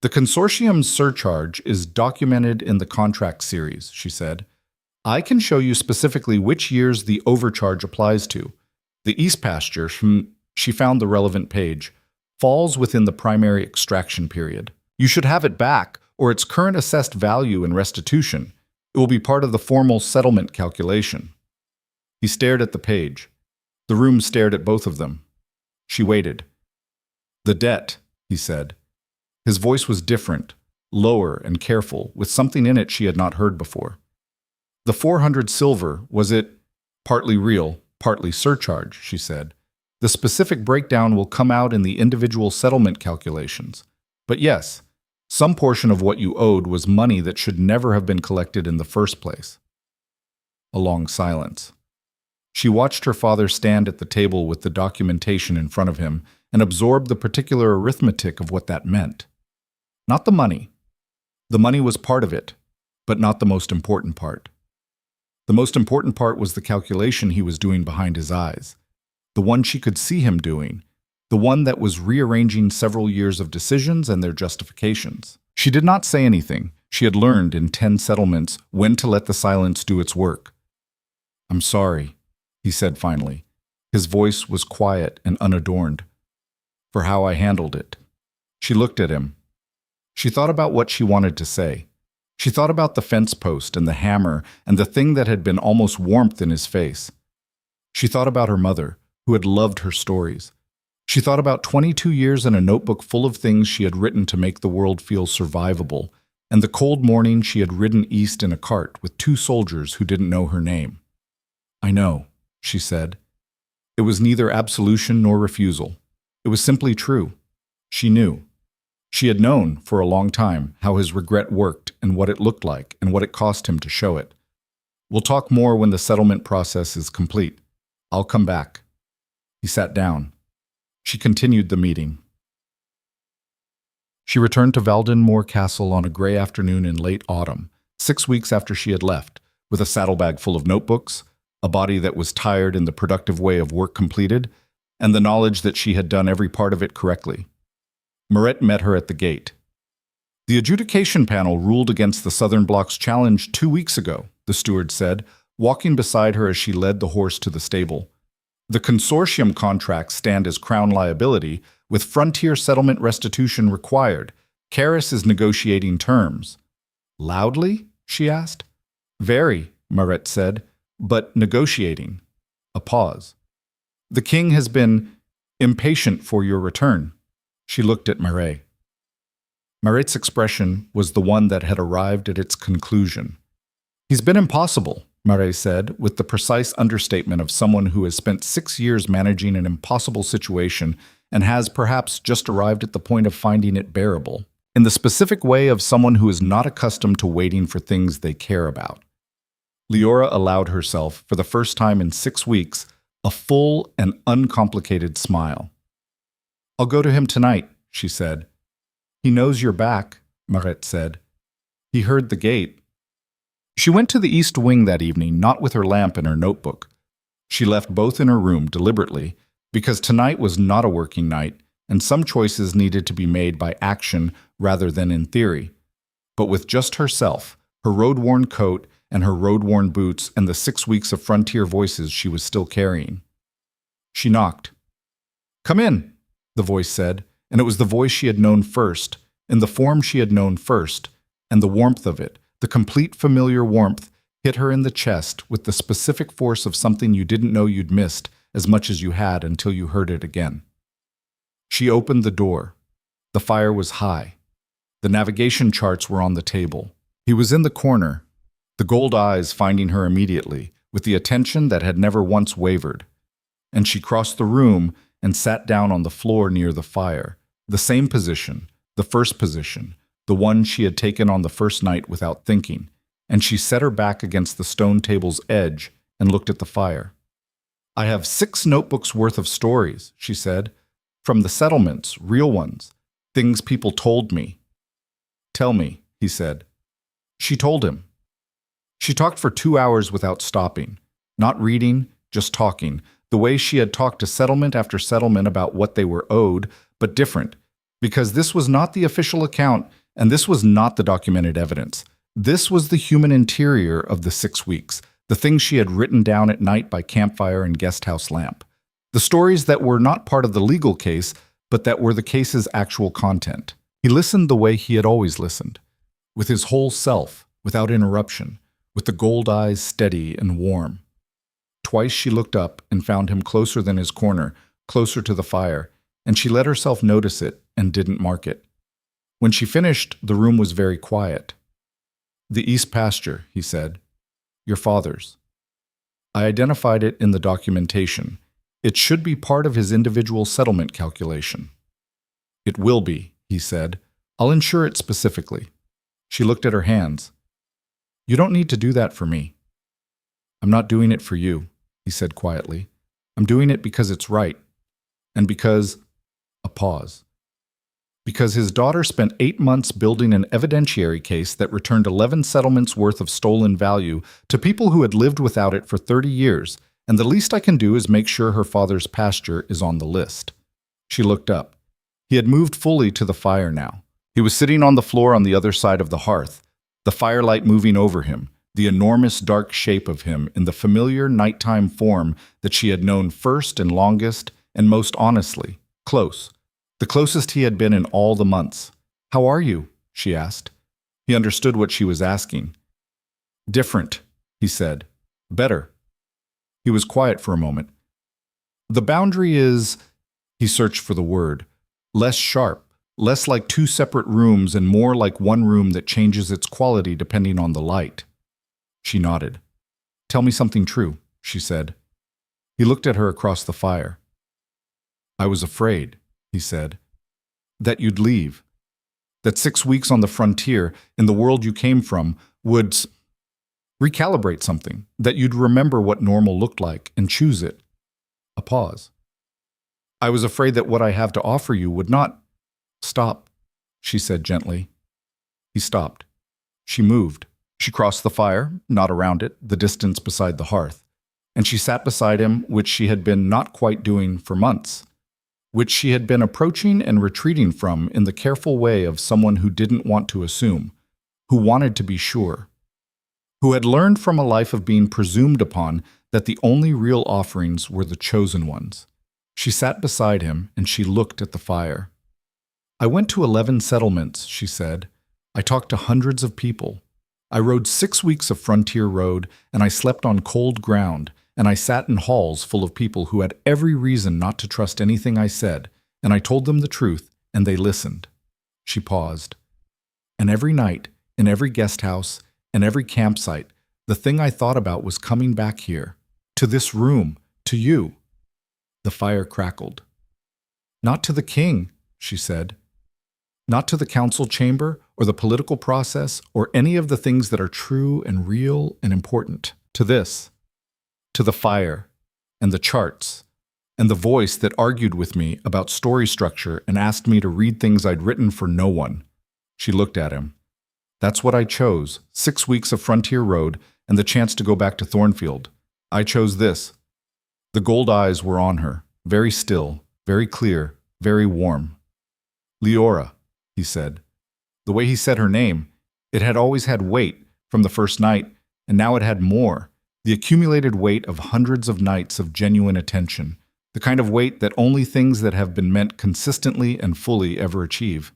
"The consortium's surcharge is documented in the contract series," she said. "I can show you specifically which years the overcharge applies to. The east pasture," she found the relevant page, "falls within the primary extraction period. You should have it back, or its current assessed value in restitution. It will be part of the formal settlement calculation." He stared at the page. The room stared at both of them. She waited. "The debt," he said. His voice was different, lower and careful, with something in it she had not heard before. "The 400 silver, was it partly real, partly surcharge?" she said. "The specific breakdown will come out in the individual settlement calculations. But yes, some portion of what you owed was money that should never have been collected in the first place." A long silence. She watched her father stand at the table with the documentation in front of him and absorb the particular arithmetic of what that meant. Not the money. The money was part of it, but not the most important part. The most important part was the calculation he was doing behind his eyes, the one she could see him doing, the one that was rearranging several years of decisions and their justifications. She did not say anything. She had learned in 10 settlements when to let the silence do its work. "I'm sorry," he said finally. His voice was quiet and unadorned. "For how I handled it." She looked at him. She thought about what she wanted to say. She thought about the fence post and the hammer and the thing that had been almost warmth in his face. She thought about her mother, who had loved her stories. She thought about 22 years in a notebook full of things she had written to make the world feel survivable, and the cold morning she had ridden east in a cart with 2 soldiers who didn't know her name. "I know," she said. It was neither absolution nor refusal. It was simply true. She knew. She had known, for a long time, how his regret worked and what it looked like and what it cost him to show it. "We'll talk more when the settlement process is complete. I'll come back." He sat down. She continued the meeting. She returned to Valdenmoor Castle on a grey afternoon in late autumn, 6 weeks after she had left, with a saddlebag full of notebooks, a body that was tired in the productive way of work completed, and the knowledge that she had done every part of it correctly. Moret met her at the gate. "The adjudication panel ruled against the Southern Block's challenge 2 weeks ago," the steward said, walking beside her as she led the horse to the stable. "The consortium contracts stand as crown liability, with frontier settlement restitution required. Karis is negotiating terms." "Loudly?" she asked. "Very," Moret said, "but negotiating." A pause. "The king has been impatient for your return." She looked at Marais. Maret's expression was the one that had arrived at its conclusion. "He's been impossible," Marais said, with the precise understatement of someone who has spent 6 years managing an impossible situation and has perhaps just arrived at the point of finding it bearable, in the specific way of someone who is not accustomed to waiting for things they care about. Liora allowed herself, for the first time in 6 weeks, a full and uncomplicated smile. "I'll go to him tonight," she said. "He knows you're back," Maret said. "He heard the gate." She went to the east wing that evening, not with her lamp and her notebook. She left both in her room deliberately, because tonight was not a working night, and some choices needed to be made by action rather than in theory. But with just herself, her road-worn coat, and her road-worn boots, and the 6 weeks of frontier voices she was still carrying. She knocked. "Come in," the voice said, and it was the voice she had known first, in the form she had known first, and the warmth of it, the complete familiar warmth, hit her in the chest with the specific force of something you didn't know you'd missed as much as you had until you heard it again. She opened the door. The fire was high. The navigation charts were on the table. He was in the corner, the gold eyes finding her immediately, with the attention that had never once wavered. And she crossed the room and sat down on the floor near the fire, the same position, the first position, the one she had taken on the first night without thinking, and she set her back against the stone table's edge and looked at the fire. "I have 6 notebooks worth of stories," she said, "from the settlements, real ones, things people told me." "Tell me," he said. She told him. She talked for 2 hours without stopping, not reading, just talking, the way she had talked to settlement after settlement about what they were owed, but different, because this was not the official account, and this was not the documented evidence. This was the human interior of the 6 weeks, the things she had written down at night by campfire and guest house lamp. The stories that were not part of the legal case, but that were the case's actual content. He listened the way he had always listened, with his whole self, without interruption, with the gold eyes steady and warm. Twice she looked up and found him closer than his corner, closer to the fire, and she let herself notice it and didn't mark it. When she finished, the room was very quiet. "The east pasture," he said. "Your father's." I identified it in the documentation. It should be part of his individual settlement calculation. "It will be," he said. "I'll insure it specifically." She looked at her hands. "You don't need to do that for me." "I'm not doing it for you," he said quietly. "I'm doing it because it's right. And because—" a pause. Because his daughter spent 8 months building an evidentiary case that returned 11 settlements worth of stolen value to people who had lived without it for 30 years, and the least I can do is make sure her father's pasture is on the list. She looked up. He had moved fully to the fire now. He was sitting on the floor on the other side of the hearth, the firelight moving over him, the enormous dark shape of him in the familiar nighttime form that she had known first and longest and most honestly, close. The closest he had been in all the months. "How are you?" she asked. He understood what she was asking. "Different," he said. "Better." He was quiet for a moment. "The boundary is," he searched for the word, "less sharp, less like 2 separate rooms and more like one room that changes its quality depending on the light." She nodded. "Tell me something true," she said. He looked at her across the fire. "I was afraid," he said, "that you'd leave. That 6 weeks on the frontier, in the world you came from, would recalibrate something, that you'd remember what normal looked like and choose it." A pause. "I was afraid that what I have to offer you would not—" "Stop," she said gently. He stopped. She moved. She crossed the fire, not around it, the distance beside the hearth, and she sat beside him, which she had been not quite doing for months, which she had been approaching and retreating from in the careful way of someone who didn't want to assume, who wanted to be sure, who had learned from a life of being presumed upon that the only real offerings were the chosen ones. She sat beside him and she looked at the fire. "I went to 11 settlements," she said. "I talked to hundreds of people. I rode 6 weeks of frontier road, and I slept on cold ground, and I sat in halls full of people who had every reason not to trust anything I said, and I told them the truth, and they listened." She paused. "And every night, in every guest house, and every campsite, the thing I thought about was coming back here, to this room, to you." The fire crackled. Not to the king, she said. Not to the council chamber or the political process or any of the things that are true and real and important. To this. To the fire and the charts and the voice that argued with me about story structure and asked me to read things I'd written for no one. She looked at him. That's what I chose, 6 weeks of Frontier Road and the chance to go back to Thornfield. I chose this. The gold eyes were on her, very still, very clear, very warm. Liora, he said. The way he said her name, it had always had weight from the first night, and now it had more, the accumulated weight of hundreds of nights of genuine attention, the kind of weight that only things that have been meant consistently and fully ever achieve.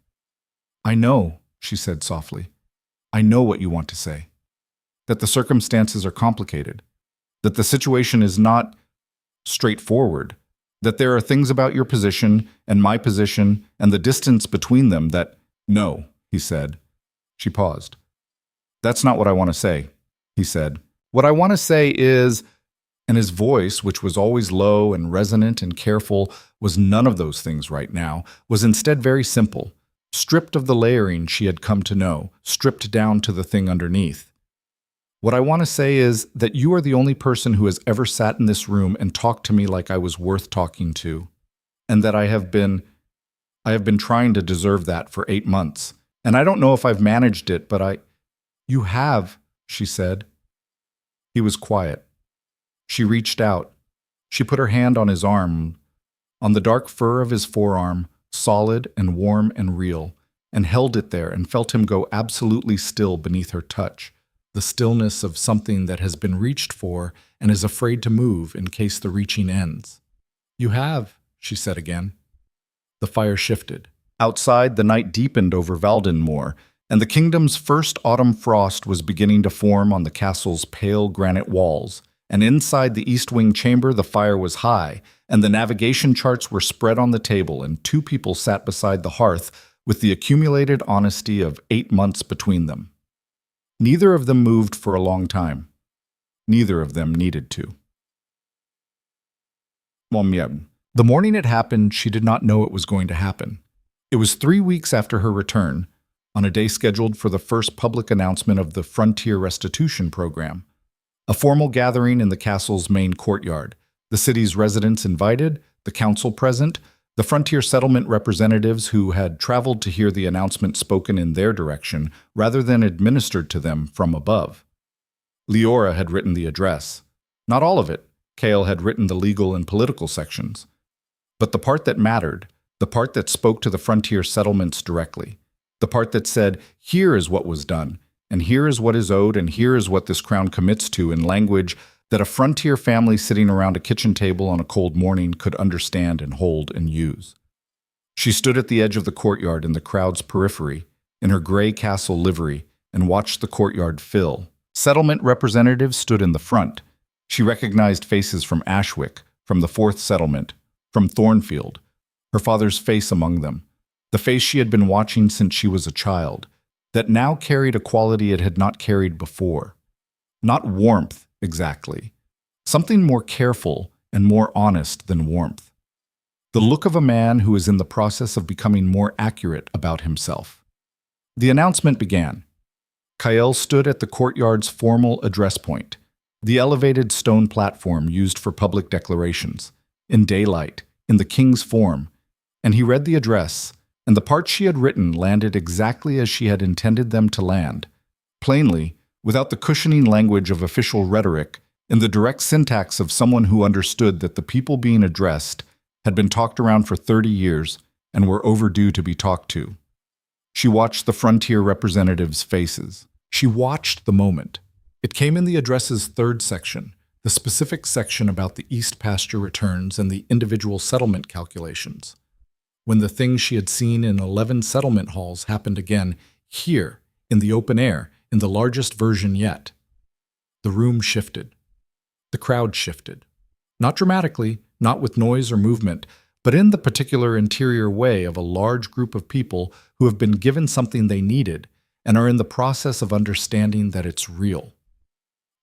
I know, she said softly. I know what you want to say. That the circumstances are complicated. That the situation is not straightforward. That there are things about your position and my position and the distance between them that, no, he said. She paused. That's not what I want to say, he said. What I want to say is, and his voice, which was always low and resonant and careful, was none of those things right now, was instead very simple, stripped of the layering she had come to know, stripped down to the thing underneath. What I want to say is that you are the only person who has ever sat in this room and talked to me like I was worth talking to, and that I have been trying to deserve that for 8 months. And I don't know if I've managed it, but You have, she said. He was quiet. She reached out. She put her hand on his arm, on the dark fur of his forearm, solid and warm and real, and held it there and felt him go absolutely still beneath her touch, the stillness of something that has been reached for and is afraid to move in case the reaching ends. You have, she said again. The fire shifted. Outside, the night deepened over Valdenmoor, and the kingdom's first autumn frost was beginning to form on the castle's pale granite walls. And inside the East Wing chamber, the fire was high, and the navigation charts were spread on the table, and 2 people sat beside the hearth with the accumulated honesty of 8 months between them. Neither of them moved for a long time. Neither of them needed to. The morning it happened, she did not know it was going to happen. It was 3 weeks after her return, on a day scheduled for the first public announcement of the Frontier Restitution Program. A formal gathering in the castle's main courtyard, the city's residents invited, the council present, the frontier settlement representatives who had traveled to hear the announcement spoken in their direction rather than administered to them from above. Liora had written the address. Not all of it. Cale had written the legal and political sections. But the part that mattered, the part that spoke to the frontier settlements directly, the part that said, here is what was done, and here is what is owed, and here is what this crown commits to in language that a frontier family sitting around a kitchen table on a cold morning could understand and hold and use. She stood at the edge of the courtyard in the crowd's periphery, in her gray castle livery, and watched the courtyard fill. Settlement representatives stood in the front. She recognized faces from Ashwick, from the 4th settlement, from Thornfield, her father's face among them, the face she had been watching since she was a child, that now carried a quality it had not carried before. Not warmth, exactly. Something more careful and more honest than warmth. The look of a man who is in the process of becoming more accurate about himself. The announcement began. Kael stood at the courtyard's formal address point, the elevated stone platform used for public declarations, in daylight, in the king's form, and he read the address, and the parts she had written landed exactly as she had intended them to land, plainly, without the cushioning language of official rhetoric, in the direct syntax of someone who understood that the people being addressed had been talked around for 30 years and were overdue to be talked to. She watched the frontier representatives' faces. She watched the moment. It came in the address's 3rd section, the specific section about the East pasture returns and the individual settlement calculations. When the things she had seen in 11 settlement halls happened again, here, in the open air, in the largest version yet. The room shifted. The crowd shifted. Not dramatically, not with noise or movement, but in the particular interior way of a large group of people who have been given something they needed and are in the process of understanding that it's real.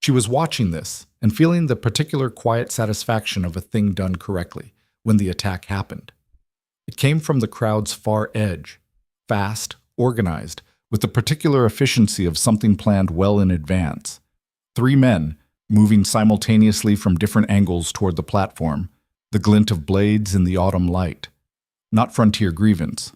She was watching this and feeling the particular quiet satisfaction of a thing done correctly when the attack happened. It came from the crowd's far edge, fast, organized, with the particular efficiency of something planned well in advance. 3 men, moving simultaneously from different angles toward the platform, the glint of blades in the autumn light. Not frontier grievance,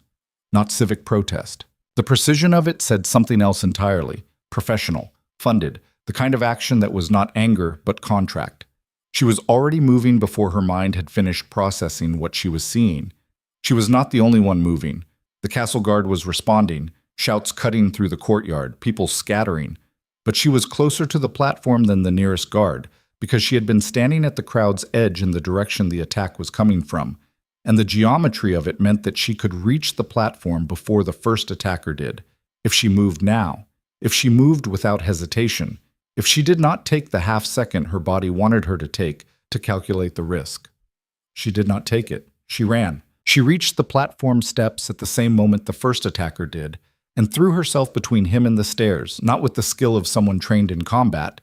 not civic protest. The precision of it said something else entirely, professional, funded, the kind of action that was not anger but contract. She was already moving before her mind had finished processing what she was seeing. She was not the only one moving. The castle guard was responding, shouts cutting through the courtyard, people scattering. But she was closer to the platform than the nearest guard, because she had been standing at the crowd's edge in the direction the attack was coming from, and the geometry of it meant that she could reach the platform before the first attacker did. If she moved now, if she moved without hesitation, if she did not take the half-second her body wanted her to take to calculate the risk. She did not take it. She ran. She reached the platform steps at the same moment the first attacker did, and threw herself between him and the stairs, not with the skill of someone trained in combat.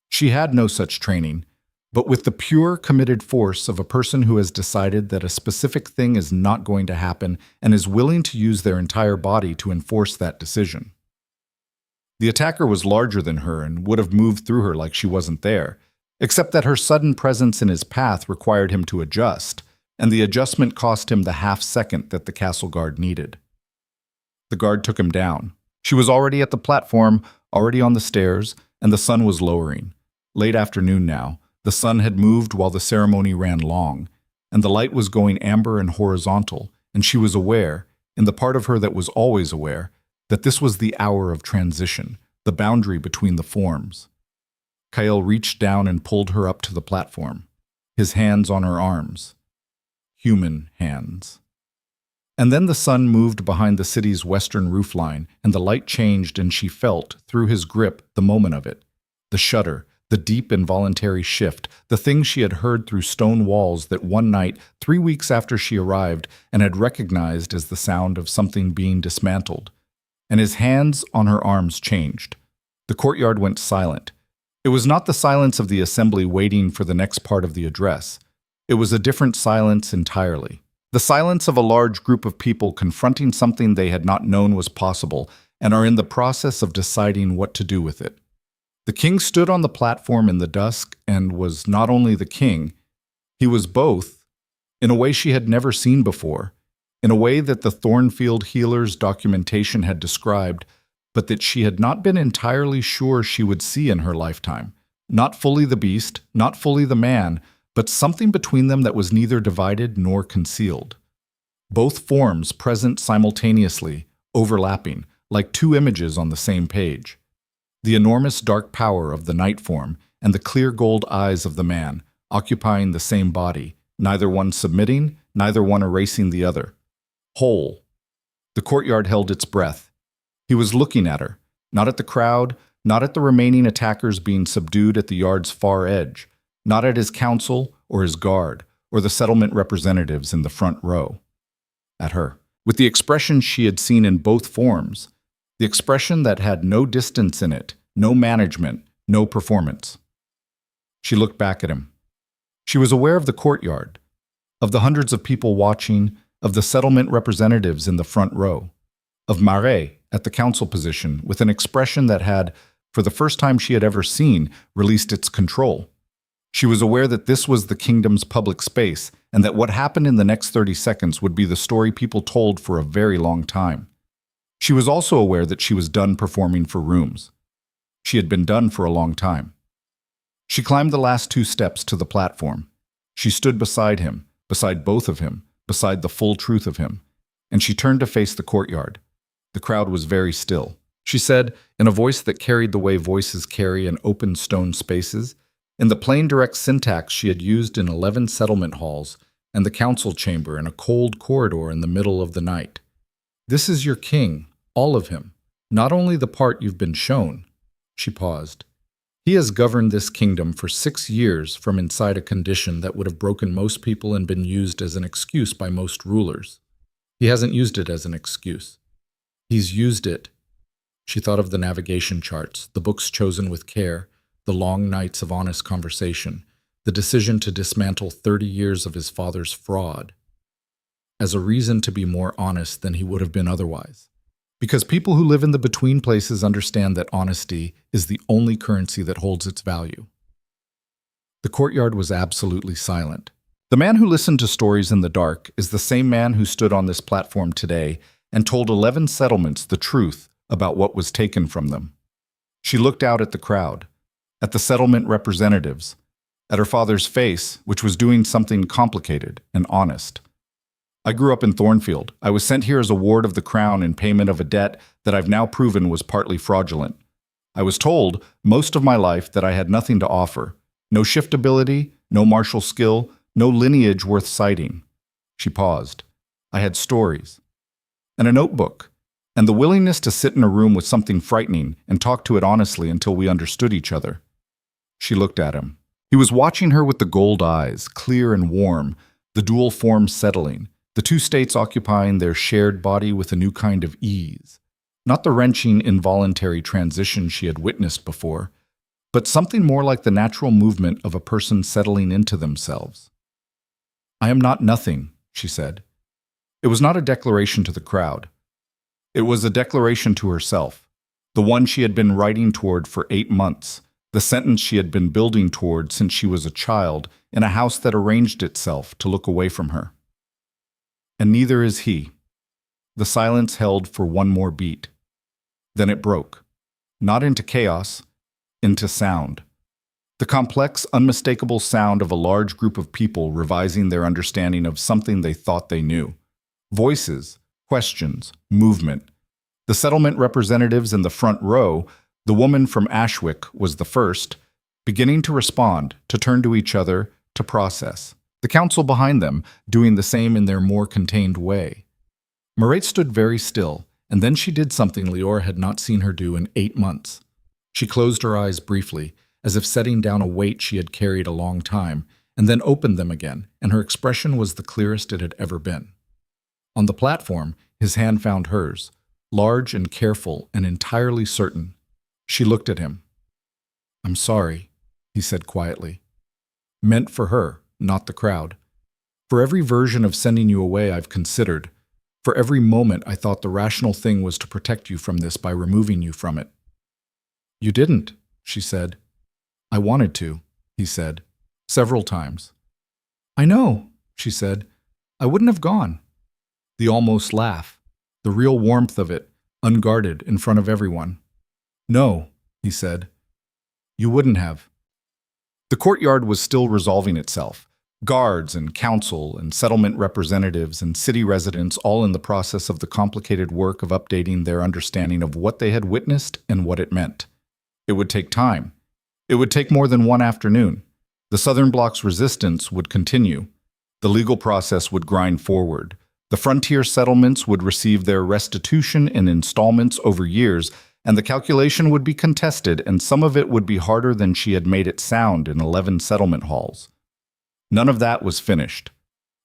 She had no such training, but with the pure, committed force of a person who has decided that a specific thing is not going to happen and is willing to use their entire body to enforce that decision. The attacker was larger than her and would have moved through her like she wasn't there, except that her sudden presence in his path required him to adjust, and the adjustment cost him the half-second that the castle guard needed. The guard took him down. She was already at the platform, already on the stairs, and the sun was lowering. Late afternoon now, the sun had moved while the ceremony ran long, and the light was going amber and horizontal, and she was aware, in the part of her that was always aware, that this was the hour of transition, the boundary between the forms. Kyle reached down and pulled her up to the platform, his hands on her arms. Human hands. And then the sun moved behind the city's western roofline, and the light changed, and she felt, through his grip, the moment of it. The shudder, the deep involuntary shift, the thing she had heard through stone walls that one night, 3 weeks after she arrived, and had recognized as the sound of something being dismantled. And his hands on her arms changed. The courtyard went silent. It was not the silence of the assembly waiting for the next part of the address. It was a different silence entirely. The silence of a large group of people confronting something they had not known was possible and are in the process of deciding what to do with it. The king stood on the platform in the dusk and was not only the king, he was both, in a way she had never seen before, in a way that the Thornfield Healer's documentation had described, but that she had not been entirely sure she would see in her lifetime. Not fully the beast, not fully the man, but something between them that was neither divided nor concealed. Both forms present simultaneously, overlapping, like 2 images on the same page. The enormous dark power of the night form and the clear gold eyes of the man, occupying the same body, neither one submitting, neither one erasing the other. Whole. The courtyard held its breath. He was looking at her, not at the crowd, not at the remaining attackers being subdued at the yard's far edge, not at his council or his guard or the settlement representatives in the front row. At her, with the expression she had seen in both forms, the expression that had no distance in it, no management, no performance. She looked back at him. She was aware of the courtyard, of the hundreds of people watching, of the settlement representatives in the front row, of Marais at the council position with an expression that had, for the first time she had ever seen, released its control. She was aware that this was the kingdom's public space and that what happened in the next 30 seconds would be the story people told for a very long time. She was also aware that she was done performing for rooms. She had been done for a long time. She climbed the last 2 steps to the platform. She stood beside him, beside both of him, beside the full truth of him, and she turned to face the courtyard. The crowd was very still. She said, in a voice that carried the way voices carry in open stone spaces, in the plain direct syntax she had used in 11 settlement halls and the council chamber in a cold corridor in the middle of the night. This is your king, all of him, not only the part you've been shown. She paused. He has governed this kingdom for 6 years from inside a condition that would have broken most people and been used as an excuse by most rulers. He hasn't used it as an excuse. He's used it. She thought of the navigation charts, the books chosen with care, the long nights of honest conversation, the decision to dismantle 30 years of his father's fraud. as a reason to be more honest than he would have been otherwise. Because people who live in the between places understand that honesty is the only currency that holds its value. The courtyard was absolutely silent. The man who listened to stories in the dark is the same man who stood on this platform today and told 11 settlements the truth about what was taken from them. She looked out at the crowd, at the settlement representatives, at her father's face, which was doing something complicated and honest. I grew up in Thornfield. I was sent here as a ward of the crown in payment of a debt that I've now proven was partly fraudulent. I was told most of my life that I had nothing to offer. No shiftability, no martial skill, no lineage worth citing. She paused. I had stories. And a notebook. And the willingness to sit in a room with something frightening and talk to it honestly until we understood each other. She looked at him. He was watching her with the gold eyes, clear and warm, the dual form settling, the two states occupying their shared body with a new kind of ease. Not the wrenching, involuntary transition she had witnessed before, but something more like the natural movement of a person settling into themselves. I am not nothing, she said. It was not a declaration to the crowd. It was a declaration to herself, the one she had been writing toward for 8 months, the sentence she had been building toward since she was a child in a house that arranged itself to look away from her. And neither is he. The silence held for one more beat. Then it broke, not into chaos, into sound. The complex, unmistakable sound of a large group of people revising their understanding of something they thought they knew. Voices, questions, movement. The settlement representatives in the front row, the woman from Ashwick was the first, beginning to respond, to turn to each other, to process. The council behind them, doing the same in their more contained way. Mairead stood very still, and then she did something Liora had not seen her do in 8 months. She closed her eyes briefly, as if setting down a weight she had carried a long time, and then opened them again, and her expression was the clearest it had ever been. On the platform, his hand found hers, large and careful and entirely certain. She looked at him. "I'm sorry," he said quietly. "Meant for her, not the crowd. For every version of sending you away I've considered. For every moment I thought the rational thing was to protect you from this by removing you from it." "You didn't," she said. "I wanted to," he said, several times. "I know," she said. "I wouldn't have gone." The almost laugh, the real warmth of it, unguarded in front of everyone. "No," he said. "You wouldn't have." The courtyard was still resolving itself. Guards and council and settlement representatives and city residents all in the process of the complicated work of updating their understanding of what they had witnessed and what it meant. It would take time. It would take more than one afternoon. The Southern Bloc's resistance would continue. The legal process would grind forward. The frontier settlements would receive their restitution in installments over years, and the calculation would be contested, and some of it would be harder than she had made it sound in 11 settlement halls. None of that was finished.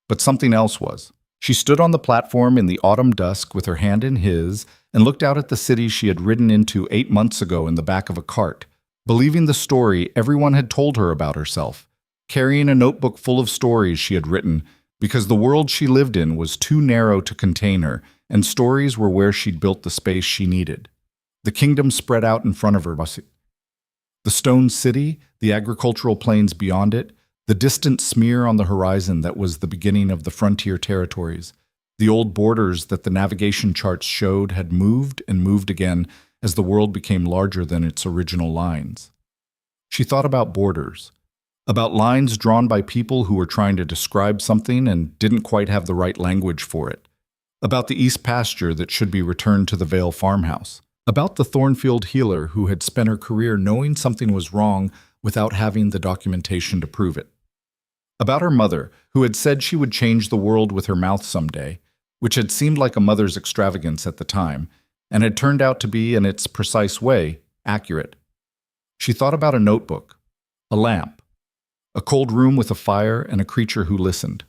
But something else was. She stood on the platform in the autumn dusk with her hand in his and looked out at the city she had ridden into 8 months ago in the back of a cart, believing the story everyone had told her about herself, carrying a notebook full of stories she had written because the world she lived in was too narrow to contain her, and stories were where she'd built the space she needed. The kingdom spread out in front of her. The stone city, the agricultural plains beyond it, the distant smear on the horizon that was the beginning of the frontier territories. The old borders that the navigation charts showed had moved and moved again as the world became larger than its original lines. She thought about borders, about lines drawn by people who were trying to describe something and didn't quite have the right language for it, about the east pasture that should be returned to the Vale farmhouse, about the Thornfield healer who had spent her career knowing something was wrong without having the documentation to prove it. About her mother, who had said she would change the world with her mouth someday, which had seemed like a mother's extravagance at the time, and had turned out to be, in its precise way, accurate. She thought about a notebook, a lamp, a cold room with a fire and a creature who listened.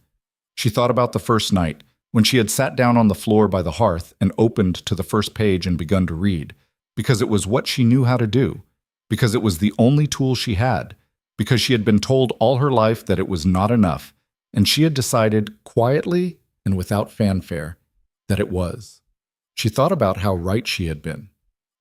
She thought about the first night, when she had sat down on the floor by the hearth and opened to the first page and begun to read, because it was what she knew how to do, because it was the only tool she had, because she had been told all her life that it was not enough, and she had decided, quietly and without fanfare, that it was. She thought about how right she had been.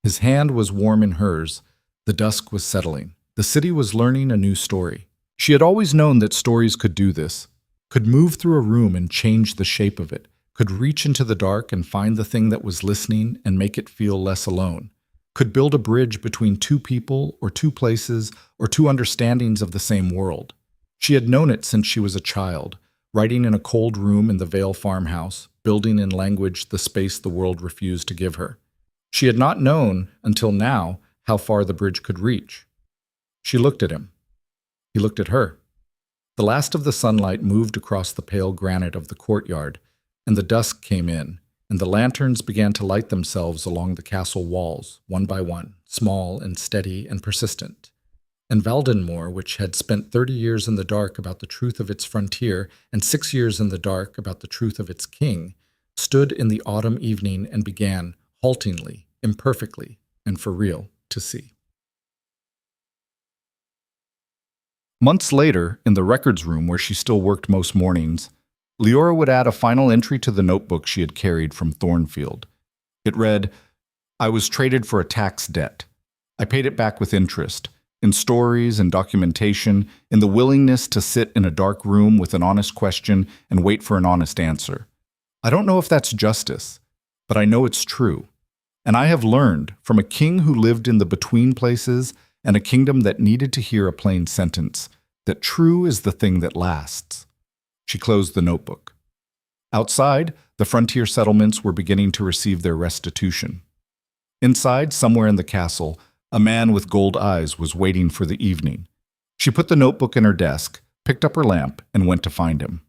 His hand was warm in hers. The dusk was settling. The city was learning a new story. She had always known that stories could do this, could move through a room and change the shape of it, could reach into the dark and find the thing that was listening and make it feel less alone, could build a bridge between two people or two places or two understandings of the same world. She had known it since she was a child, writing in a cold room in the Vale farmhouse, building in language the space the world refused to give her. She had not known, until now, how far the bridge could reach. She looked at him. He looked at her. The last of the sunlight moved across the pale granite of the courtyard, and the dusk came in, and the lanterns began to light themselves along the castle walls, one by one, small and steady and persistent. And Valdenmoor, which had spent 30 years in the dark about the truth of its frontier and 6 years in the dark about the truth of its king, stood in the autumn evening and began, haltingly, imperfectly, and for real, to see. Months later, in the records room where she still worked most mornings, Liora would add a final entry to the notebook she had carried from Thornfield. It read, "I was traded for a tax debt. I paid it back with interest, in stories and documentation, in the willingness to sit in a dark room with an honest question and wait for an honest answer. I don't know if that's justice, but I know it's true. And I have learned, from a king who lived in the between places and a kingdom that needed to hear a plain sentence, that true is the thing that lasts." She closed the notebook. Outside, the frontier settlements were beginning to receive their restitution. Inside, somewhere in the castle, a man with gold eyes was waiting for the evening. She put the notebook in her desk, picked up her lamp, and went to find him.